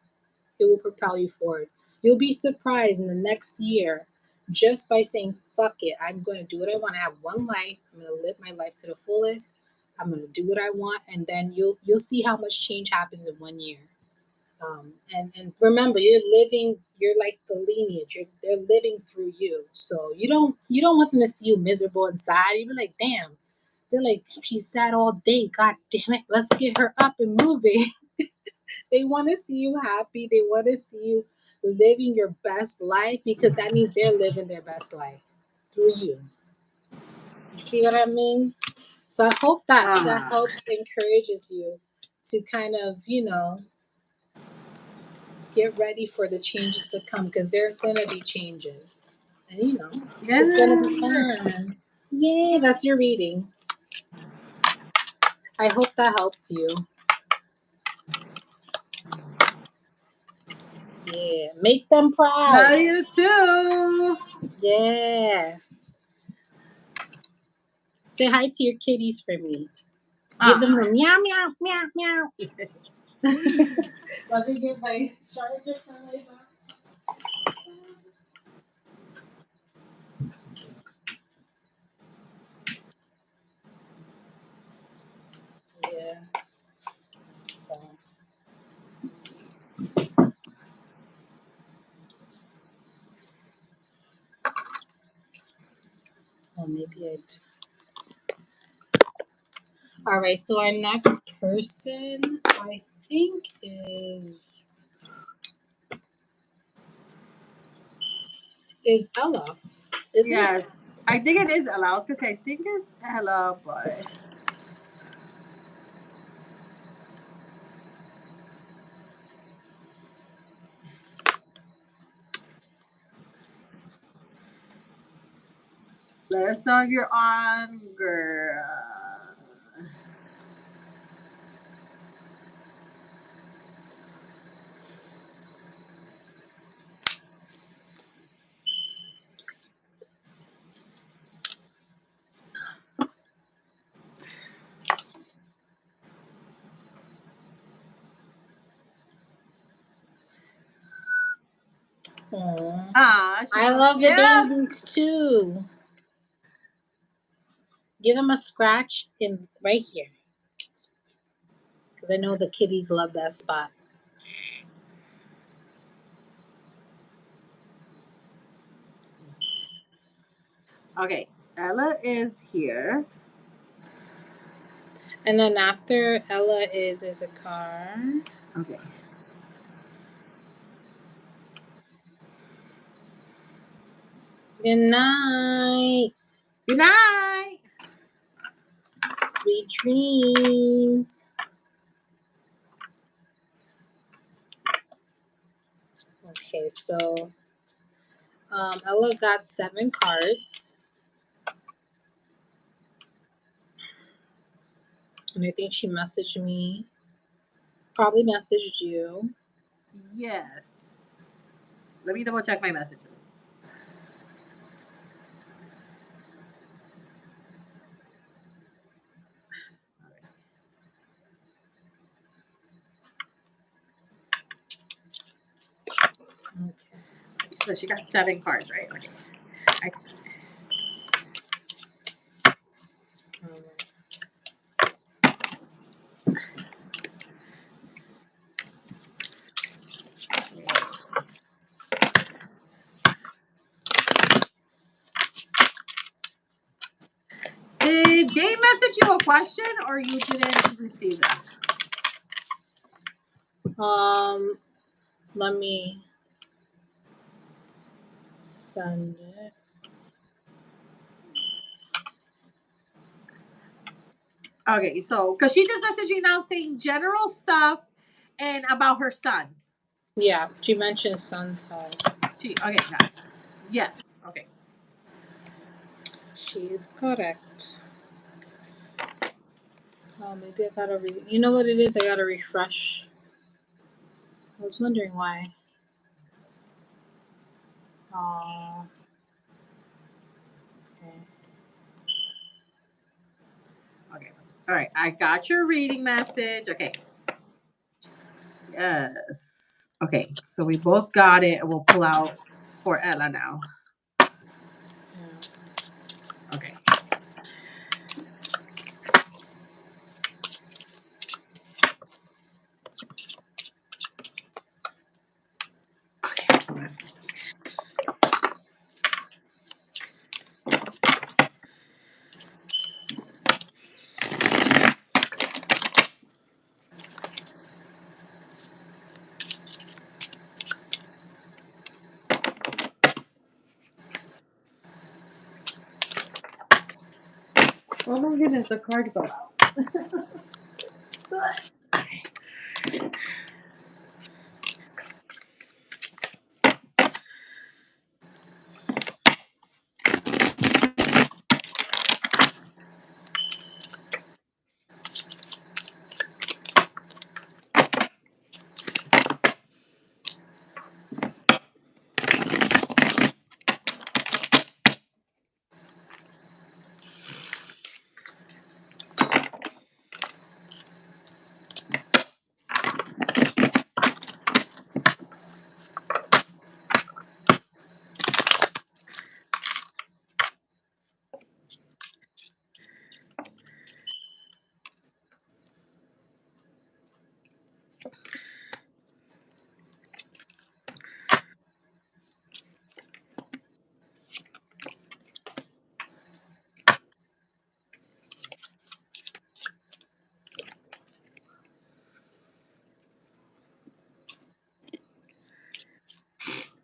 Speaker 1: propel you forward. You'll be surprised in the next year just by saying, fuck it, I'm going to do what I want. I have one life. I'm going to live my life to the fullest. I'm going to do what I want, and then you'll see how much change happens in 1 year. And remember, you're like the lineage. They're living through you. So you don't want them to see you miserable inside. You're like, damn. They're like, damn, she's sad all day. God damn it. Let's get her up and moving. They want to see you happy. They want to see you living your best life because that means they're living their best life through you. You see what I mean? So I hope that
Speaker 2: Uh-huh.
Speaker 1: helps, encourages you to kind of, get ready for the changes to come because there's going to be changes. And, it's going to be
Speaker 2: Yes.
Speaker 1: fun. Yay, that's your reading. I hope that helped you. Yeah, make them proud.
Speaker 2: Love you too.
Speaker 1: Yeah. Say hi to your kitties for me. Give them
Speaker 2: Ah.
Speaker 1: a meow, meow, meow, meow. Let me get my charger from my phone. Yeah. So, maybe I. All right. So our next person, I think, is Ella. Is it?
Speaker 2: Yes. I think it is Ella. I was gonna say I think it's Ella, but let us know if you're on, girl.
Speaker 1: Aww.
Speaker 2: She's
Speaker 1: I
Speaker 2: so,
Speaker 1: love the
Speaker 2: yes.
Speaker 1: babies too. Give them a scratch in right here, because I know the kitties love that spot.
Speaker 2: Okay, Ella is here.
Speaker 1: And then after Ella is a car.
Speaker 2: Okay.
Speaker 1: Good night.
Speaker 2: Good night.
Speaker 1: Sweet dreams. Okay, so Ella got 7 cards. And I think she messaged me. Probably messaged you.
Speaker 2: Yes. Let me double check my messages.
Speaker 1: Okay.
Speaker 2: So she got 7 cards, right? Okay.
Speaker 1: All right.
Speaker 2: Did they message you a question or you didn't receive that?
Speaker 1: Let me send it.
Speaker 2: Okay, so because she just messaged you now saying general stuff and about her son.
Speaker 1: Yeah, she mentioned Sun's health.
Speaker 2: Okay, got it. Yes. Okay.
Speaker 1: She is correct. Oh, maybe I gotta you know what it is? I gotta refresh. I was wondering why. Oh. Okay.
Speaker 2: Okay. All right. I got your reading message. Okay. Yes. Okay. So we both got it, and we'll pull out for Ella now.
Speaker 1: Yeah.
Speaker 2: Okay. Okay. Let's see. Oh my goodness, a card fell out. Okay.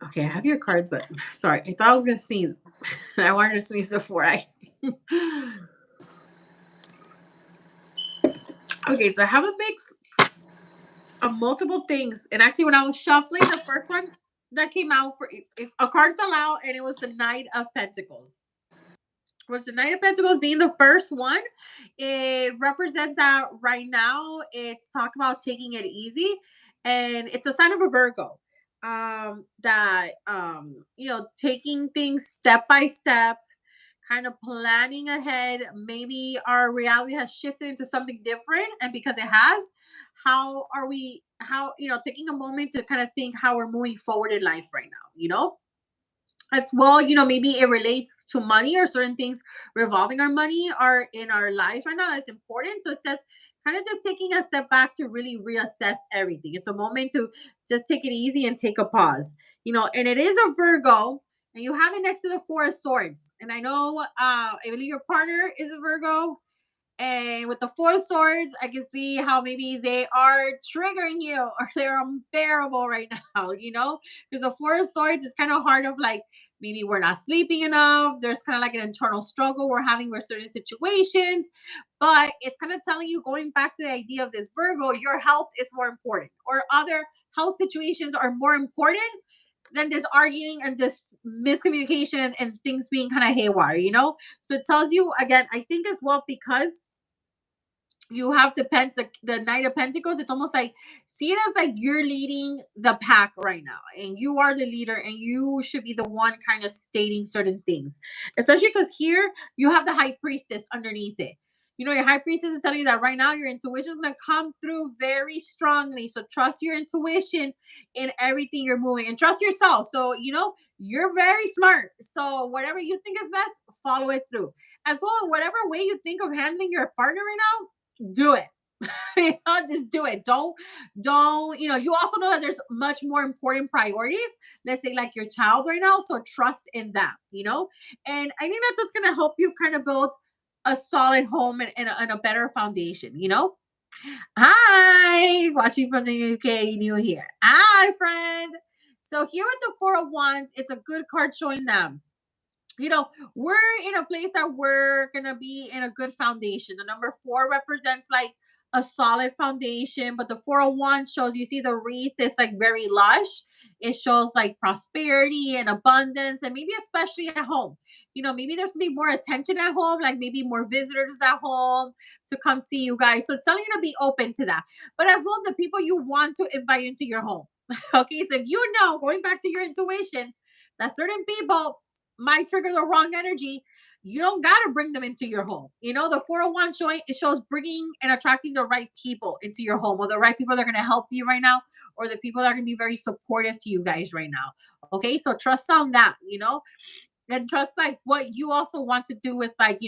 Speaker 2: Okay, I have your cards, but sorry, I thought I was gonna sneeze. I wanted to sneeze before I. Okay, so I have a mix of multiple things, and actually, when I was shuffling, the first one that came out for if a card fell out, and it was the Knight of Pentacles. Was the Knight of Pentacles being the first one? It represents that right now it's talking about taking it easy, and it's a sign of a Virgo. That taking things step by step, kind of planning ahead. Maybe our reality has shifted into something different, and because it has, how are we, how, taking a moment to kind of think how we're moving forward in life right now, as well, maybe it relates to money or certain things revolving our money are in our lives right now. It's important. So it says kind of just taking a step back to really reassess everything. It's a moment to just take it easy and take a pause, and it is a Virgo, and you have it next to the Four of Swords. And I know, I believe your partner is a Virgo, and with the Four Swords, I can see how maybe they are triggering you or they're unbearable right now, because the Four Swords is kind of hard of like, maybe we're not sleeping enough. There's kind of like an internal struggle we're having with certain situations. But it's kind of telling you, going back to the idea of this Virgo, your health is more important, or other health situations are more important than this arguing and this miscommunication and things being kind of haywire, So it tells you again, I think as well, because you have the Knight of Pentacles. It's almost like, see it as like you're leading the pack right now, and you are the leader, and you should be the one kind of stating certain things, especially because here you have the High Priestess underneath it. Your High Priestess is telling you that right now your intuition is going to come through very strongly. So trust your intuition in everything you're moving, and trust yourself. So you're very smart, so whatever you think is best, follow it through. As well, whatever way you think of handling your partner right now, do it. Just do it. Don't, you also know that there's much more important priorities, let's say like your child right now. So trust in that, and I think that's what's going to help you kind of build a solid home and a better foundation. Hi, watching from the UK, new here. Hi, friend. So here with the Four of Wands, it's a good card showing them, we're in a place that we're gonna be in a good foundation. The number four represents like a solid foundation, but the 401 shows, you see the wreath is like very lush. It shows like prosperity and abundance, and maybe especially at home. Maybe there's gonna be more attention at home, like maybe more visitors at home to come see you guys. So it's telling you to be open to that. But as well, the people you want to invite into your home. Okay, so if going back to your intuition, that certain people might trigger the wrong energy, you don't got to bring them into your home. The 401 showing, it shows bringing and attracting the right people into your home, or the right people that are going to help you right now, or the people that are going to be very supportive to you guys right now. Okay, so trust on that, and trust like what you also want to do with, like,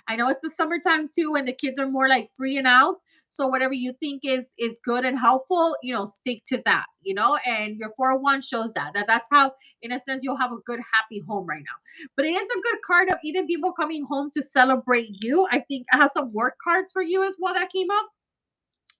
Speaker 2: I know it's the summertime too, and the kids are more like free and out. So whatever you think is good and helpful, stick to that, and your 401 shows that's how, in a sense, you'll have a good happy home right now. But it is a good card of even people coming home to celebrate you. I think I have some work cards for you as well that came up.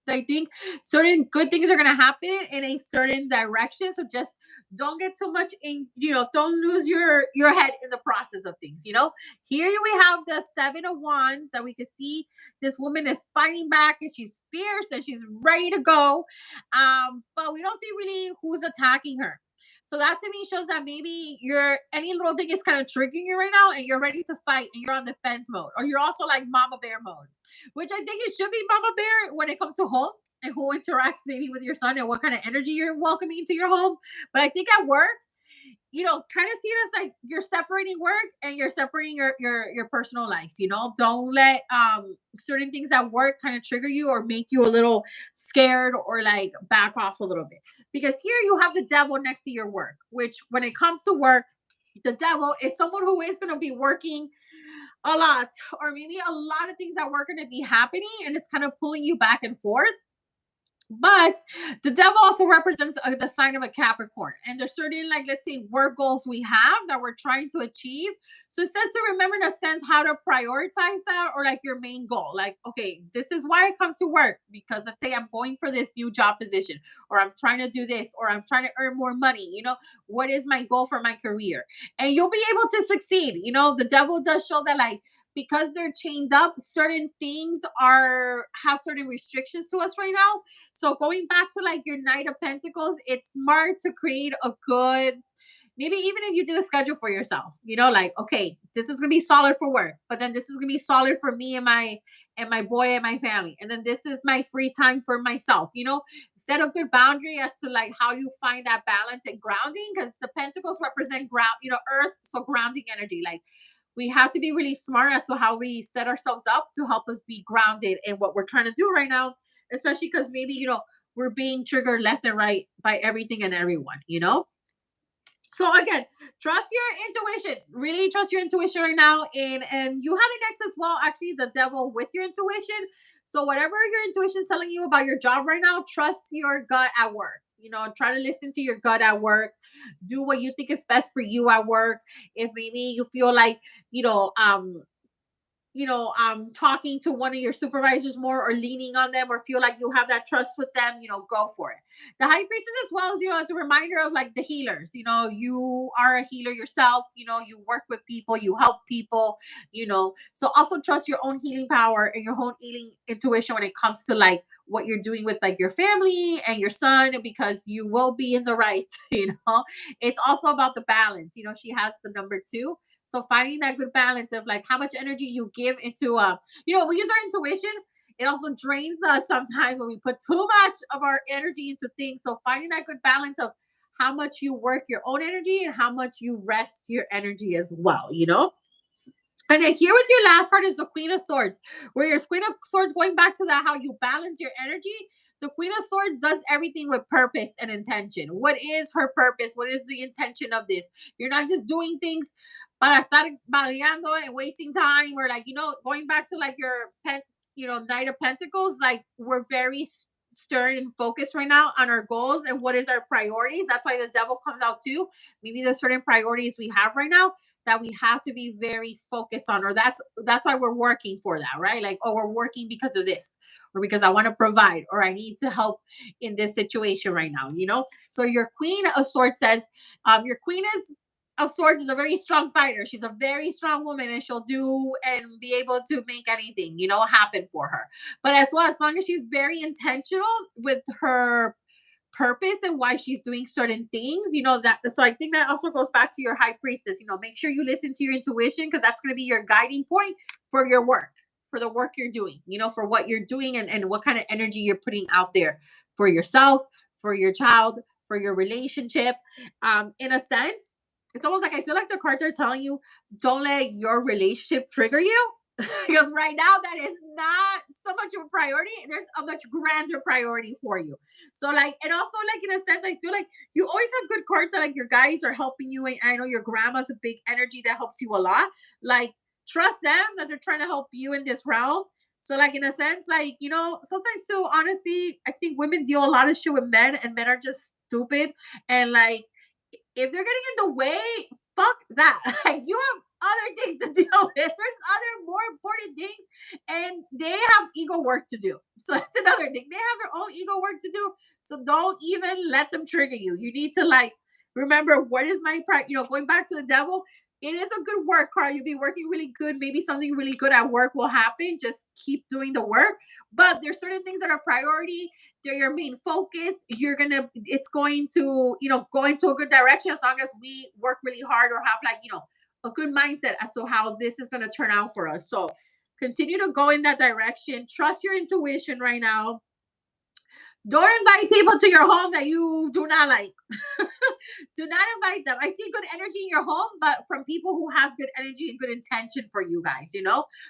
Speaker 2: I think certain good things are going to happen in a certain direction. So just don't get too much in, don't lose your head in the process of things. Here we have the Seven of Wands that we can see. This woman is fighting back, and she's fierce, and she's ready to go. But we don't see really who's attacking her. So that to me shows that maybe any little thing is kind of triggering you right now, and you're ready to fight, and you're on defense mode, or you're also like mama bear mode, which I think it should be mama bear when it comes to home and who interacts maybe with your son and what kind of energy you're welcoming into your home. But I think at work, kind of see it as like you're separating work and you're separating your personal life. Don't let certain things at work kind of trigger you or make you a little scared or like back off a little bit. Because here you have the devil next to your work, which when it comes to work, the devil is someone who is going to be working a lot, or maybe a lot of things that were going to be happening, and it's kind of pulling you back and forth. But the devil also represents the sign of a Capricorn, and there's certain, like, let's say, work goals we have that we're trying to achieve. So it says to remember, in a sense, how to prioritize that, or like your main goal. Like, okay, this is why I come to work, because let's say I'm going for this new job position, or I'm trying to do this, or I'm trying to earn more money. What is my goal for my career? And you'll be able to succeed. The devil does show that, like, because they're chained up, certain things have certain restrictions to us right now. So going back to like your Knight of Pentacles, it's smart to create a good, maybe even if you did a schedule for yourself, like, okay, this is gonna be solid for work, but then this is gonna be solid for me and my boy and my family, and then this is my free time for myself. Set a good boundary as to like how you find that balance and grounding, because the Pentacles represent ground, earth, so grounding energy. Like, we have to be really smart as to how we set ourselves up to help us be grounded in what we're trying to do right now, especially because maybe, we're being triggered left and right by everything and everyone, you know? So again, trust your intuition. Really trust your intuition right now. And you had an ex as well, actually, the devil with your intuition. So whatever your intuition is telling you about your job right now, trust your gut at work. You know, try to listen to your gut at work. Do what you think is best for you at work. If maybe you feel like, you know, talking to one of your supervisors more or leaning on them or feel like you have that trust with them, go for it. The high priestess as well is, it's a reminder of like the healers. You are a healer yourself, you work with people, you help people, so also trust your own healing power and your own healing intuition when it comes to like what you're doing with like your family and your son, because you will be in the right. It's also about the balance. She has the number 2, so finding that good balance of like how much energy you give into we use our intuition. It also drains us sometimes when we put too much of our energy into things. So finding that good balance of how much you work your own energy and how much you rest your energy as well. And then here with your last part is the Queen of Swords, where your Queen of Swords, going back to that, how you balance your energy. The Queen of Swords does everything with purpose and intention. What is her purpose? What is the intention of this? You're not just doing things para estar variando and wasting time, or like, going back to like your Knight of Pentacles, like we're very stern and focused right now on our goals and what is our priorities. That's why the devil comes out too. Maybe there's certain priorities we have right now that we have to be very focused on, or that's why we're working for that, right? Like, oh, we're working because of this, or because I want to provide, or I need to help in this situation right now. So your Queen of Swords says, your Queen of Swords is a very strong fighter. She's a very strong woman, and she'll do and be able to make anything, happen for her. But as well, as long as she's very intentional with her purpose and why she's doing certain things, that. So I think that also goes back to your high priestess. Make sure you listen to your intuition, because that's going to be your guiding point for your work, for the work you're doing, for what you're doing, and what kind of energy you're putting out there for yourself, for your child, for your relationship. In a sense, it's almost like I feel like the cards are telling you, don't let your relationship trigger you. Because right now that is not so much of a priority. There's a much grander priority for you. So like, and also like in a sense, I feel like you always have good cards that like your guides are helping you. And I know your grandma's a big energy that helps you a lot. Like, trust them that they're trying to help you in this realm. So like in a sense, like, sometimes too, honestly, I think women deal a lot of shit with men, and men are just stupid. And like, if they're getting in the way, fuck that. Like, you have other things to deal with. There's other more important things, and they have ego work to do. So that's another thing. They have their own ego work to do. So don't even let them trigger you. You need to like remember, what is my going back to the devil. It is a good work card. You'll be working really good. Maybe something really good at work will happen. Just keep doing the work. But there's certain things that are priority. They're your main focus. It's going to, go into a good direction, as long as we work really hard or have like, a good mindset as to how this is going to turn out for us. So continue to go in that direction. Trust your intuition right now. Don't invite people to your home that you do not like. Do not invite them. I see good energy in your home, but from people who have good energy and good intention for you guys.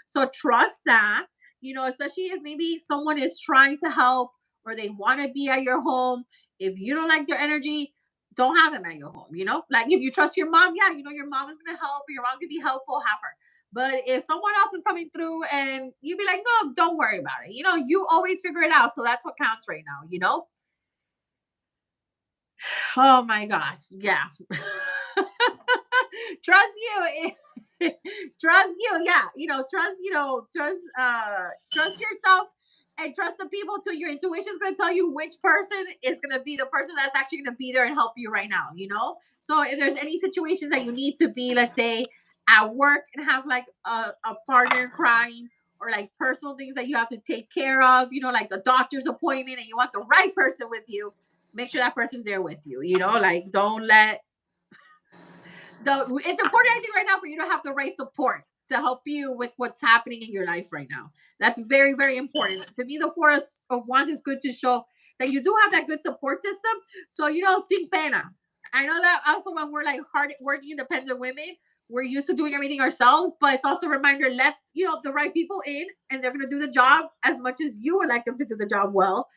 Speaker 2: So trust that, especially if maybe someone is trying to help or they want to be at your home. If you don't like their energy, don't have them at your home. Like, if you trust your mom, yeah, your mom is going to help, or your mom's going to be helpful, have her. But if someone else is coming through and you be like, no, don't worry about it. You always figure it out. So that's what counts right now. Oh my gosh. Yeah. Trust you. Trust you. Yeah. Trust yourself, and trust the people too. Your intuition is going to tell you which person is going to be the person that's actually going to be there and help you right now. So if there's any situations that you need to be, let's say, at work and have like a partner crying, or like personal things that you have to take care of, like a doctor's appointment, and you want the right person with you, make sure that person's there with you. Like, don't let it's important, I think, right now for you to have the right support to help you with what's happening in your life right now. That's very, very important. To me, the Four of Wands is good to show that you do have that good support system. So, sin pena. I know that also when we're like hard working independent women, we're used to doing everything ourselves, but it's also a reminder, let the right people in, and they're going to do the job as much as you would like them to do the job well.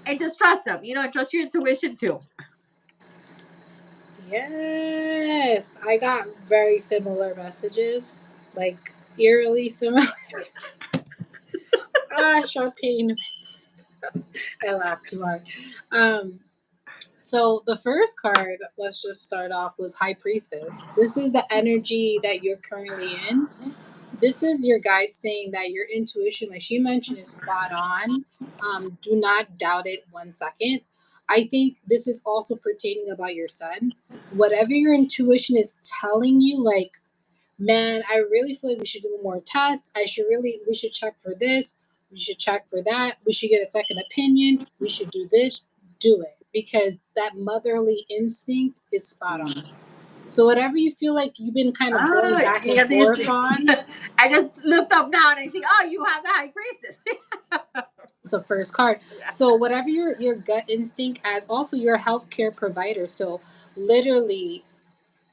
Speaker 2: And just trust them, you know, and trust your intuition too.
Speaker 1: Yes, I got very similar messages, like eerily similar. Sharp pain in my stomach. I laughed too hard. Um, so the first card, let's just start off, was High Priestess. This is the energy that you're currently in. This is your guide saying that your intuition, like she mentioned, is spot on. Do not doubt it 1 second. I think this is also pertaining about your son. Whatever your intuition is telling you, like, man, I really feel like we should do more tests. We should check for this. We should check for that. We should get a second opinion. We should do this. Do it, because that motherly instinct is spot on. So whatever you feel like you've been kind of going
Speaker 2: Ah,
Speaker 1: back and
Speaker 2: yes,
Speaker 1: forth on,
Speaker 2: I just looked up now and I see, oh, you have the high priestess.
Speaker 1: the first card. So whatever your gut instinct, as also your healthcare provider. So literally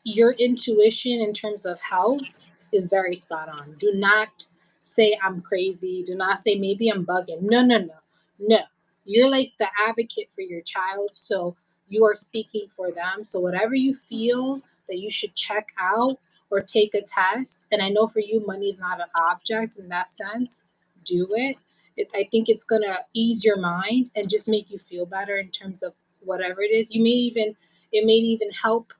Speaker 1: your intuition in terms of health is very spot on. Do not say I'm crazy. Do not say maybe I'm bugging. No, no, no. No. You're like the advocate for your child. So you are speaking for them. So whatever you feel that you should check out or take a test, and I know for you, money is not an object in that sense, do it. I think it's going to ease your mind and just make you feel better in terms of whatever it is. It may even help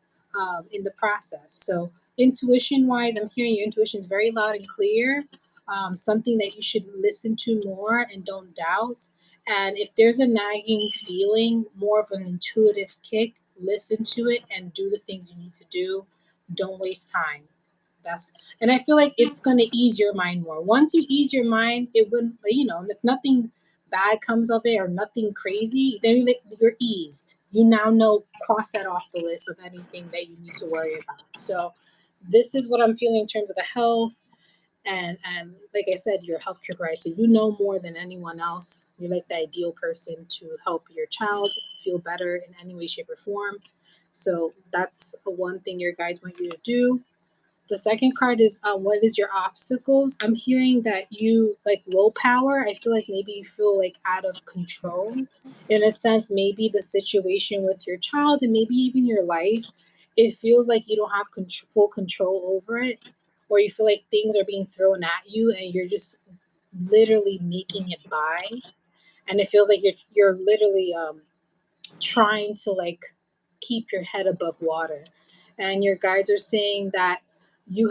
Speaker 1: in the process. So, intuition wise, I'm hearing your intuition is very loud and clear, something that you should listen to more and don't doubt. And if there's a nagging feeling, more of an intuitive kick, listen to it and do the things you need to do. Don't waste time. That's and I feel like it's gonna ease your mind more. Once you ease your mind, it wouldn't, if nothing bad comes of it or nothing crazy, then you're eased. You now know, cross that off the list of anything that you need to worry about. So this is what I'm feeling in terms of the health, and like I said, you're a healthcare provider, so you know more than anyone else. You're like the ideal person to help your child feel better in any way, shape, or form. So that's one thing your guides want you to do. The second card is what is your obstacles? I'm hearing that you like willpower. I feel like maybe you feel like out of control in a sense, maybe the situation with your child and maybe even your life. It feels like you don't have full control over it, or you feel like things are being thrown at you and you're just literally making it by. And it feels like you're literally trying to like keep your head above water, and your guides are saying that you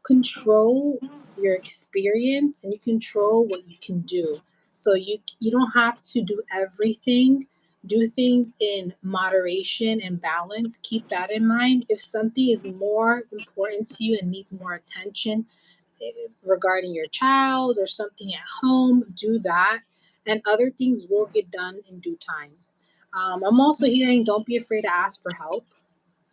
Speaker 1: control your experience and you control what you can do. So you don't have to do everything. Do things in moderation and balance. Keep that in mind. If something is more important to you and needs more attention, regarding your child or something at home, do that. And other things will get done in due time. I'm also hearing don't be afraid to ask for help.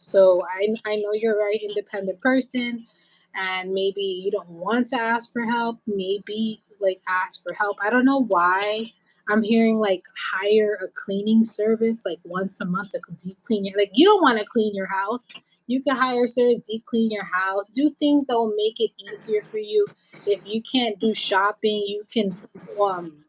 Speaker 1: So I know you're a very independent person, and maybe you don't want to ask for help. Maybe like ask for help. I don't know why. I'm hearing like hire a cleaning service like once a month to deep clean your, like, you don't want to clean your house. You can hire a service, deep clean your house, do things that will make it easier for you. If you can't do shopping, you can um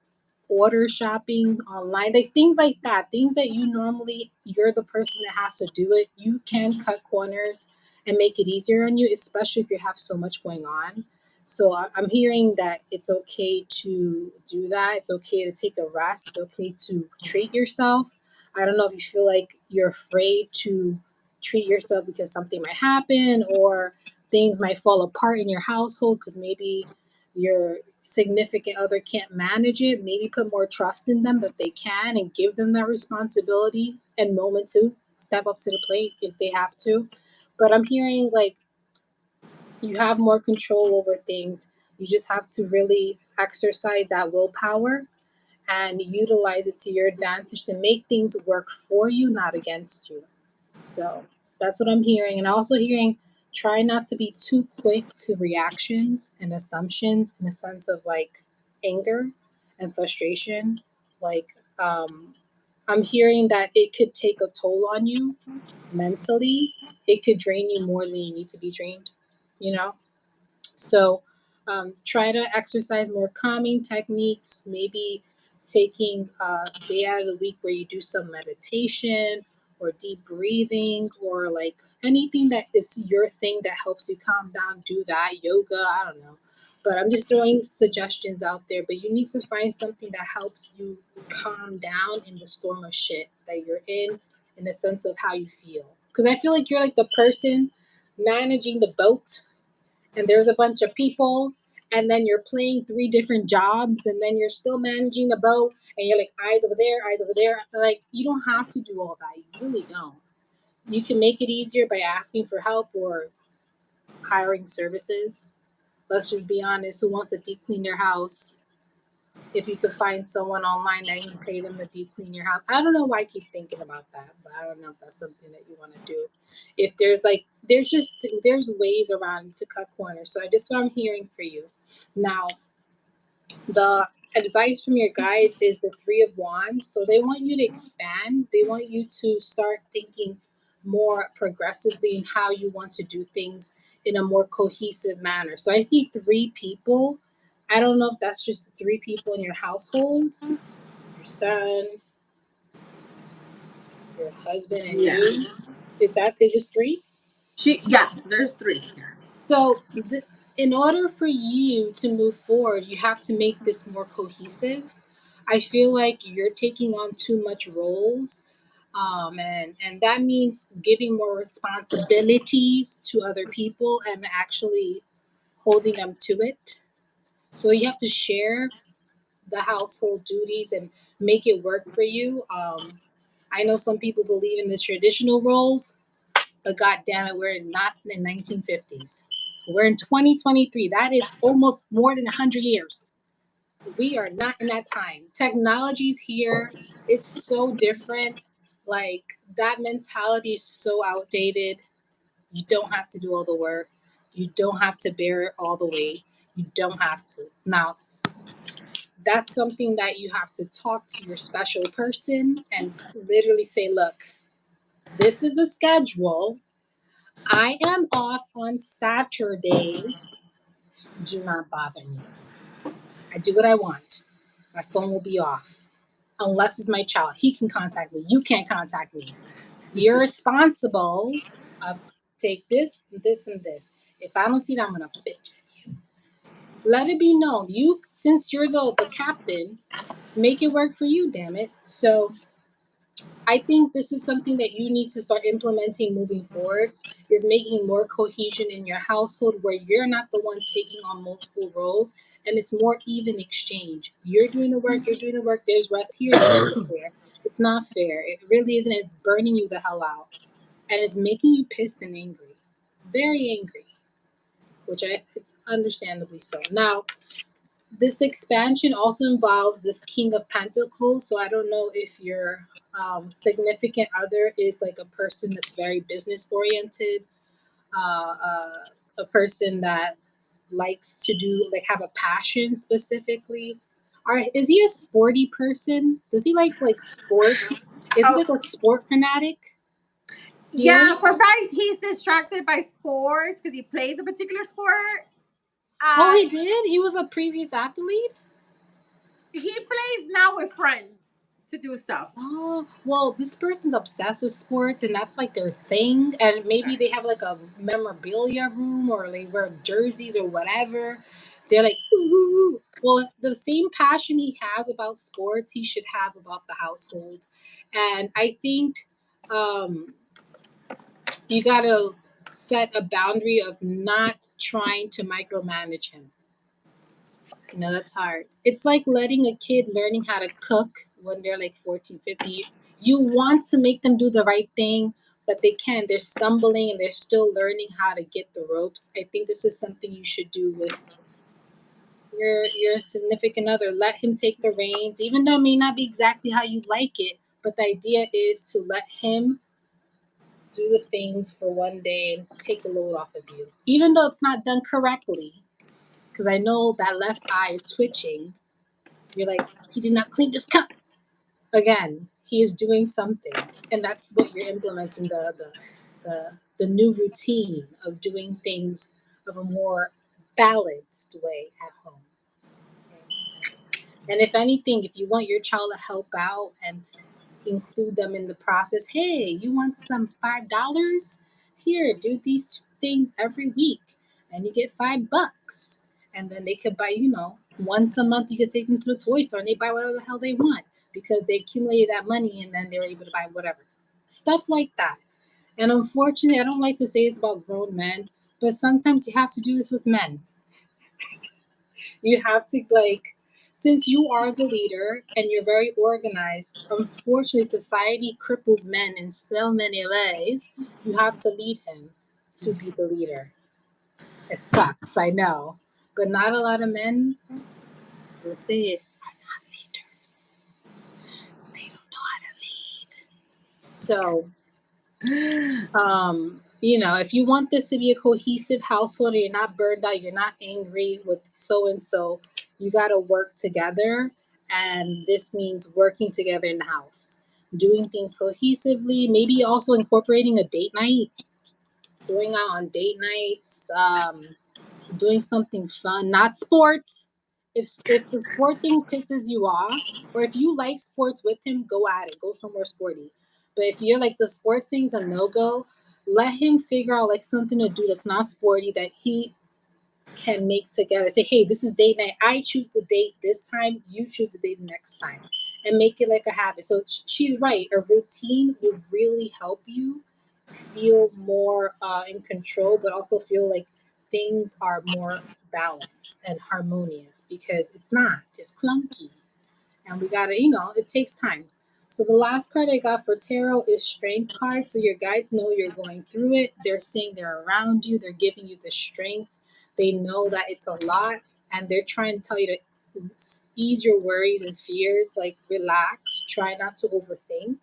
Speaker 1: order shopping online, like things like that, things that you're the person that has to do it. You can cut corners and make it easier on you, especially if you have so much going on. So I'm hearing that it's okay to do that. It's okay to take a rest. It's okay to treat yourself. I don't know if you feel like you're afraid to treat yourself because something might happen or things might fall apart in your household because maybe your significant other can't manage it. Maybe put more trust in them that they can and give them that responsibility and moment to step up to the plate if they have to. But I'm hearing like you have more control over things. You just have to really exercise that willpower and utilize it to your advantage to make things work for you, not against you. So that's what I'm hearing. And also hearing try not to be too quick to reactions and assumptions in a sense of like anger and frustration. Like, I'm hearing that it could take a toll on you mentally. It could drain you more than you need to be drained, you know? So try to exercise more calming techniques. Maybe taking a day out of the week where you do some meditation or deep breathing or like anything that is your thing that helps you calm down, do that. Yoga, I don't know. But I'm just throwing suggestions out there. But you need to find something that helps you calm down in the storm of shit that you're in the sense of how you feel. Because I feel like you're like the person managing the boat and there's a bunch of people and then you're playing three different jobs and then you're still managing the boat and you're like eyes over there, like you don't have to do all that, you really don't. You can make it easier by asking for help or hiring services. Let's just be honest, who wants to deep clean their house if you could find someone online that you can pay them to deep clean your house? I don't know why I keep thinking about that, but I don't know if that's something that you want to do. If there's like, there's ways around to cut corners. So I just what I'm hearing for you. Now, the advice from your guides is the Three of Wands. So they want you to expand. They want you to start thinking more progressively in how you want to do things in a more cohesive manner. So I see three people. I don't know if that's just three people in your household, your son, your husband, and
Speaker 2: Yeah.
Speaker 1: you. Is just three?
Speaker 2: Yeah, there's three.
Speaker 1: So, in order for you to move forward, you have to make this more cohesive. I feel like you're taking on too much roles, and that means giving more responsibilities to other people and actually holding them to it. So you have to share the household duties and make it work for you. I know some people believe in the traditional roles, but God damn it, we're not in the 1950s. We're in 2023. That is almost more than 100 years. We are not in that time. Technology's here. It's so different. Like that mentality is so outdated. You don't have to do all the work. You don't have to bear all the weight. You don't have to. Now, that's something that you have to talk to your special person and literally say, look, this is the schedule. I am off on Saturday. Do not bother me. I do what I want. My phone will be off. Unless it's my child. He can contact me. You can't contact me. You're responsible of take this, this, and this. If I don't see that, I'm gonna bitch at you. Let it be known. You since you're the captain, make it work for you, damn it. So I think this is something that you need to start implementing moving forward is making more cohesion in your household where you're not the one taking on multiple roles and it's more even exchange. You're doing the work, there's rest here, there's rest there. It's not fair. It really isn't. It's burning you the hell out. And it's making you pissed and angry. Very angry. It's understandably so. Now, this expansion also involves this King of Pentacles. So I don't know if your significant other is like a person that's very business oriented, a person that likes to do like have a passion specifically. Is he a sporty person? Does he like sports? Is he
Speaker 2: Oh,
Speaker 1: like a sport fanatic?
Speaker 2: yeah.
Speaker 1: Yes.
Speaker 2: For guys, he's distracted by sports because he plays a particular sport.
Speaker 1: Oh,
Speaker 2: Uh,
Speaker 1: he did. He was a previous athlete.
Speaker 2: he plays now with friends to do stuff.
Speaker 1: Oh, well, this person's obsessed with sports and that's like their thing. And maybe they have like a memorabilia room or they wear jerseys or whatever. They're like, ooh, ooh, ooh. Well, the same passion he has about sports, he should have about the household. And I think um, you got to set a boundary of not trying to micromanage him. No, that's hard. It's like letting a kid learning how to cook when they're like 14, 50. You want to make them do the right thing, but they can't. They're stumbling and they're still learning how to get the ropes. I think this is something you should do with your significant other. Let him take the reins, even though it may not be exactly how you like it. But the idea is to let him do the things for one day and take the load off of you, even though it's not done correctly. Because I know that left eye is twitching. You're like, he did not clean this cup. Again, he is doing something. And that's what you're implementing the new routine of doing things of a more balanced way at home. Okay. And if anything, if you want your child to help out and include them in the process, hey, you want some $5? Here, do these two things every week, and you get $5. And then they could buy, once a month you could take them to the toy store and they buy whatever the hell they want because they accumulated that money and then they were able to buy whatever. Stuff like that. And unfortunately, I don't like to say it's about grown men, but sometimes you have to do this with men. You have to, like, since you are the leader and you're very organized, unfortunately, society cripples men in so many ways. You have to lead him to be the leader. It sucks, I know. But not a lot of men will say it. Are not leaders. They don't know how to lead. So if you want this to be a cohesive household, you're not burned out, you're not angry with so and so, you got to work together. And this means working together in the house, doing things cohesively, maybe also incorporating a date night, going out on date nights, doing something fun, not sports. If the sport thing pisses you off, or if you like sports with him, go at it. Go somewhere sporty. But if you're like the sports thing's a no go, let him figure out like something to do that's not sporty that he can make together. Say, hey, this is date night. I choose the date this time. You choose the date next time, and make it like a habit. So she's right. A routine will really help you feel more in control, but also feel like things are more balanced and harmonious because it's not. It's clunky and we gotta, it takes time. So the last card I got for tarot is strength card. So your guides know you're going through it. They're saying they're around you. They're giving you the strength. They know that it's a lot, and they're trying to tell you to ease your worries and fears. Like relax. Try not to overthink.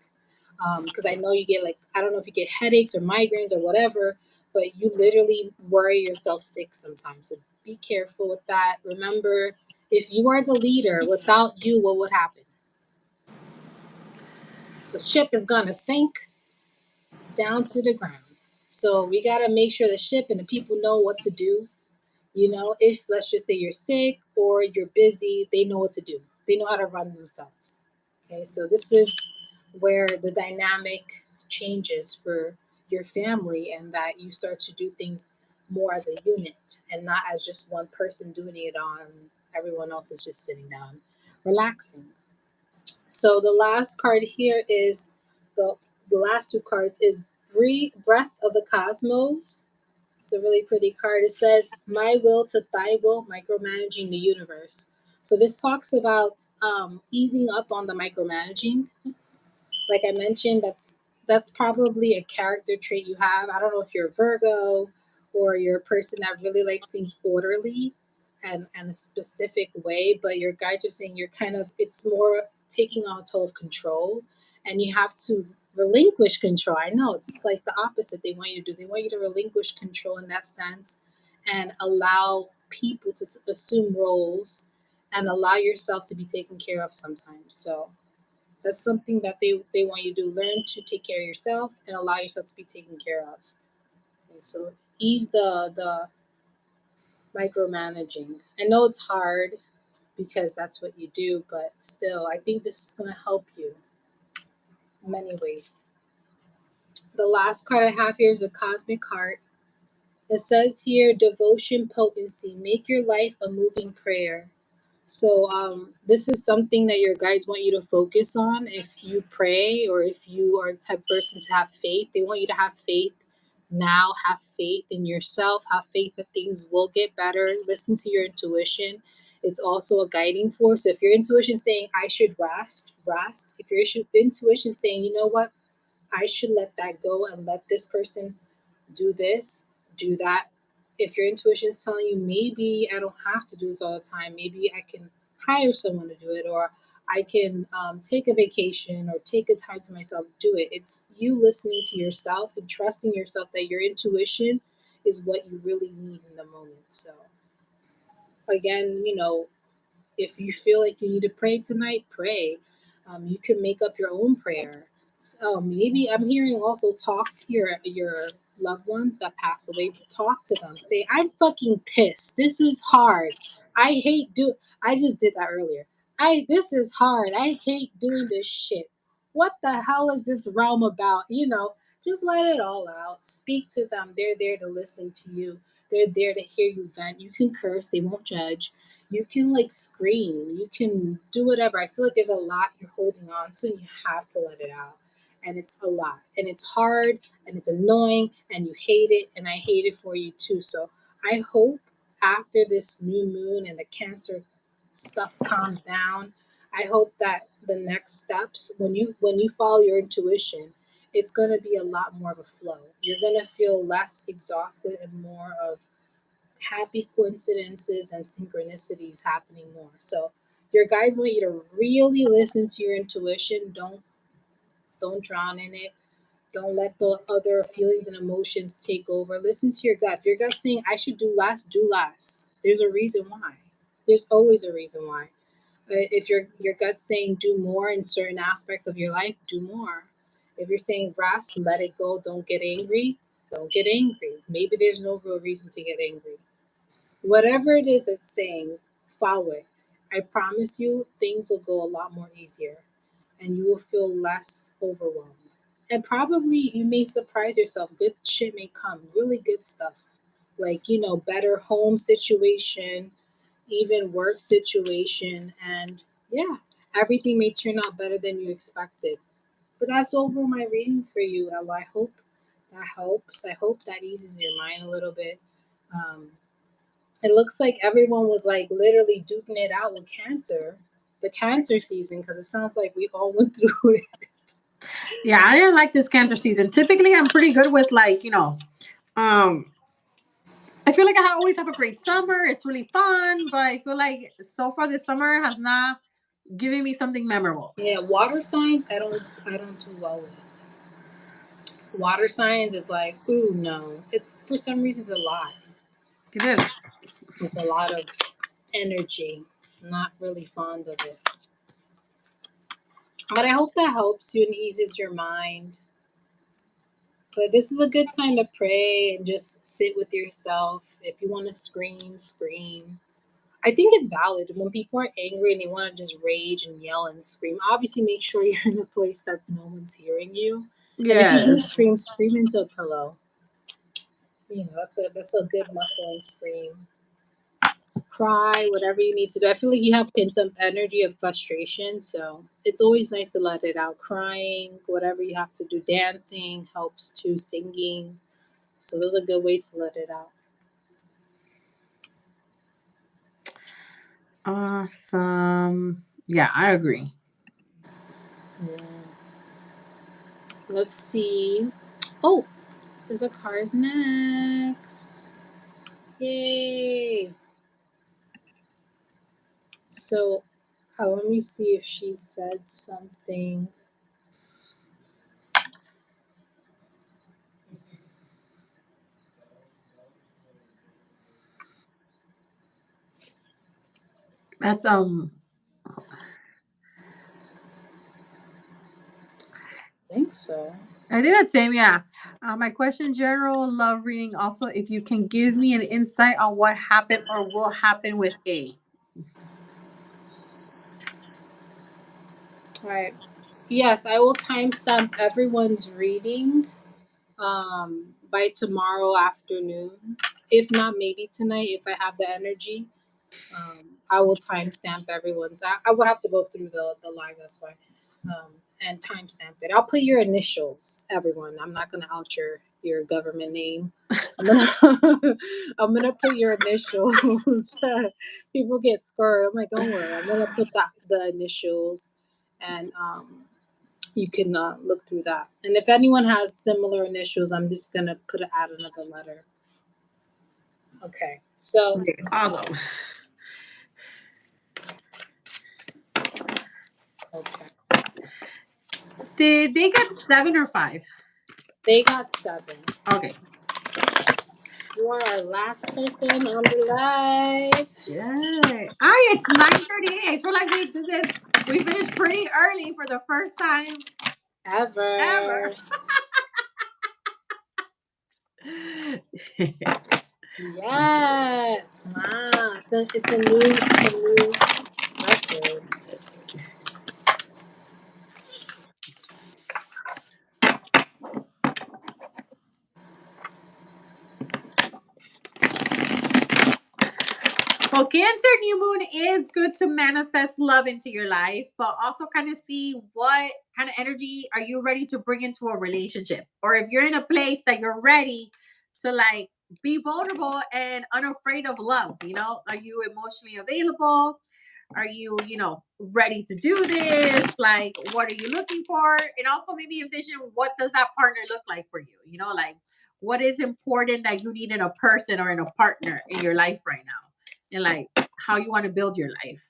Speaker 1: Because I know you get, like, I don't know if you get headaches or migraines or whatever, but you literally worry yourself sick sometimes. So be careful with that. Remember, if you are the leader, without you, what would happen? The ship is going to sink down to the ground. So we got to make sure the ship and the people know what to do. If let's just say you're sick or you're busy, they know what to do. They know how to run themselves. Okay, so this is where the dynamic changes for your family, and that you start to do things more as a unit and not as just one person doing it on. Everyone else is just sitting down, relaxing. So the last card here is the the last two cards is Breath of the Cosmos. It's a really pretty card. It says, "My will to thy will, micromanaging the universe." So this talks about easing up on the micromanaging. Like I mentioned, that's probably a character trait you have. I don't know if you're a Virgo or you're a person that really likes things orderly and a specific way, but your guides are saying you're kind of, it's more taking on a toll of control, and you have to relinquish control. I know it's like the opposite they want you to do. They want you to relinquish control in that sense and allow people to assume roles and allow yourself to be taken care of sometimes. So that's something that they want you to do. Learn to take care of yourself and allow yourself to be taken care of. Okay, so ease the micromanaging. I know it's hard because that's what you do, but still, I think this is going to help you in many ways. The last card I have here is a cosmic card. It says here, devotion potency. Make your life a moving prayer. So this is something that your guides want you to focus on. If you pray or if you are the type of person to have faith, they want you to have faith now. Have faith in yourself. Have faith that things will get better. Listen to your intuition. It's also a guiding force. So if your intuition is saying I should rest, rest. If your intuition is saying, you know what, I should let that go and let this person do this, do that. If your intuition is telling you maybe I don't have to do this all the time, maybe I can hire someone to do it, or I can take a vacation or take a time to myself, do it. It's you listening to yourself and trusting yourself that your intuition is what you really need in the moment. So, again, if you feel like you need to pray tonight, pray. You can make up your own prayer. So maybe I'm hearing also talk to your loved ones that pass away. Talk to them. Say, I'm fucking pissed. This is hard. I hate do. I just did that earlier. This is hard. I hate doing this shit. What the hell is this realm about? Just let it all out. Speak to them. They're there to listen to you. They're there to hear you vent. You can curse, they won't judge. You can like scream. You can do whatever. I feel like there's a lot you're holding on to and you have to let it out. And it's a lot. And it's hard and it's annoying and you hate it. And I hate it for you too. So I hope after this new moon and the Cancer stuff calms down, I hope that the next steps, when you follow your intuition, it's going to be a lot more of a flow. You're going to feel less exhausted and more of happy coincidences and synchronicities happening more. So your guys want you to really listen to your intuition. Don't drown in it. Don't let the other feelings and emotions take over. Listen to your gut. If your gut's saying I should do less, do less. There's a reason why. There's always a reason why. If your gut's saying do more in certain aspects of your life, do more. If you're saying rest, let it go, don't get angry, don't get angry. Maybe there's no real reason to get angry. Whatever it is it's saying, follow it. I promise you, things will go a lot more easier and you will feel less overwhelmed. And probably you may surprise yourself. Good shit may come, really good stuff. Like, better home situation, even work situation, and yeah, everything may turn out better than you expected. But that's over my reading for you, Ella. I hope that helps. I hope that eases your mind a little bit. Um, it looks like everyone was like literally duking it out with cancer, the cancer season, because it sounds like we all went through it.
Speaker 2: Yeah, I didn't like this Cancer season. Typically, I'm pretty good with I feel like I always have a great summer. It's really fun, but I feel like so far this summer has not given me something memorable.
Speaker 1: Yeah, water signs, I don't do well with. Water signs is like, ooh, no. It's for some reason it's a lot.
Speaker 2: It is.
Speaker 1: It's a lot of energy. Not really fond of it. But I hope that helps you and eases your mind. But this is a good time to pray and just sit with yourself. If you want to scream, scream. I think it's valid when people are angry and they want to just rage and yell and scream. Obviously, make sure you're in a place that no one's hearing you. And if you do
Speaker 2: Yes.
Speaker 1: scream, scream into a pillow. That's a good muffling scream. Cry, whatever you need to do. I feel like you have pent up energy of frustration, so it's always nice to let it out. Crying, whatever you have to do, dancing helps too, singing. So those are good ways to let it out.
Speaker 2: Awesome. Yeah, I agree.
Speaker 1: Yeah. Let's see. Oh, there's a car's next. Yay! So let me see if she said something.
Speaker 2: That's
Speaker 1: I think so.
Speaker 2: I did that same, yeah. My question, general love reading. Also, if you can give me an insight on what happened or will happen with A.
Speaker 1: All right. Yes, I will timestamp everyone's reading by tomorrow afternoon. If not, maybe tonight if I have the energy. I will timestamp everyone's. I will have to go through the live, that's why. And timestamp it. I'll put your initials, everyone. I'm not gonna out your government name. I'm gonna I'm gonna put your initials. People get scared. I'm like, don't worry. I'm gonna put the initials, and you can look through that. And if anyone has similar initials, I'm just gonna add another letter. Okay. So
Speaker 2: Okay, awesome.
Speaker 1: okay,
Speaker 2: Did they get 7 or 5?
Speaker 1: they got 7.
Speaker 2: Okay.
Speaker 1: You are our last person on the live
Speaker 2: Yeah. It's 9:38. I feel like we finished pretty early for the first time ever.
Speaker 1: ever. Yes. Wow. It's a new Good.
Speaker 2: Well, Cancer new moon is good to manifest love into your life, but also kind of see what kind of energy are you ready to bring into a relationship. Or if you're in a place that you're ready to like be vulnerable and unafraid of love, are you emotionally available? Are you, ready to do this? Like, what are you looking for? And also maybe envision what does that partner look like for you? Like what is important that you need in a person or in a partner in your life right now? And like how you want to build your life.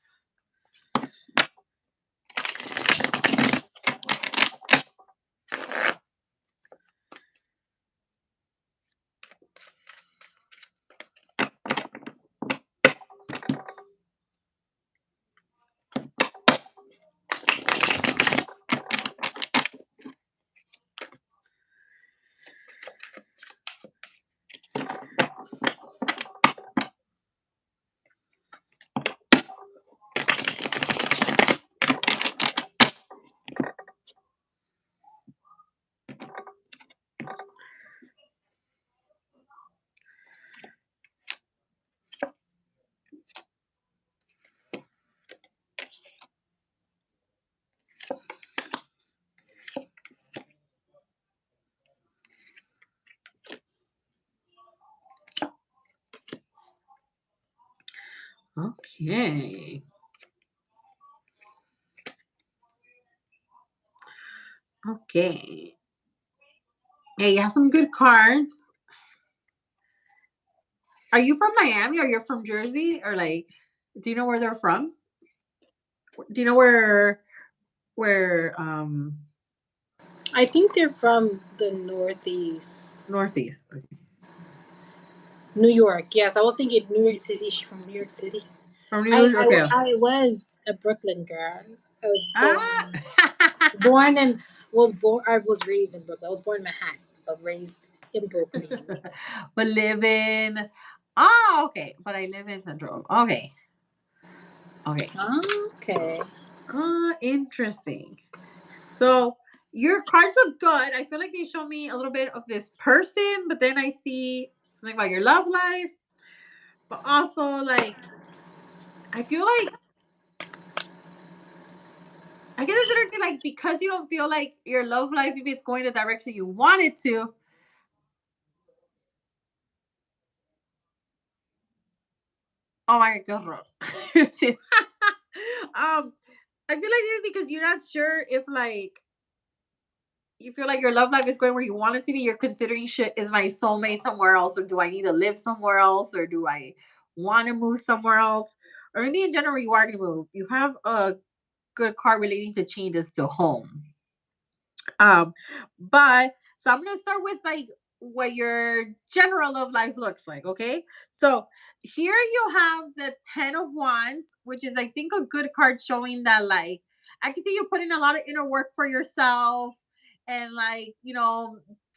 Speaker 2: Okay. Okay. Hey, you have some good cards. Are you from Miami or you're from Jersey? Or like, do you know where they're from? Do you know where
Speaker 1: I think they're from the Northeast.
Speaker 2: Northeast? Okay.
Speaker 1: New York. Yes, I was thinking New York City. She's from New York City.
Speaker 2: From New York? Okay.
Speaker 1: I was a Brooklyn girl. I was
Speaker 2: Ah.
Speaker 1: born and was born. I was raised in Brooklyn. I was born in Manhattan, but raised in Brooklyn.
Speaker 2: But live in. Oh, okay. But I live in Central. Okay. Okay.
Speaker 1: Okay.
Speaker 2: Interesting. So your cards look good. I feel like they show me a little bit of this person, but then I see something about your love life. But also, like, I feel like I get this energy like because you don't feel like your love life, if it's going the direction you want it to. Oh my god. See? I feel like it's because you're not sure if like you feel like your love life is going where you want it to be. You're considering shit, is my soulmate somewhere else, or do I need to live somewhere else, or do I want to move somewhere else? Or maybe in general you are gonna move. You have a good card relating to changes to home. But so I'm gonna start with like what your general love life looks like, okay? So here you have the 10 of Wands, which is I think a good card showing that like I can see you putting a lot of inner work for yourself and like,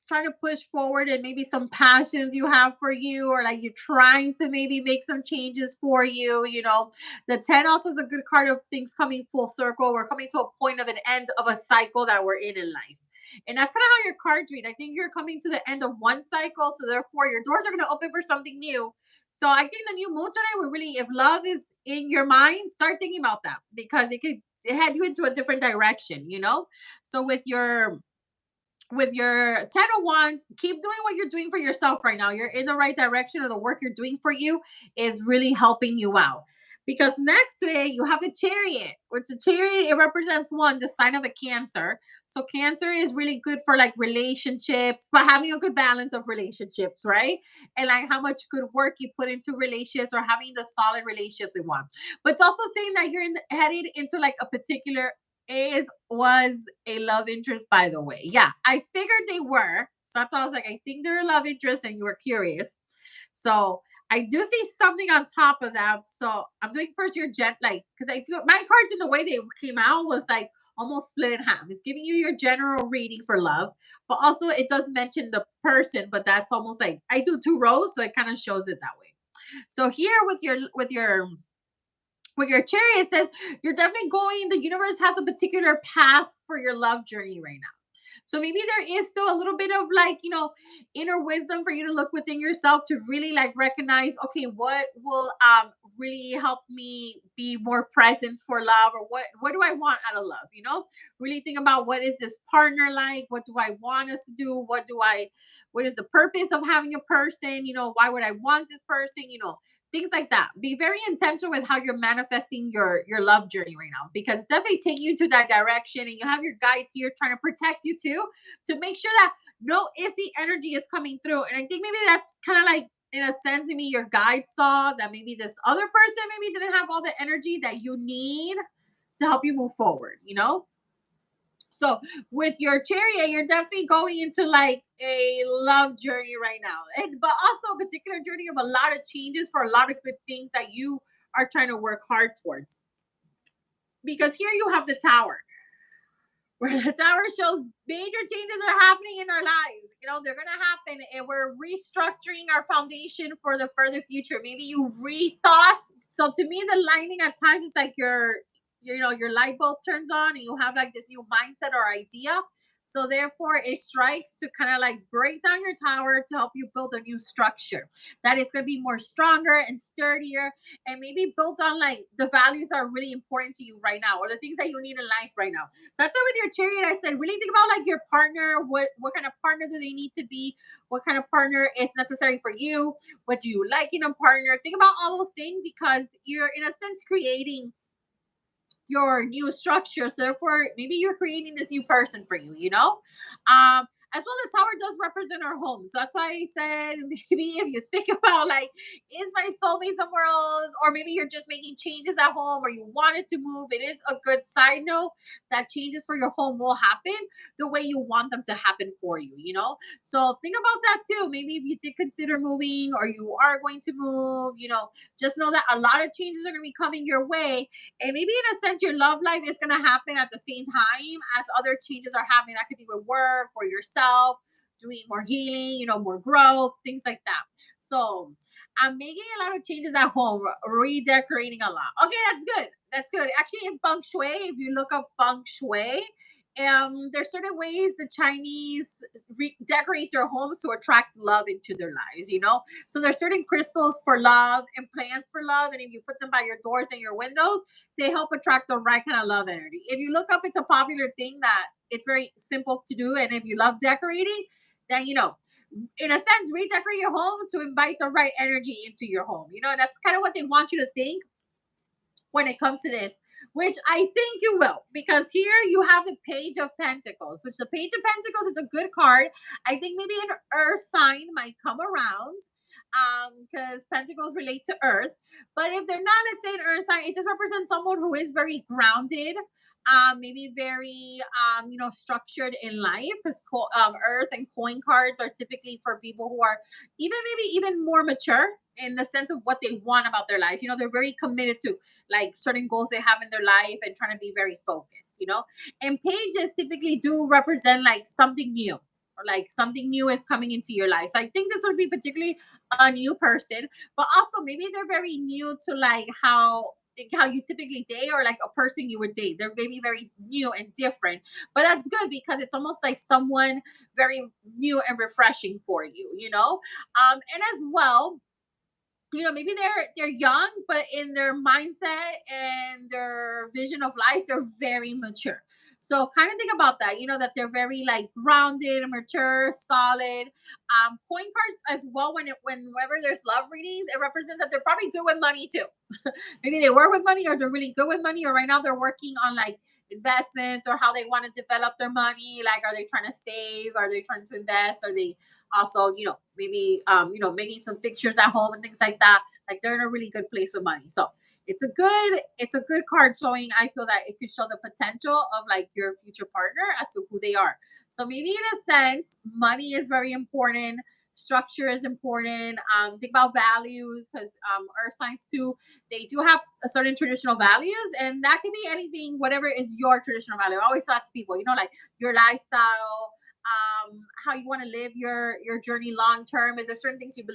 Speaker 2: trying to push forward and maybe some passions you have for you, or like you're trying to maybe make some changes for you. The 10 also is a good card of things coming full circle. We're coming to a point of an end of a cycle that we're in life. And that's kind of how your cards read. I think you're coming to the end of one cycle, so therefore your doors are going to open for something new. So I think the new moon tonight will really, if love is in your mind, start thinking about that because it could head you into a different direction. So with your 10 of Wands, keep doing what you're doing for yourself right now. You're in the right direction, or the work you're doing for you is really helping you out. Because next to it, you have the Chariot, which the Chariot, it represents one, the sign of a Cancer. So Cancer is really good for like relationships, but having a good balance of relationships, right? And like how much good work you put into relationships or having the solid relationships we want. But it's also saying that you're headed into like a particular was a love interest, by the way. Yeah, I figured they were. So that's why I was like, I think they're a love interest, and you were curious. So I do see something on top of that. So I'm doing first your like because I feel my cards in the way they came out was like almost split in half. It's giving you your general reading for love, but also it does mention the person, but that's almost like I do 2 rows, so it kind of shows it that way. So here with with your chariot, it says you're definitely going, the universe has a particular path for your love journey right now. So maybe there is still a little bit of like, inner wisdom for you to look within yourself to really like recognize, okay, what will really help me be more present for love, or what do I want out of love, Really think about, what is this partner like? What do I want us to do? What is the purpose of having a person? Why would I want this person? Things like that. Be very intentional with how you're manifesting your love journey right now, because it's definitely taking you to that direction, and you have your guides here trying to protect you too, to make sure that no iffy energy is coming through. And I think maybe that's kind of like, in a sense, maybe your guide saw that maybe this other person maybe didn't have all the energy that you need to help you move forward. So with your chariot, you're definitely going into like a love journey right now, and but also a particular journey of a lot of changes for a lot of good things that you are trying to work hard towards. Because here you have the tower, where the tower shows major changes are happening in our lives. They're going to happen, and we're restructuring our foundation for the further future. Maybe you rethought. So to me, the lightning at times is like your light bulb turns on, and you have like this new mindset or idea. So therefore, it strikes to kind of like break down your tower to help you build a new structure that is going to be more stronger and sturdier, and maybe built on like the values that are really important to you right now, or the things that you need in life right now. So that's why with your chariot, I said, really think about like your partner. What kind of partner do they need to be? What kind of partner is necessary for you? What do you like in a partner? Think about all those things, because you're in a sense creating your new structure. So therefore, maybe you're creating this new person for you. As well, the tower does represent our home. So that's why I said, maybe if you think about like, is my soulmate somewhere else? Or maybe you're just making changes at home, or you wanted to move. It is a good side note that changes for your home will happen the way you want them to happen for you. So think about that too. Maybe if you did consider moving, or you are going to move, just know that a lot of changes are going to be coming your way, and maybe in a sense, your love life is going to happen at the same time as other changes are happening. That could be with work or yourself, doing more healing, more growth, things like that. So I'm making a lot of changes at home, redecorating a lot. Okay, that's good. That's good. Actually, in feng shui, if you look up feng shui, there's certain ways the Chinese decorate their homes to attract love into their lives. So there's certain crystals for love and plants for love, and if you put them by your doors and your windows, they help attract the right kind of love energy. If you look up, it's a popular thing that it's very simple to do, and if you love decorating, then in a sense, redecorate your home to invite the right energy into your home. That's kind of what they want you to think when it comes to this, which I think you will, because here you have the Page of Pentacles, which the Page of Pentacles is a good card. I think maybe an earth sign might come around, because pentacles relate to earth. But if they're not, let's say, an earth sign, it just represents someone who is very grounded, maybe very structured in life, because earth and coin cards are typically for people who are even more mature in the sense of what they want about their lives. They're very committed to like certain goals they have in their life, and trying to be very focused. And pages typically do represent like something new, or like something new is coming into your life. So I think this would be particularly a new person, but also maybe they're very new to like how you typically date, or like a person you would date. They're maybe very new and different, but that's good, because it's almost like someone very new and refreshing for you. And as well, maybe they're young, but in their mindset and their vision of life, they're very mature. So kind of think about that, that they're very like grounded, mature, solid. Coin cards as well, whenever there's love readings, it represents that they're probably good with money too. Maybe they work with money, or they're really good with money, or right now they're working on like investments, or how they want to develop their money. Like, are they trying to save? Are they trying to invest? Are they also, maybe making some fixtures at home and things like that? Like, they're in a really good place with money. So it's a good card showing. I feel that it could show the potential of like your future partner as to who they are. So maybe in a sense, money is very important. Structure is important. Think about values, because earth signs too, they do have a certain traditional values, and that can be anything, whatever is your traditional value. I always talk to people, like your lifestyle, how you want to live your journey long term. Is there certain things you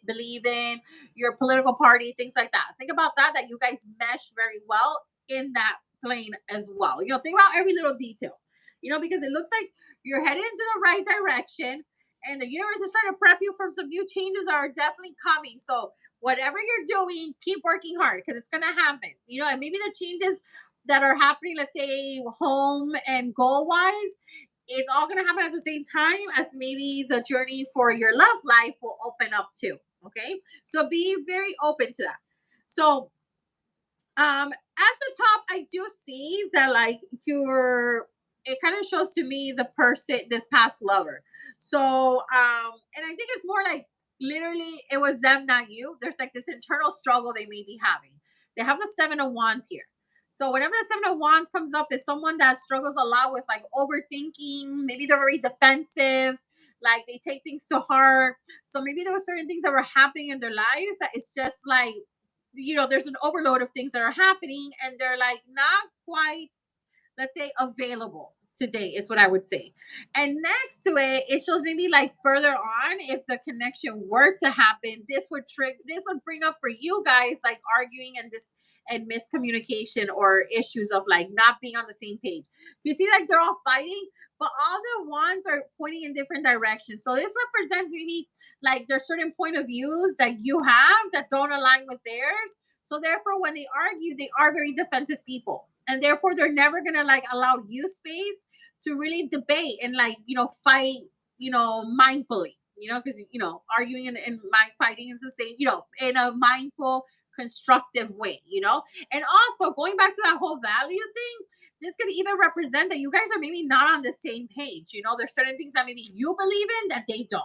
Speaker 2: believe in, your political party, things like that? Think about that you guys mesh very well in that plane as well. Think about every little detail. Because it looks like you're headed into the right direction, and the universe is trying to prep you for some new changes that are definitely coming. So whatever you're doing, keep working hard because it's gonna happen. And maybe the changes that are happening, let's say home and goal wise, it's all going to happen at the same time as maybe the journey for your love life will open up too. Okay. So be very open to that. So at the top, I do see that like it kind of shows to me the person, this past lover. So and I think it's more like literally it was them, not you. There's like this internal struggle they may be having. They have the 7 of Wands here. So whenever the 7 of Wands comes up, it's someone that struggles a lot with like overthinking. Maybe they're very defensive, like they take things to heart. So maybe there were certain things that were happening in their lives that it's just like, there's an overload of things that are happening and they're like not quite, let's say, available today is what I would say. And next to it, it shows maybe like further on, if the connection were to happen, this would bring up for you guys like arguing and miscommunication or issues of like not being on the same page. You see, like they're all fighting, but all the wands are pointing in different directions. So this represents maybe like there's certain point of views that you have that don't align with theirs. So therefore, when they argue, they are very defensive people, and therefore they're never gonna like allow you space to really debate and like fight mindfully. Because arguing and mind fighting is the same. In a mindful, constructive way. And also going back to that whole value thing, this could even represent that you guys are maybe not on the same page. There's certain things that maybe you believe in that they don't.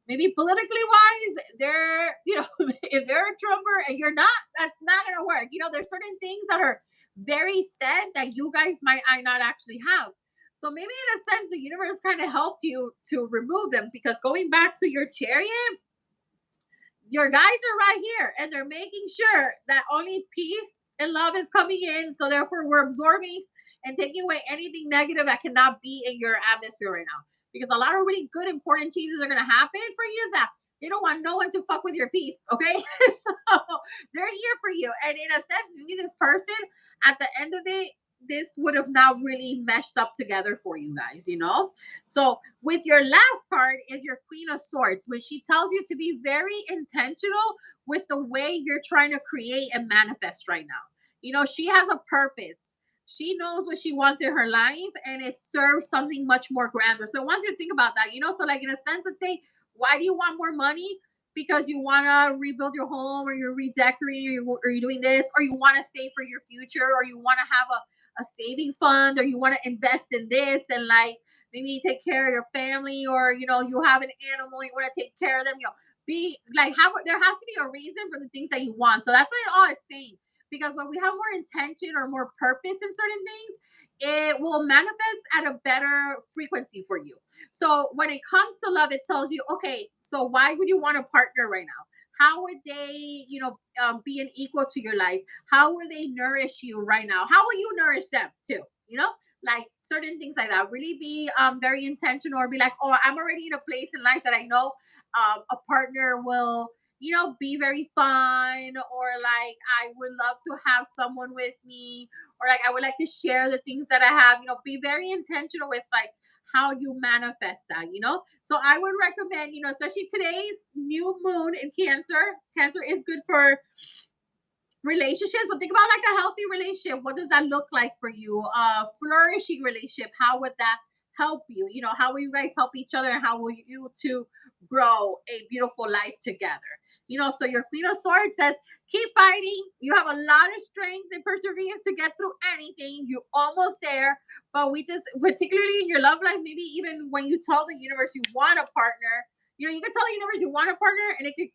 Speaker 2: Maybe politically wise, they're, if they're a Trumper and you're not, that's not going to work. There's certain things that are very set that you guys might not actually have. So maybe in a sense, the universe kind of helped you to remove them, because going back to your chariot, your guys are right here and they're making sure that only peace and love is coming in. So therefore, we're absorbing and taking away anything negative that cannot be in your atmosphere right now. Because a lot of really good, important changes are going to happen for you that they don't want no one to fuck with your peace. Okay. So they're here for you. And in a sense, maybe this person at the end of it, this would have not really meshed up together for you guys. So with your last card is your Queen of Swords, which she tells you to be very intentional with the way you're trying to create and manifest right now. She has a purpose. She knows what she wants in her life, and it serves something much more grander. So I want you to think about that. So like in a sense, let's say, why do you want more money? Because you want to rebuild your home, or you're redecorating, or you're doing this, or you want to save for your future, or you want to have a savings fund, or you want to invest in this and like maybe take care of your family, or you have an animal, you want to take care of them. Be like, have there has to be a reason for the things that you want. So that's all it's saying. Because when we have more intention or more purpose in certain things, it will manifest at a better frequency for you. So when it comes to love, it tells you, okay, so why would you want a partner right now? How would they, be an equal to your life? How will they nourish you right now? How will you nourish them too? Like certain things like that. Really be very intentional, or be like, oh, I'm already in a place in life that I know a partner will, be very fun, or like I would love to have someone with me, or like I would like to share the things that I have. Be very intentional with like how you manifest that. So I would recommend, especially today's new moon in Cancer. Cancer is good for relationships, but think about like a healthy relationship. What does that look like for you? A flourishing relationship, how would that help you? How will you guys help each other, and how will you two grow a beautiful life together? So your Queen of Swords says, keep fighting. You have a lot of strength and perseverance to get through anything. You're almost there. But we just, particularly in your love life, maybe even when you tell the universe you want a partner, you can tell the universe you want a partner, and it could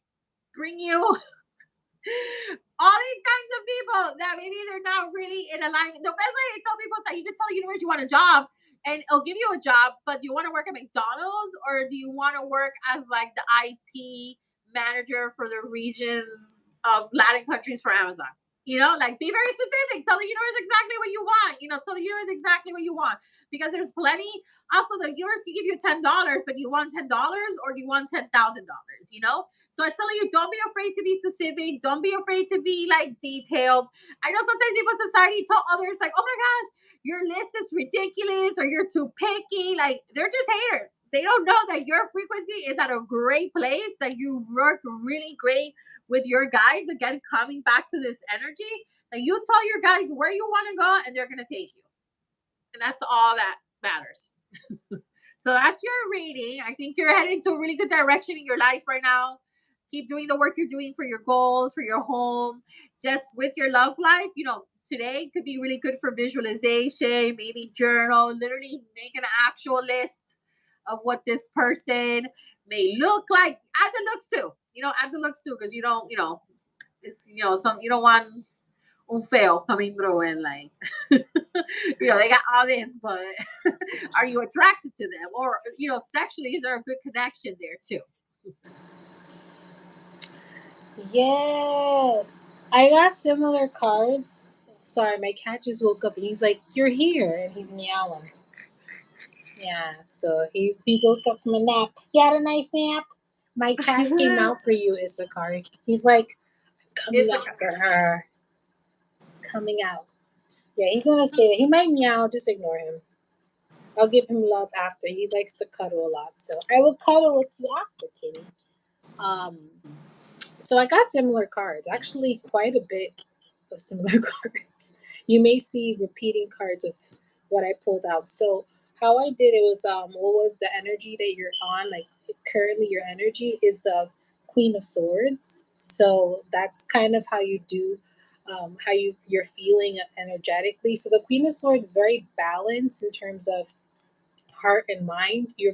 Speaker 2: bring you all these kinds of people that maybe they're not really in alignment. The best way I tell people is that you can tell the universe you want a job, and it'll give you a job, but do you want to work at McDonald's, or do you want to work as like the IT manager for the regions of Latin countries for Amazon? Like be very specific. Tell the universe exactly what you want. Tell the universe exactly what you want. because there's plenty. Also, the universe can give you $10, but you want $10 or do you want $10,000? So I'm telling you, don't be afraid to be specific. Don't be afraid to be like detailed. I know sometimes people in society tell others like, "Oh my gosh, your list is ridiculous," or "You're too picky." Like they're just haters. They don't know that your frequency is at a great place. That you work really great with your guides. Again, coming back to this energy, that you tell your guides where you want to go, and they're gonna take you, and that's all that matters. So that's your reading. I think you're heading to a really good direction in your life right now. Keep doing the work you're doing for your goals, for your home, just with your love life. Today could be really good for visualization, maybe journal, literally make an actual list of what this person may look like. Add the looks too. Add the looks too, because it's some you don't want un feo coming through and like they got all this, but are you attracted to them? Or, sexually, is there a good connection there too?
Speaker 1: Yes. I got similar cards. Sorry, my cat just woke up and he's like, "You're here," and he's meowing. Yeah, so he woke up from a nap. You had a nice nap. My cat came out for you, Issachar. He's like, coming
Speaker 2: It's a
Speaker 1: out for her. Coming out. Yeah, he's gonna stay there. He might meow, just ignore him. I'll give him love after. He likes to cuddle a lot, so I will cuddle with you after, kitty. Um, so I got similar cards, actually quite a bit of similar cards. You may see repeating cards with what I pulled out. So how I did it was what was the energy that you're on? Like currently your energy is the Queen of Swords. So that's kind of how you do how you're feeling energetically. So the Queen of Swords is very balanced in terms of heart and mind. You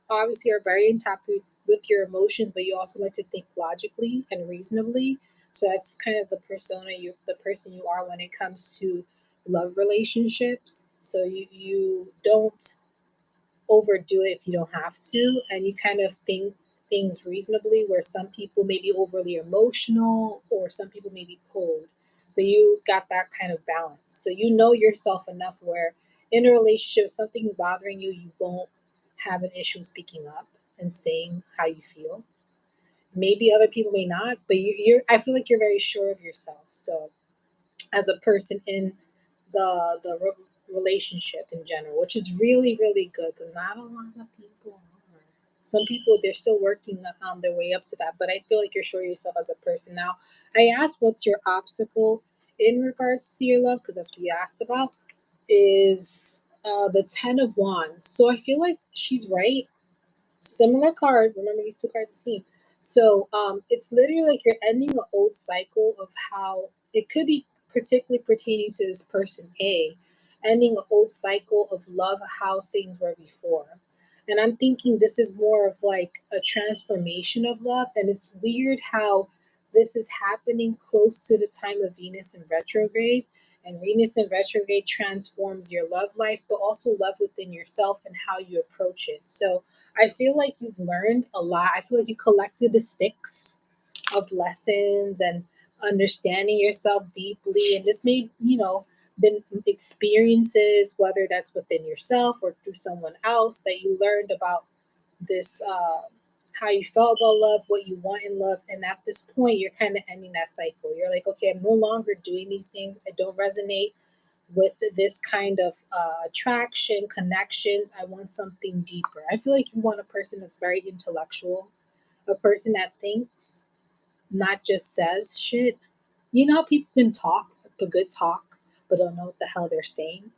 Speaker 1: obviously are very in tap with your emotions, but you also like to think logically and reasonably. So that's kind of the person you are when it comes to love relationships. So you don't overdo it if you don't have to, and you kind of think things reasonably, where some people may be overly emotional or some people may be cold, but you got that kind of balance. So you know yourself enough where in a relationship, if something's bothering you, you won't have an issue speaking up and saying how you feel. Maybe other people may not, but you're I feel like you're very sure of yourself. So as a person in relationship in general, which is really really good because not a lot of people are. Some people they're still working their way up to that, but I feel like you're sure of yourself as a person. Now, I asked what's your obstacle in regards to your love because that's what you asked about. Is the Ten of Wands. So I feel like she's right, similar card. Remember these two cards the same. So it's literally like you're ending an old cycle of how it could be particularly pertaining to this person A, ending an old cycle of love, how things were before. And I'm thinking this is more of like a transformation of love. And it's weird how this is happening close to the time of Venus in retrograde. And Venus in retrograde transforms your love life, but also love within yourself and how you approach it. So I feel like you've learned a lot. I feel like you collected the sticks of lessons and understanding yourself deeply. And this may, been experiences, whether that's within yourself or through someone else, that you learned about this, how you felt about love, what you want in love. And at this point, you're kind of ending that cycle. You're like, okay, I'm no longer doing these things. I don't resonate with this kind of attraction, connections. I want something deeper. I feel like you want a person that's very intellectual, a person that thinks, not just says shit. You know how people can talk, the good talk, but don't know what the hell they're saying?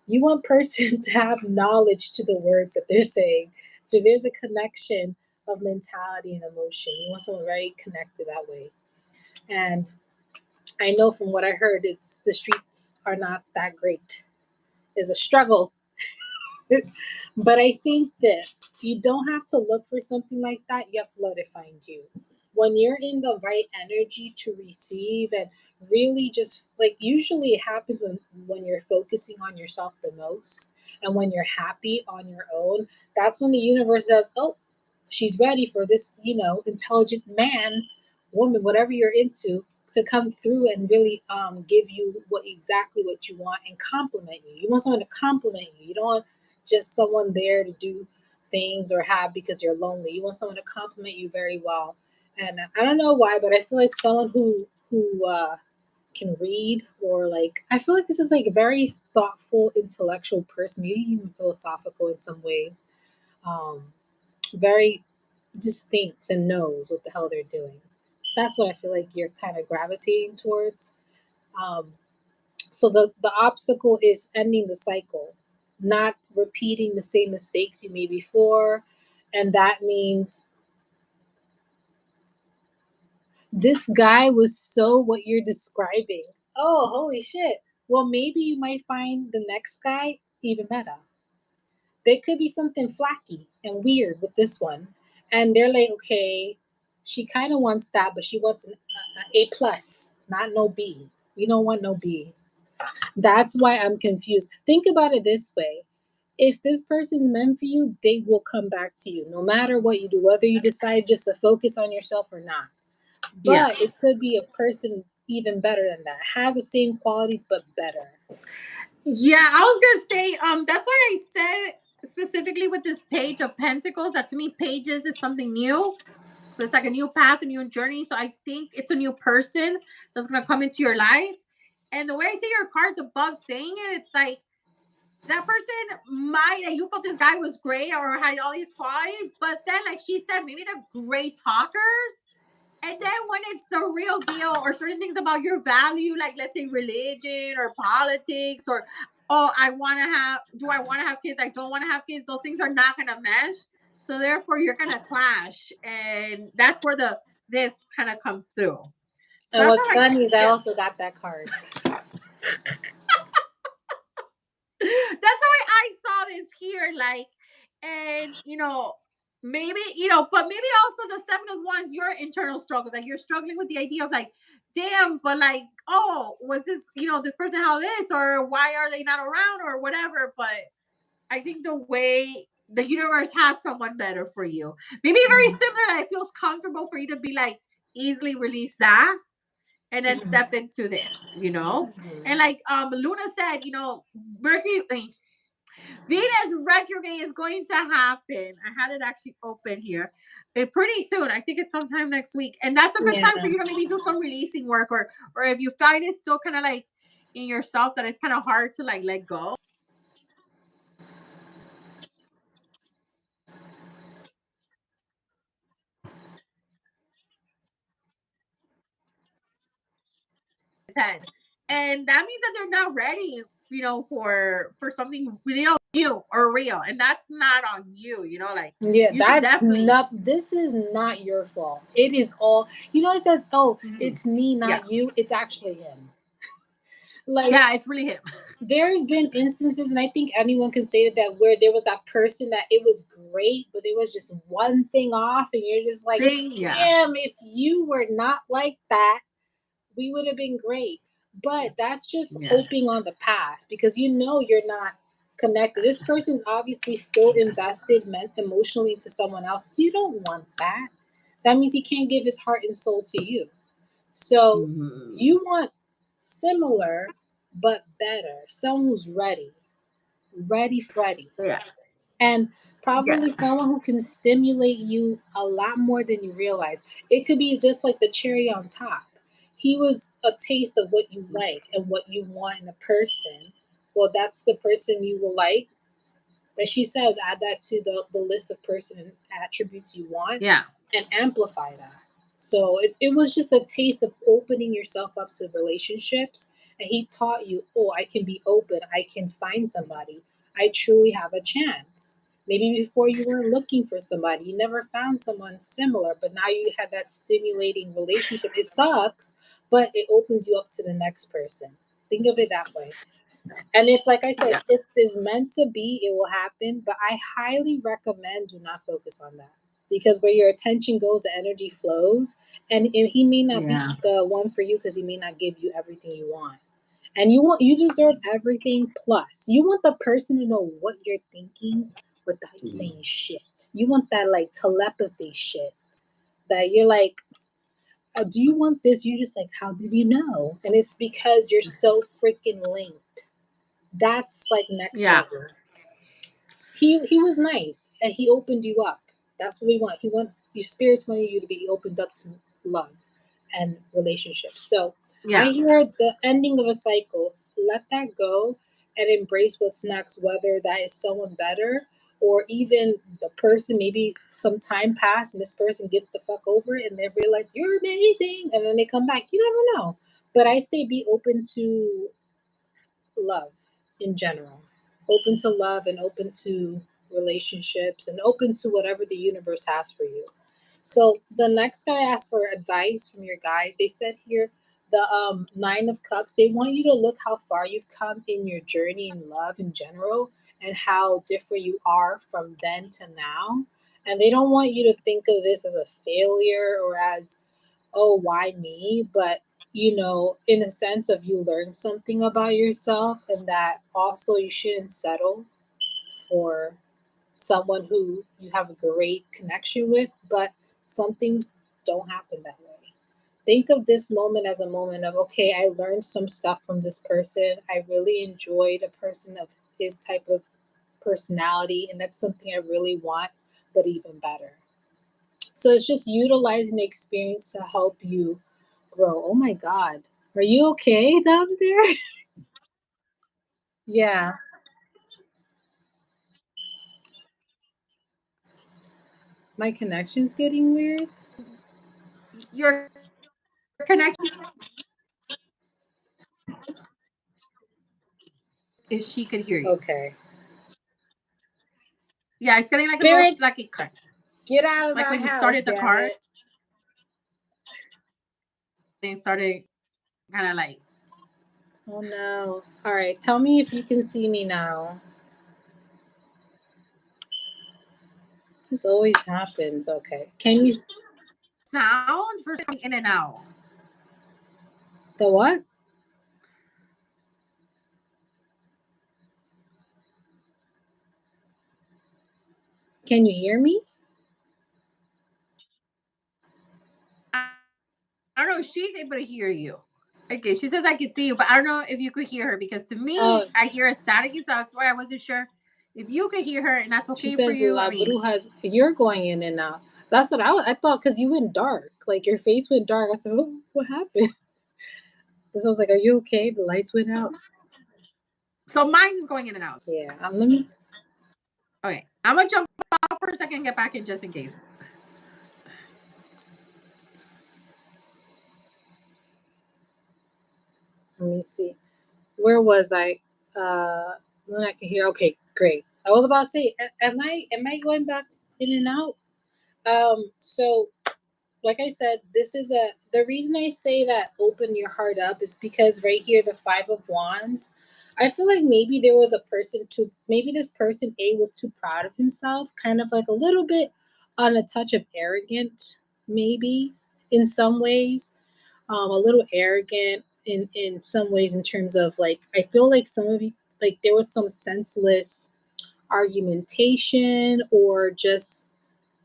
Speaker 1: You want person to have knowledge to the words that they're saying. So there's a connection of mentality and emotion. You want someone very connected that way. And I know from what I heard, it's the streets are not that great. There's a struggle. But I think this, you don't have to look for something like that. You have to let it find you. When you're in the right energy to receive and really just like usually it happens when you're focusing on yourself the most and when you're happy on your own, that's when the universe says, "Oh, she's ready for this, intelligent man, woman, whatever you're into. to come through and really give you exactly what you want and compliment you. You want someone to compliment you. You don't want just someone there to do things or have because you're lonely. You want someone to compliment you very well. And I don't know why, but I feel like someone who can read, or like, I feel like this is like a very thoughtful, intellectual person, maybe even philosophical in some ways. Um, very just thinks and knows what the hell they're doing. That's what I feel like you're kind of gravitating towards. Um, so the obstacle is ending the cycle, not repeating the same mistakes you made before, and that means this guy was so what you're describing. Oh, holy shit. Well, maybe you might find the next guy even better. There could be something flaky and weird with this one, and they're like, okay, she kind of wants that, but she wants an A plus, not no B. We don't want no B. That's why I'm confused. Think about it this way: if this person's meant for you, they will come back to you, no matter what you do, whether you decide just to focus on yourself or not.
Speaker 2: Yeah.
Speaker 1: But it could be a person even better than that, has the same qualities but better.
Speaker 2: Yeah, I was gonna say, that's why I said specifically with this Page of Pentacles that to me Pages is something new. So it's like a new path, a new journey. So I think it's a new person that's gonna come into your life. And the way I see your cards above saying it, it's like that person might, like, you thought this guy was great or had all these qualities, but then like she said, maybe they're great talkers. And then when it's the real deal or certain things about your value, like let's say religion or politics, or oh, do I want to have kids? I don't want to have kids. Those things are not gonna mesh. So therefore you're gonna clash. And that's where this kind of comes through. So
Speaker 1: And
Speaker 2: I
Speaker 1: what's
Speaker 2: feel like,
Speaker 1: funny is I
Speaker 2: yeah.
Speaker 1: also got that card.
Speaker 2: That's why I saw this here, like, and maybe but maybe also the Seven of Wands, your internal struggles, like you're struggling with the idea of like, damn, but like, oh, was this this person how this, or why are they not around, or whatever. But I think the way the universe has someone better for you, maybe very
Speaker 1: Mhm.
Speaker 2: similar, that it feels comfortable for you to be like easily release that and then
Speaker 1: Mhm.
Speaker 2: step into this.
Speaker 1: Mhm.
Speaker 2: And like Luna said, Mercury, Venus retrograde is going to happen. I had it actually open here. Pretty soon. I think it's sometime next week. And that's a good
Speaker 1: Yeah.
Speaker 2: time for you to maybe do some releasing work, or if you find it still kind of like in yourself that it's kind of hard to like let go. Head. And that means that they're not ready, for something new or real. And that's not on you, like
Speaker 1: Yeah,
Speaker 2: you should definitely.
Speaker 1: this is not your fault. It is all, it says, oh,
Speaker 2: Mhm.
Speaker 1: it's me,
Speaker 2: Yeah.
Speaker 1: not you. It's actually him. Like,
Speaker 2: Yeah, it's really him.
Speaker 1: there's been instances, and I think anyone can say that, where there was that person that it was great, but there was just one thing off, and you're just like,
Speaker 2: Thing, yeah.
Speaker 1: damn, if you were not like that, we would have been great. But that's just
Speaker 2: Yeah.
Speaker 1: hoping on the past, because you're not connected. This person's obviously still invested emotionally to someone else. You don't want that. That means he can't give his heart and soul to you. So
Speaker 2: Mhm.
Speaker 1: you want similar but better. Someone who's ready, ready, Freddy,
Speaker 2: Yeah.
Speaker 1: and
Speaker 2: Yeah.
Speaker 1: probably someone who can stimulate you a lot more than you realize. It could be just like the cherry on top. He was a taste of what you like and what you want in a person. Well, that's the person you will like. As she says, add that to the list of person and attributes you want,
Speaker 2: Yeah.
Speaker 1: and amplify that. So it was just a taste of opening yourself up to relationships. And he taught you, oh, I can be open. I can find somebody. I truly have a chance. Maybe before you weren't looking for somebody, you never found someone similar, but now you had that stimulating relationship. It sucks, but it opens you up to the next person. Think of it that way. And if, like I said,
Speaker 2: Yeah.
Speaker 1: if it's meant to be, it will happen. But I highly recommend do not focus on that, because where your attention goes, the energy flows. And he may not be
Speaker 2: Yeah.
Speaker 1: the one for you because he may not give you everything you want. And you deserve everything plus. You want the person to know what you're thinking without you saying shit. You want that like telepathy shit that you're like, Do you want this? You're just like, how did you know? And it's because you're so freaking linked. That's like next
Speaker 2: Yeah.
Speaker 1: level. He was nice and he opened you up. That's what we want. He want your spirits wanted you to be opened up to love and relationships. So I
Speaker 2: Yeah.
Speaker 1: hear the ending of a cycle. Let that go and embrace what's next, whether that is someone better or even the person, maybe some time passed and this person gets the fuck over it and they realize you're amazing and then they come back. You never know. But I say be open to love in general, open to love and open to relationships and open to whatever the universe has for you. So the next guy asked for advice from your guys. They said here the Nine of Cups. They want you to look how far you've come in your journey in love in general and how different you are from then to now. And they don't want you to think of this as a failure or as, oh, why me? But in a sense of you learn something about yourself and that also you shouldn't settle for someone who you have a great connection with, but some things don't happen that way. Think of this moment as a moment of, okay, I learned some stuff from this person. I really enjoyed a person of his type of personality, and that's something I really want, but even better. So it's just utilizing the experience to help you grow. Oh my God. Are you okay down there? Yeah. My connection's getting weird.
Speaker 2: Your connection, if she could hear you.
Speaker 1: Okay.
Speaker 2: Yeah, it's getting like a little
Speaker 1: Spirits,
Speaker 2: like it cut.
Speaker 1: get out of
Speaker 2: Like
Speaker 1: my
Speaker 2: when you
Speaker 1: house,
Speaker 2: started the
Speaker 1: damn
Speaker 2: card,
Speaker 1: it.
Speaker 2: they started kind of like,
Speaker 1: Oh no. All right. Tell me if you can see me now. This always happens. Okay. Can you?
Speaker 2: sound for coming in and out.
Speaker 1: The what? Can you hear me?
Speaker 2: I don't know if she's able to hear you. Okay, she says I could see you, but I don't know if you could hear her because to
Speaker 1: Oh,
Speaker 2: me, I hear a static, so that's why I wasn't sure if you could hear her and that's
Speaker 1: she
Speaker 2: okay for
Speaker 1: says
Speaker 2: you. I
Speaker 1: La
Speaker 2: mean,
Speaker 1: Brujas. You're going in and out. That's what I thought because you went dark. Like your face went dark. I said, oh, what happened? This was like, are you okay? The lights went out.
Speaker 2: so mine is going in and out.
Speaker 1: Yeah. Let me.
Speaker 2: Okay, I'm gonna jump off for a second and get back in just in case.
Speaker 1: Let me see. Where was I? Then I can hear. Okay, great. I was about to say, am I going back in and out? So like I said, this is the reason I say that open your heart up is because right here, the Five of Wands. I feel like maybe there was a person too. Maybe this person A was too proud of himself, kind of like a little bit on a touch of arrogant, maybe in some ways a little arrogant in some ways in terms of like I feel like some of you like there was some senseless argumentation or just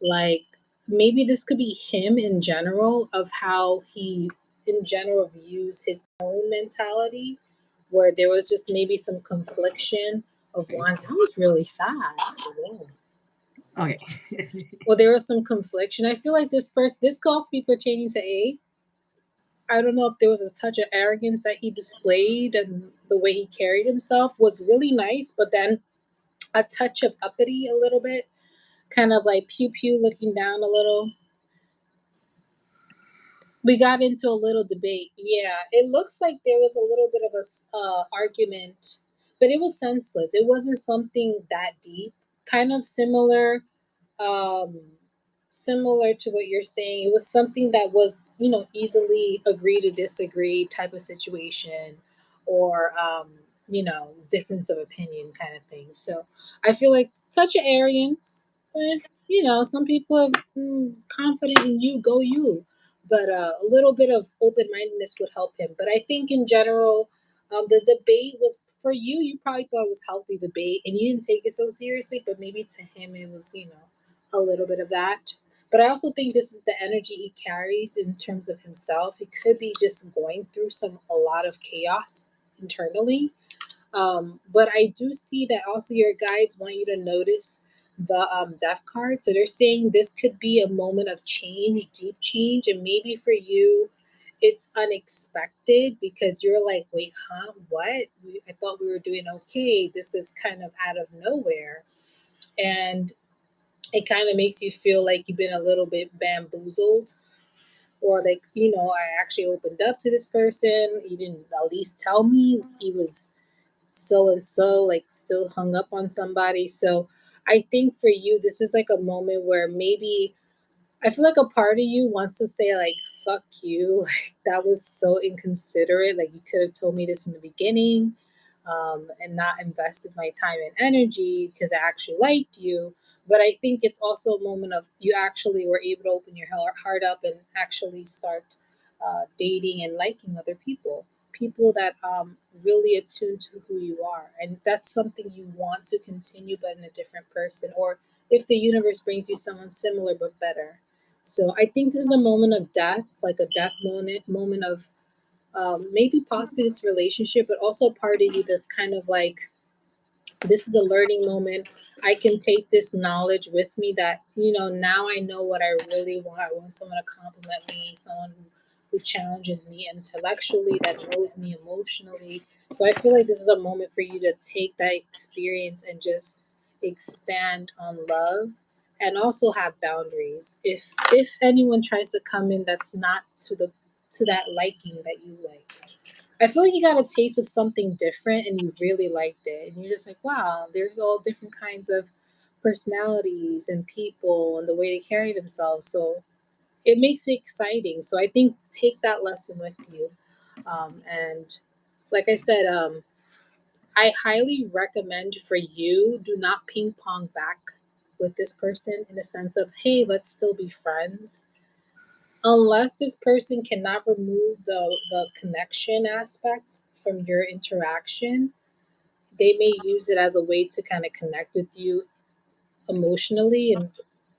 Speaker 1: like maybe this could be him in general of how he in general views his own mentality where there was just maybe some confliction of wands. That was really fast. Whoa.
Speaker 2: Okay.
Speaker 1: Well, there was some confliction. I feel like this could also be pertaining to A. I don't know if there was a touch of arrogance that he displayed and the way he carried himself was really nice, but then a touch of uppity a little bit, kind of like pew pew looking down a little. We got into a little debate. Yeah, it looks like there was a little bit of a argument, but it was senseless. It wasn't something that deep. Kind of um, similar to what you're saying. It was something that was, easily agree to disagree type of situation or, difference of opinion kind of thing. So I feel like touch of arrogance, but, some people have confident in you, go you. But a little bit of open mindedness would help him. But I think in general, the debate was for you. You probably thought it was healthy debate, and you didn't take it so seriously. But maybe to him, it was a little bit of that. But I also think this is the energy he carries in terms of himself. He could be just going through a lot of chaos internally. But I do see that also your guides want you to notice the death card. So they're saying this could be a moment of change, deep change, and maybe for you, it's unexpected because you're like, wait, huh? What? I thought we were doing okay. This is kind of out of nowhere. And it kind of makes you feel like you've been a little bit bamboozled, or like, I actually opened up to this person. He didn't at least tell me he was so and so, like still hung up on somebody. So I think for you, this is like a moment where maybe I feel like a part of you wants to say like fuck you, like that was so inconsiderate. Like you could have told me this from the beginning, and not invested my time and energy because I actually liked you. But I think it's also a moment of you actually were able to open your heart up and actually start dating and liking other people, people that really attune to who you are, and that's something you want to continue, but in a different person, or if the universe brings you someone similar but better. So I think this is a moment of death, like a death moment of maybe possibly this relationship, but also part of you that's kind of like, this is a learning moment. I can take this knowledge with me that, now I know what I really want. I want someone to compliment me, someone who challenges me intellectually, that knows me emotionally. So I feel like this is a moment for you to take that experience and just expand on love, and also have boundaries. If anyone tries to come in that's not to that liking that you like, I feel like you got a taste of something different and you really liked it. And you're just like, wow, there's all different kinds of personalities and people and the way they carry themselves. So it makes it exciting. So I think take that lesson with you. And like I said, I highly recommend for you, do not ping pong back with this person in the sense of, hey, let's still be friends, unless this person cannot remove the connection aspect from your interaction. They may use it as a way to kind of connect with you emotionally and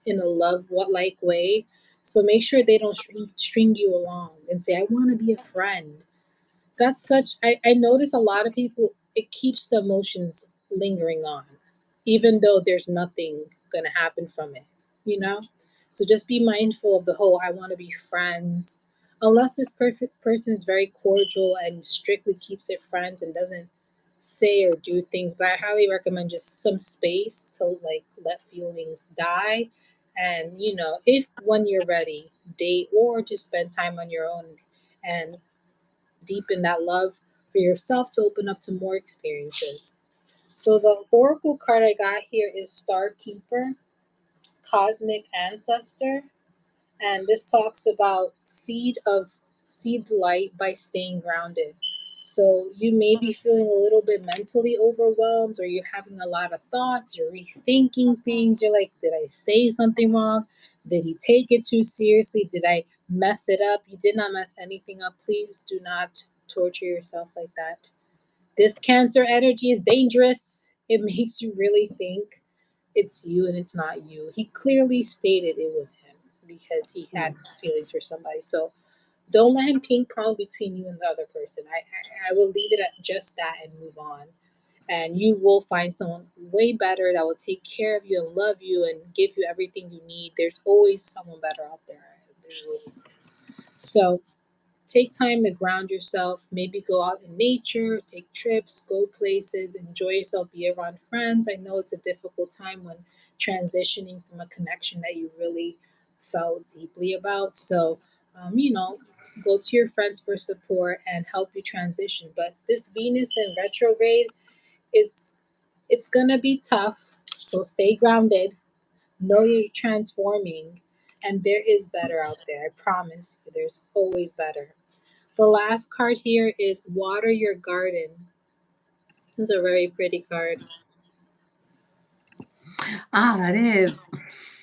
Speaker 1: in a love what like way. So make sure they don't string you along and say, I want to be a friend. That's such, I notice a lot of people, it keeps the emotions lingering on, even though there's nothing gonna happen from it, you know? So just be mindful of the whole I wanna be friends. Unless this perfect person is very cordial and strictly keeps it friends and doesn't say or do things, but I highly recommend just some space to like let feelings die. And if when you're ready, date or just spend time on your own and deepen that love for yourself to open up to more experiences. So the oracle card I got here is Star Keeper, Cosmic Ancestor, and this talks about seed light by staying grounded. So you may be feeling a little bit mentally overwhelmed, or you're having a lot of thoughts, you're rethinking things, you're like, did I say something wrong? Did he take it too seriously? Did I mess it up? You did not mess anything up. Please do not torture yourself like that. This Cancer energy is dangerous. It makes you really think it's you and it's not you. He clearly stated it was him because he had feelings for somebody. So don't let him ping pong between you and the other person. I will leave it at just that and move on. And you will find someone way better that will take care of you and love you and give you everything you need. There's always someone better out there. There always is. So take time to ground yourself, maybe go out in nature, take trips, go places, enjoy yourself, be around friends. I know it's a difficult time when transitioning from a connection that you really felt deeply about. So, go to your friends for support and help you transition. But this Venus in retrograde is it's gonna be tough. So stay grounded. Know you're transforming, and there is better out there. I promise you, there's always better. The last card here is Water Your Garden. It's a very pretty card.
Speaker 2: Ah, it is.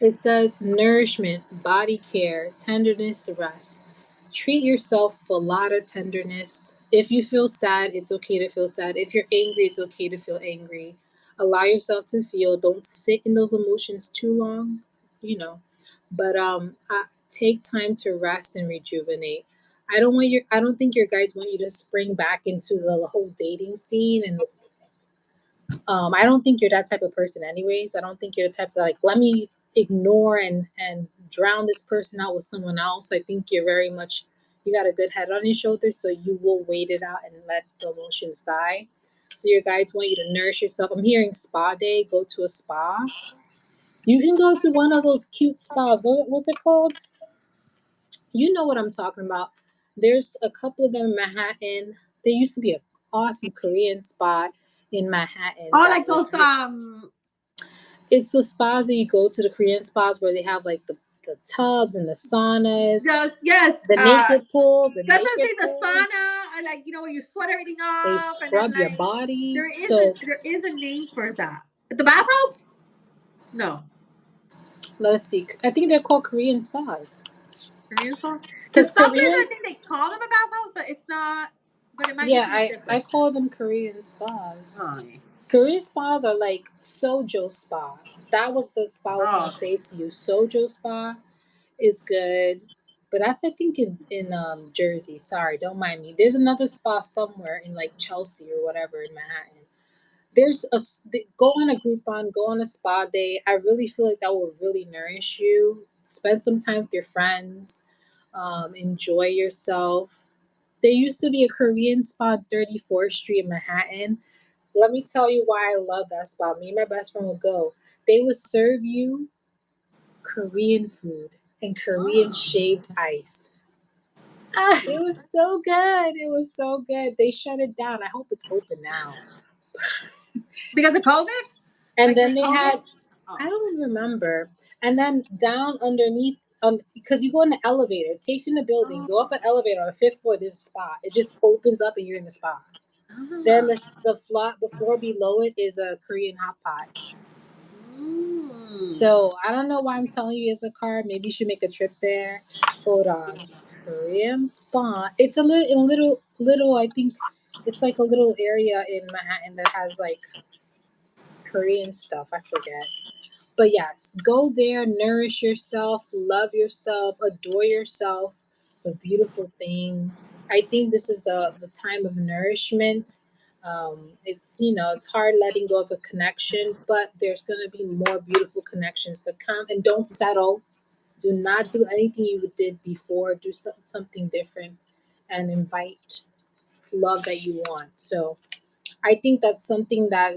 Speaker 1: It says nourishment, body care, tenderness, rest. Treat yourself with a lot of tenderness. If you feel sad, it's okay to feel sad. If you're angry, it's okay to feel angry. Allow yourself to feel. Don't sit in those emotions too long. You know, But take time to rest and rejuvenate. I don't think your guys want you to spring back into the whole dating scene, and I don't think you're that type of person anyways. I don't think you're the type that like let me ignore and drown this person out with someone else. I think you're very much you got a good head on your shoulders, so you will wait it out and let the emotions die. So your guides want you to nourish yourself. I'm hearing spa day, go to a spa. You can go to one of those cute spas. What's it called? You know what I'm talking about. There's a couple of them in Manhattan. There used to be an awesome Korean spot in Manhattan
Speaker 2: Oh,
Speaker 1: that
Speaker 2: like
Speaker 1: was
Speaker 2: those
Speaker 1: it's the spas that you go to, the Korean spas where they have like the tubs and the saunas,
Speaker 2: yes,
Speaker 1: the naked pools, the
Speaker 2: that's what I
Speaker 1: naked
Speaker 2: say, the
Speaker 1: pools.
Speaker 2: sauna, like where you sweat everything
Speaker 1: They
Speaker 2: off, and then
Speaker 1: scrub your
Speaker 2: like
Speaker 1: body. So
Speaker 2: there is a name for that. At the bathhouse? No,
Speaker 1: let's see. I think they're called Korean spas.
Speaker 2: Korean spa.
Speaker 1: Because
Speaker 2: Because some places I
Speaker 1: Koreans,
Speaker 2: think they call them a bathhouse, but it's not. But it might
Speaker 1: yeah,
Speaker 2: just be
Speaker 1: I
Speaker 2: different.
Speaker 1: call them Korean spas.
Speaker 2: Oh,
Speaker 1: Korean spas are like Sojo Spa. That was the spa I was gonna
Speaker 2: oh,
Speaker 1: say to you. Sojo Spa is good, but that's I think in Jersey. Sorry, don't mind me. There's another spa somewhere in like Chelsea or whatever in Manhattan. Go on a Groupon, go on a spa day. I really feel like that will really nourish you. Spend some time with your friends. Enjoy yourself. There used to be a Korean spa on 34th Street in Manhattan. Let me tell you why I love that spot. Me and my best friend would go. They would serve you Korean food and Korean
Speaker 2: oh.
Speaker 1: shaved ice. Ah, it was so good. It was so good. They shut it down. I hope it's open now.
Speaker 2: Because of COVID?
Speaker 1: And
Speaker 2: Like
Speaker 1: then they
Speaker 2: pre-COVID?
Speaker 1: had, I don't remember. And then down underneath, because you go in the elevator, it takes you in the building. You go up
Speaker 2: Oh.
Speaker 1: an elevator on the fifth floor. There's a spa. It just opens up and you're in the spa. Then
Speaker 2: Ah.
Speaker 1: the floor below it is a Korean hot pot.
Speaker 2: Mm.
Speaker 1: So I don't know why I'm telling you it's a card. Maybe you should make a trip there. Hold on, Korean spa. It's a little. I think it's like a little area in Manhattan that has like Korean stuff. I forget. But yes, go there, nourish yourself, love yourself, adore yourself with beautiful things. I think this is the time of nourishment. It's hard letting go of a connection, but there's gonna be more beautiful connections to come. And don't settle. Do not do anything you did before. Do something different, and invite love that you want. So I think that's something that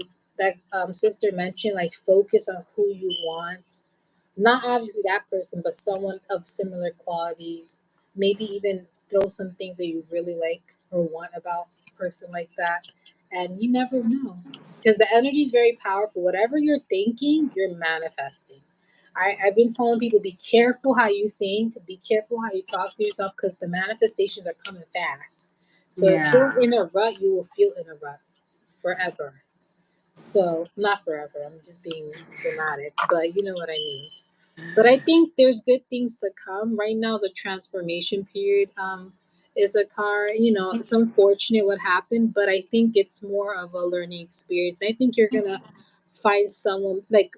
Speaker 1: sister mentioned. Like focus on who you want, not obviously that person, but someone of similar qualities. Maybe even throw some things that you really like or want about a person like that. And you never know. Because the energy is very powerful. Whatever you're thinking, you're manifesting. I've been telling people be careful how you think, be careful how you talk to yourself because the manifestations are coming fast. So if you're
Speaker 2: Yeah.
Speaker 1: in a rut, you will feel in a rut forever. So not forever. I'm just being dramatic, but you know what I mean. But I think there's good things to come. Right now is a transformation period. Is a car, it's unfortunate what happened, but I think it's more of a learning experience. And I think you're gonna find someone like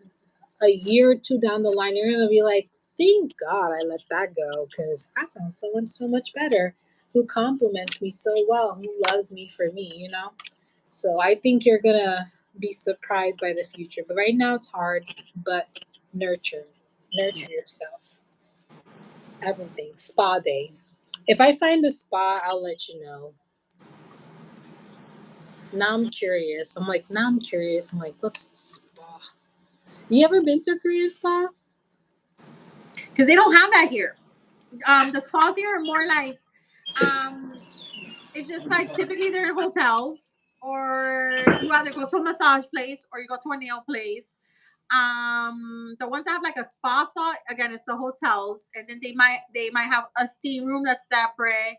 Speaker 1: a year or two down the line, you're gonna be like, thank God I let that go because I found someone so much better who compliments me so well, who loves me for me. So I think you're gonna be surprised by the future. But right now it's hard, but nurture. Nurture yourself. Everything. Spa day. If I find the spa, I'll let you know. Now I'm curious. What's the spa? You ever been to a Korean spa?
Speaker 2: Because they don't have that here. The spas here are more like, um, it's just like typically they're in hotels, or you either go to a massage place or you go to a nail place. The ones that have like a spa spot, again, it's the hotels, and then they might have a steam room that's separate.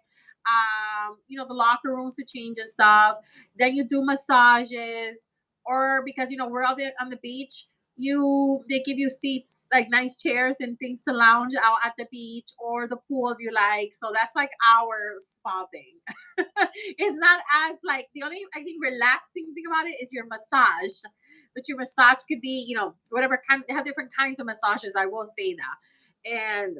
Speaker 2: The locker rooms to change and stuff. Then you do massages, or because we're out there on the beach, they give you seats, like nice chairs and things to lounge out at the beach or the pool if you like. So that's like our spa thing. It's not as like, the only I think relaxing thing about it is your massage. But your massage could be, whatever kind. They have different kinds of massages. I will say that. And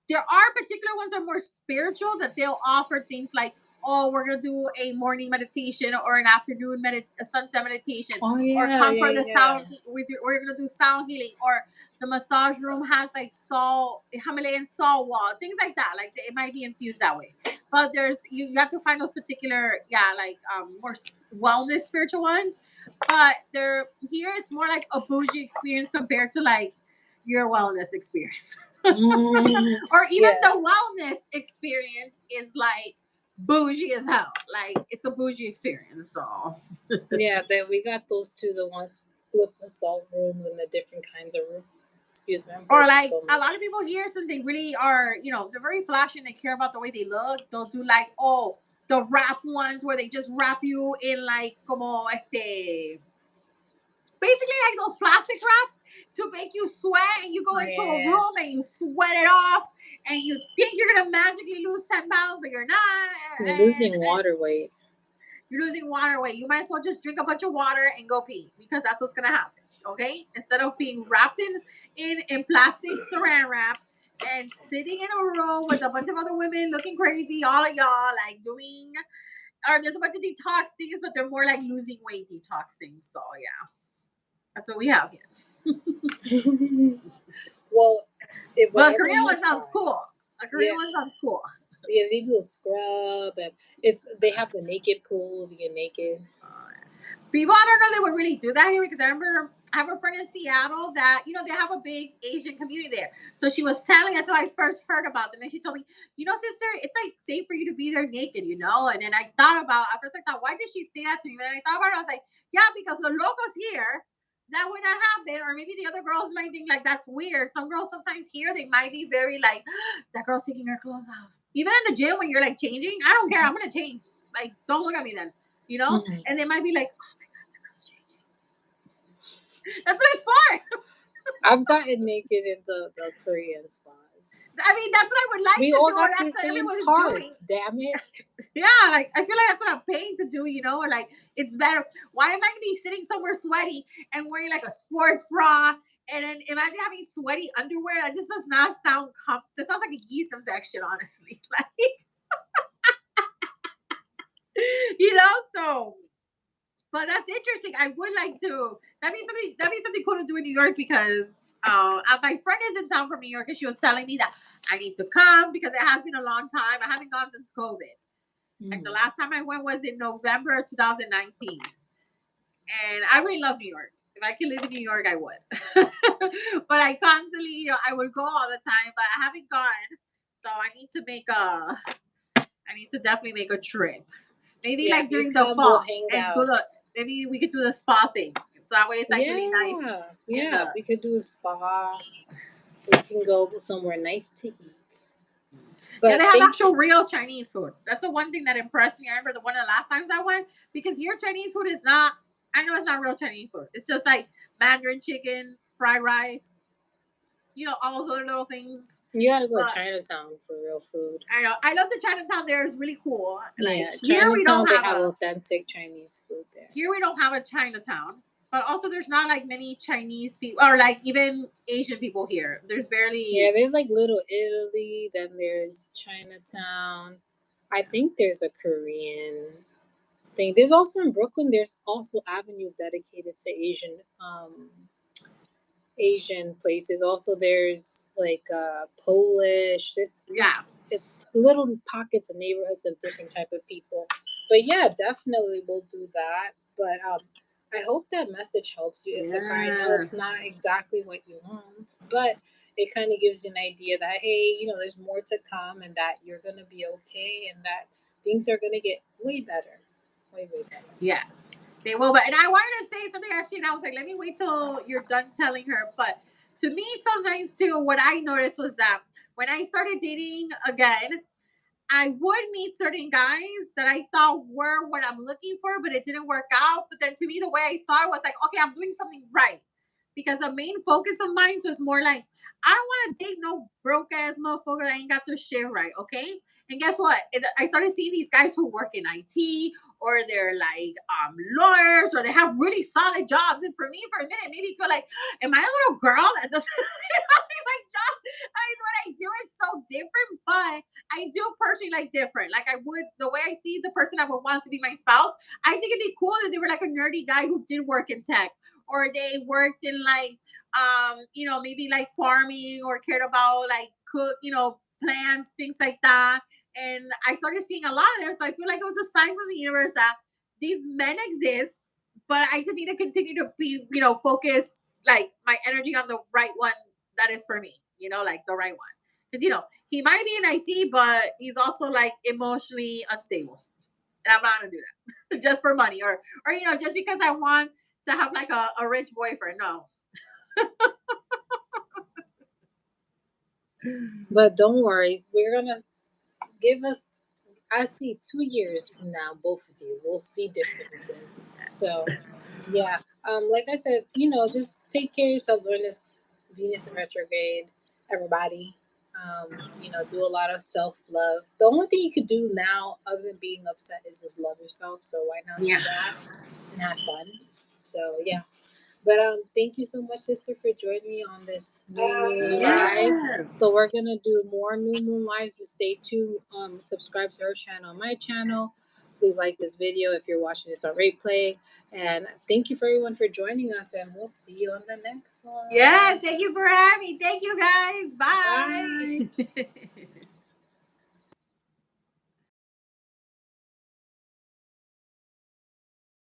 Speaker 2: there are particular ones that are more spiritual that they'll offer things like, oh, we're gonna do a morning meditation or an afternoon a sunset meditation,
Speaker 1: Oh
Speaker 2: or
Speaker 1: yeah,
Speaker 2: come
Speaker 1: yeah,
Speaker 2: for the
Speaker 1: yeah.
Speaker 2: sound. We're gonna do sound healing, or the massage room has like salt, Himalayan salt wall, things like that. Like it might be infused that way. But there's you have to find those particular, like more wellness spiritual ones. But they're here. It's more like a bougie experience compared to like your wellness experience.
Speaker 1: Mm,
Speaker 2: Or even
Speaker 1: yeah,
Speaker 2: the wellness experience is like bougie as hell. Like it's a bougie experience. So
Speaker 1: yeah. Then we got those two, the ones with the salt rooms and the different kinds of rooms. Excuse me, I'm
Speaker 2: or
Speaker 1: burping
Speaker 2: like
Speaker 1: so
Speaker 2: a lot
Speaker 1: much.
Speaker 2: of people here, since they really are, they're very flashy and they care about the way they look, they'll do like, oh, the wrap ones where they just wrap you in like como basically like those plastic wraps to make you sweat, and you go
Speaker 1: Oh
Speaker 2: into a
Speaker 1: yeah,
Speaker 2: room and you sweat it off, and you think you're gonna magically lose 10 pounds, but you're not.
Speaker 1: you're
Speaker 2: and,
Speaker 1: losing water weight.
Speaker 2: You're losing water weight. You might as well just drink a bunch of water and go pee, because that's what's gonna happen. Okay? Instead of being wrapped in plastic saran wrap and sitting in a room with a bunch of other women looking crazy, all of y'all like doing, or there's a bunch of detox things, but they're more like losing weight detox things. So yeah, that's what we have here.
Speaker 1: Well,
Speaker 2: But a
Speaker 1: whatever
Speaker 2: Korean
Speaker 1: you
Speaker 2: one sounds
Speaker 1: find.
Speaker 2: cool. A Korean
Speaker 1: Yeah,
Speaker 2: one sounds cool.
Speaker 1: yeah. They do a scrub, and they have the naked pools. You get naked.
Speaker 2: People, I don't know, they would really do that here, because I remember I have a friend in Seattle that, they have a big Asian community there. So she was telling us, how I first heard about them. And she told me, sister, it's like safe for you to be there naked. And then I thought about, at first I thought, why did she say that to me? But then I thought about it, I was like, yeah, because the locals here, that would not happen. Or maybe the other girls might think like that's weird. Some girls sometimes here, they might be very like, that girl's taking her clothes off. Even in the gym when you're like changing, I don't care. I'm going to change. Like, don't look at me then,
Speaker 1: Mhm.
Speaker 2: And they might be like, oh my God, that girl's changing. That's what it's for.
Speaker 1: I've gotten naked in the Korean spas.
Speaker 2: I mean, that's what I would like
Speaker 1: We
Speaker 2: to
Speaker 1: all
Speaker 2: do, or
Speaker 1: got the
Speaker 2: that's what
Speaker 1: same
Speaker 2: everyone is doing.
Speaker 1: parts. Damn it!
Speaker 2: Yeah, like I feel like that's what I'm paying to do, or like it's better. Why am I gonna be sitting somewhere sweaty and wearing like a sports bra, and then imagine having sweaty underwear? That just does not sound That sounds like a yeast infection, honestly. Like, so. But that's interesting. I would like to. That'd be something cool to do in New York, because my friend is in town from New York, and she was telling me that I need to come because it has been a long time. I haven't gone since COVID. Like the
Speaker 1: Mm.
Speaker 2: last time I went was in November 2019, and I really love New York. If I could live in New York, I would. But I constantly, I would go all the time, but I haven't gone. So I need to definitely make a trip. Maybe
Speaker 1: Yeah,
Speaker 2: like
Speaker 1: if you
Speaker 2: during the
Speaker 1: come, we'll
Speaker 2: fall,
Speaker 1: hang
Speaker 2: and
Speaker 1: out.
Speaker 2: maybe we could do the spa thing. So that way it's like really nice
Speaker 1: Yeah,
Speaker 2: in
Speaker 1: yeah.
Speaker 2: the.
Speaker 1: We could do a spa. We can go somewhere nice to eat.
Speaker 2: Yeah,
Speaker 1: But
Speaker 2: they have
Speaker 1: thank you.
Speaker 2: actual real Chinese food. That's the one thing that impressed me. I remember the one of the last times I went, because your Chinese food is not. I know it's not real Chinese food. It's just like Mandarin chicken, fried rice, all those other little things.
Speaker 1: You gotta go to
Speaker 2: But
Speaker 1: Chinatown for real food.
Speaker 2: I know I love the Chinatown there. Is really cool. Like
Speaker 1: Yeah,
Speaker 2: here we
Speaker 1: Chinatown.
Speaker 2: don't
Speaker 1: They
Speaker 2: have
Speaker 1: have
Speaker 2: a
Speaker 1: authentic Chinese food there.
Speaker 2: here we don't have a Chinatown. But also, there's not like many Chinese people, or like even Asian people here. There's
Speaker 1: Yeah,
Speaker 2: barely.
Speaker 1: there's like Little Italy. Then there's Chinatown. I think there's a Korean thing. There's also in Brooklyn. There's also avenues dedicated to Asian places. Also, there's like Polish.
Speaker 2: Yeah.
Speaker 1: It's little pockets of neighborhoods of different type of people. But yeah, definitely we'll do that. But I hope that message helps you, Issachar. I know
Speaker 2: Yeah.
Speaker 1: it's not exactly what you want, but it kind of gives you an idea that hey, there's more to come, and that you're gonna be okay, and that things are gonna get way better, way better.
Speaker 2: Yes, they will. But and I wanted to say something actually, and I was like, let me wait till you're done telling her. But to me, sometimes too, what I noticed was that when I started dating again, I would meet certain guys that I thought were what I'm looking for, but it didn't work out. But then to me, the way I saw it was like, okay, I'm doing something right. Because the main focus of mine was more like, I don't want to date no broke ass motherfucker that ain't got their shit right, okay? And guess what? I started seeing these guys who work in IT, or they're like lawyers, or they have really solid jobs. And for me, for a minute, it made me feel like, am I a little girl that doesn't have my job? do it so different, but I do personally like different. Like I would the way I see the person I would want to be my spouse. I think it'd be cool that they were like a nerdy guy who did work in tech, or they worked in like maybe like farming or cared about like cook, plants, things like that. And I started seeing a lot of them, so I feel like it was a sign from the universe that these men exist, but I just need to continue to be, focus like my energy on the right one that is for me, like the right one. Because he might be in IT, but he's also like emotionally unstable, and I'm not gonna do that just for money or just because I want to have like a rich boyfriend. No.
Speaker 1: But don't worry, we're gonna give us. I see 2 years from now, both of you will see differences. So yeah, like I said, just take care of yourself during this Venus in retrograde. Everybody, do a lot of self love. The only thing you could do now, other than being upset, is just love yourself. So why not do
Speaker 2: Yeah.
Speaker 1: that and have fun? So yeah. But thank you so much, sister, for joining me on this new moon live.
Speaker 2: Yes.
Speaker 1: So we're gonna do more new moon lives. Just stay tuned. Subscribe to her channel, my channel. Please like this video if you're watching this on replay. And thank you for everyone for joining us. And we'll see you on the next one.
Speaker 2: Yeah. Thank you for having me. Thank you guys.
Speaker 1: Bye.
Speaker 2: Bye.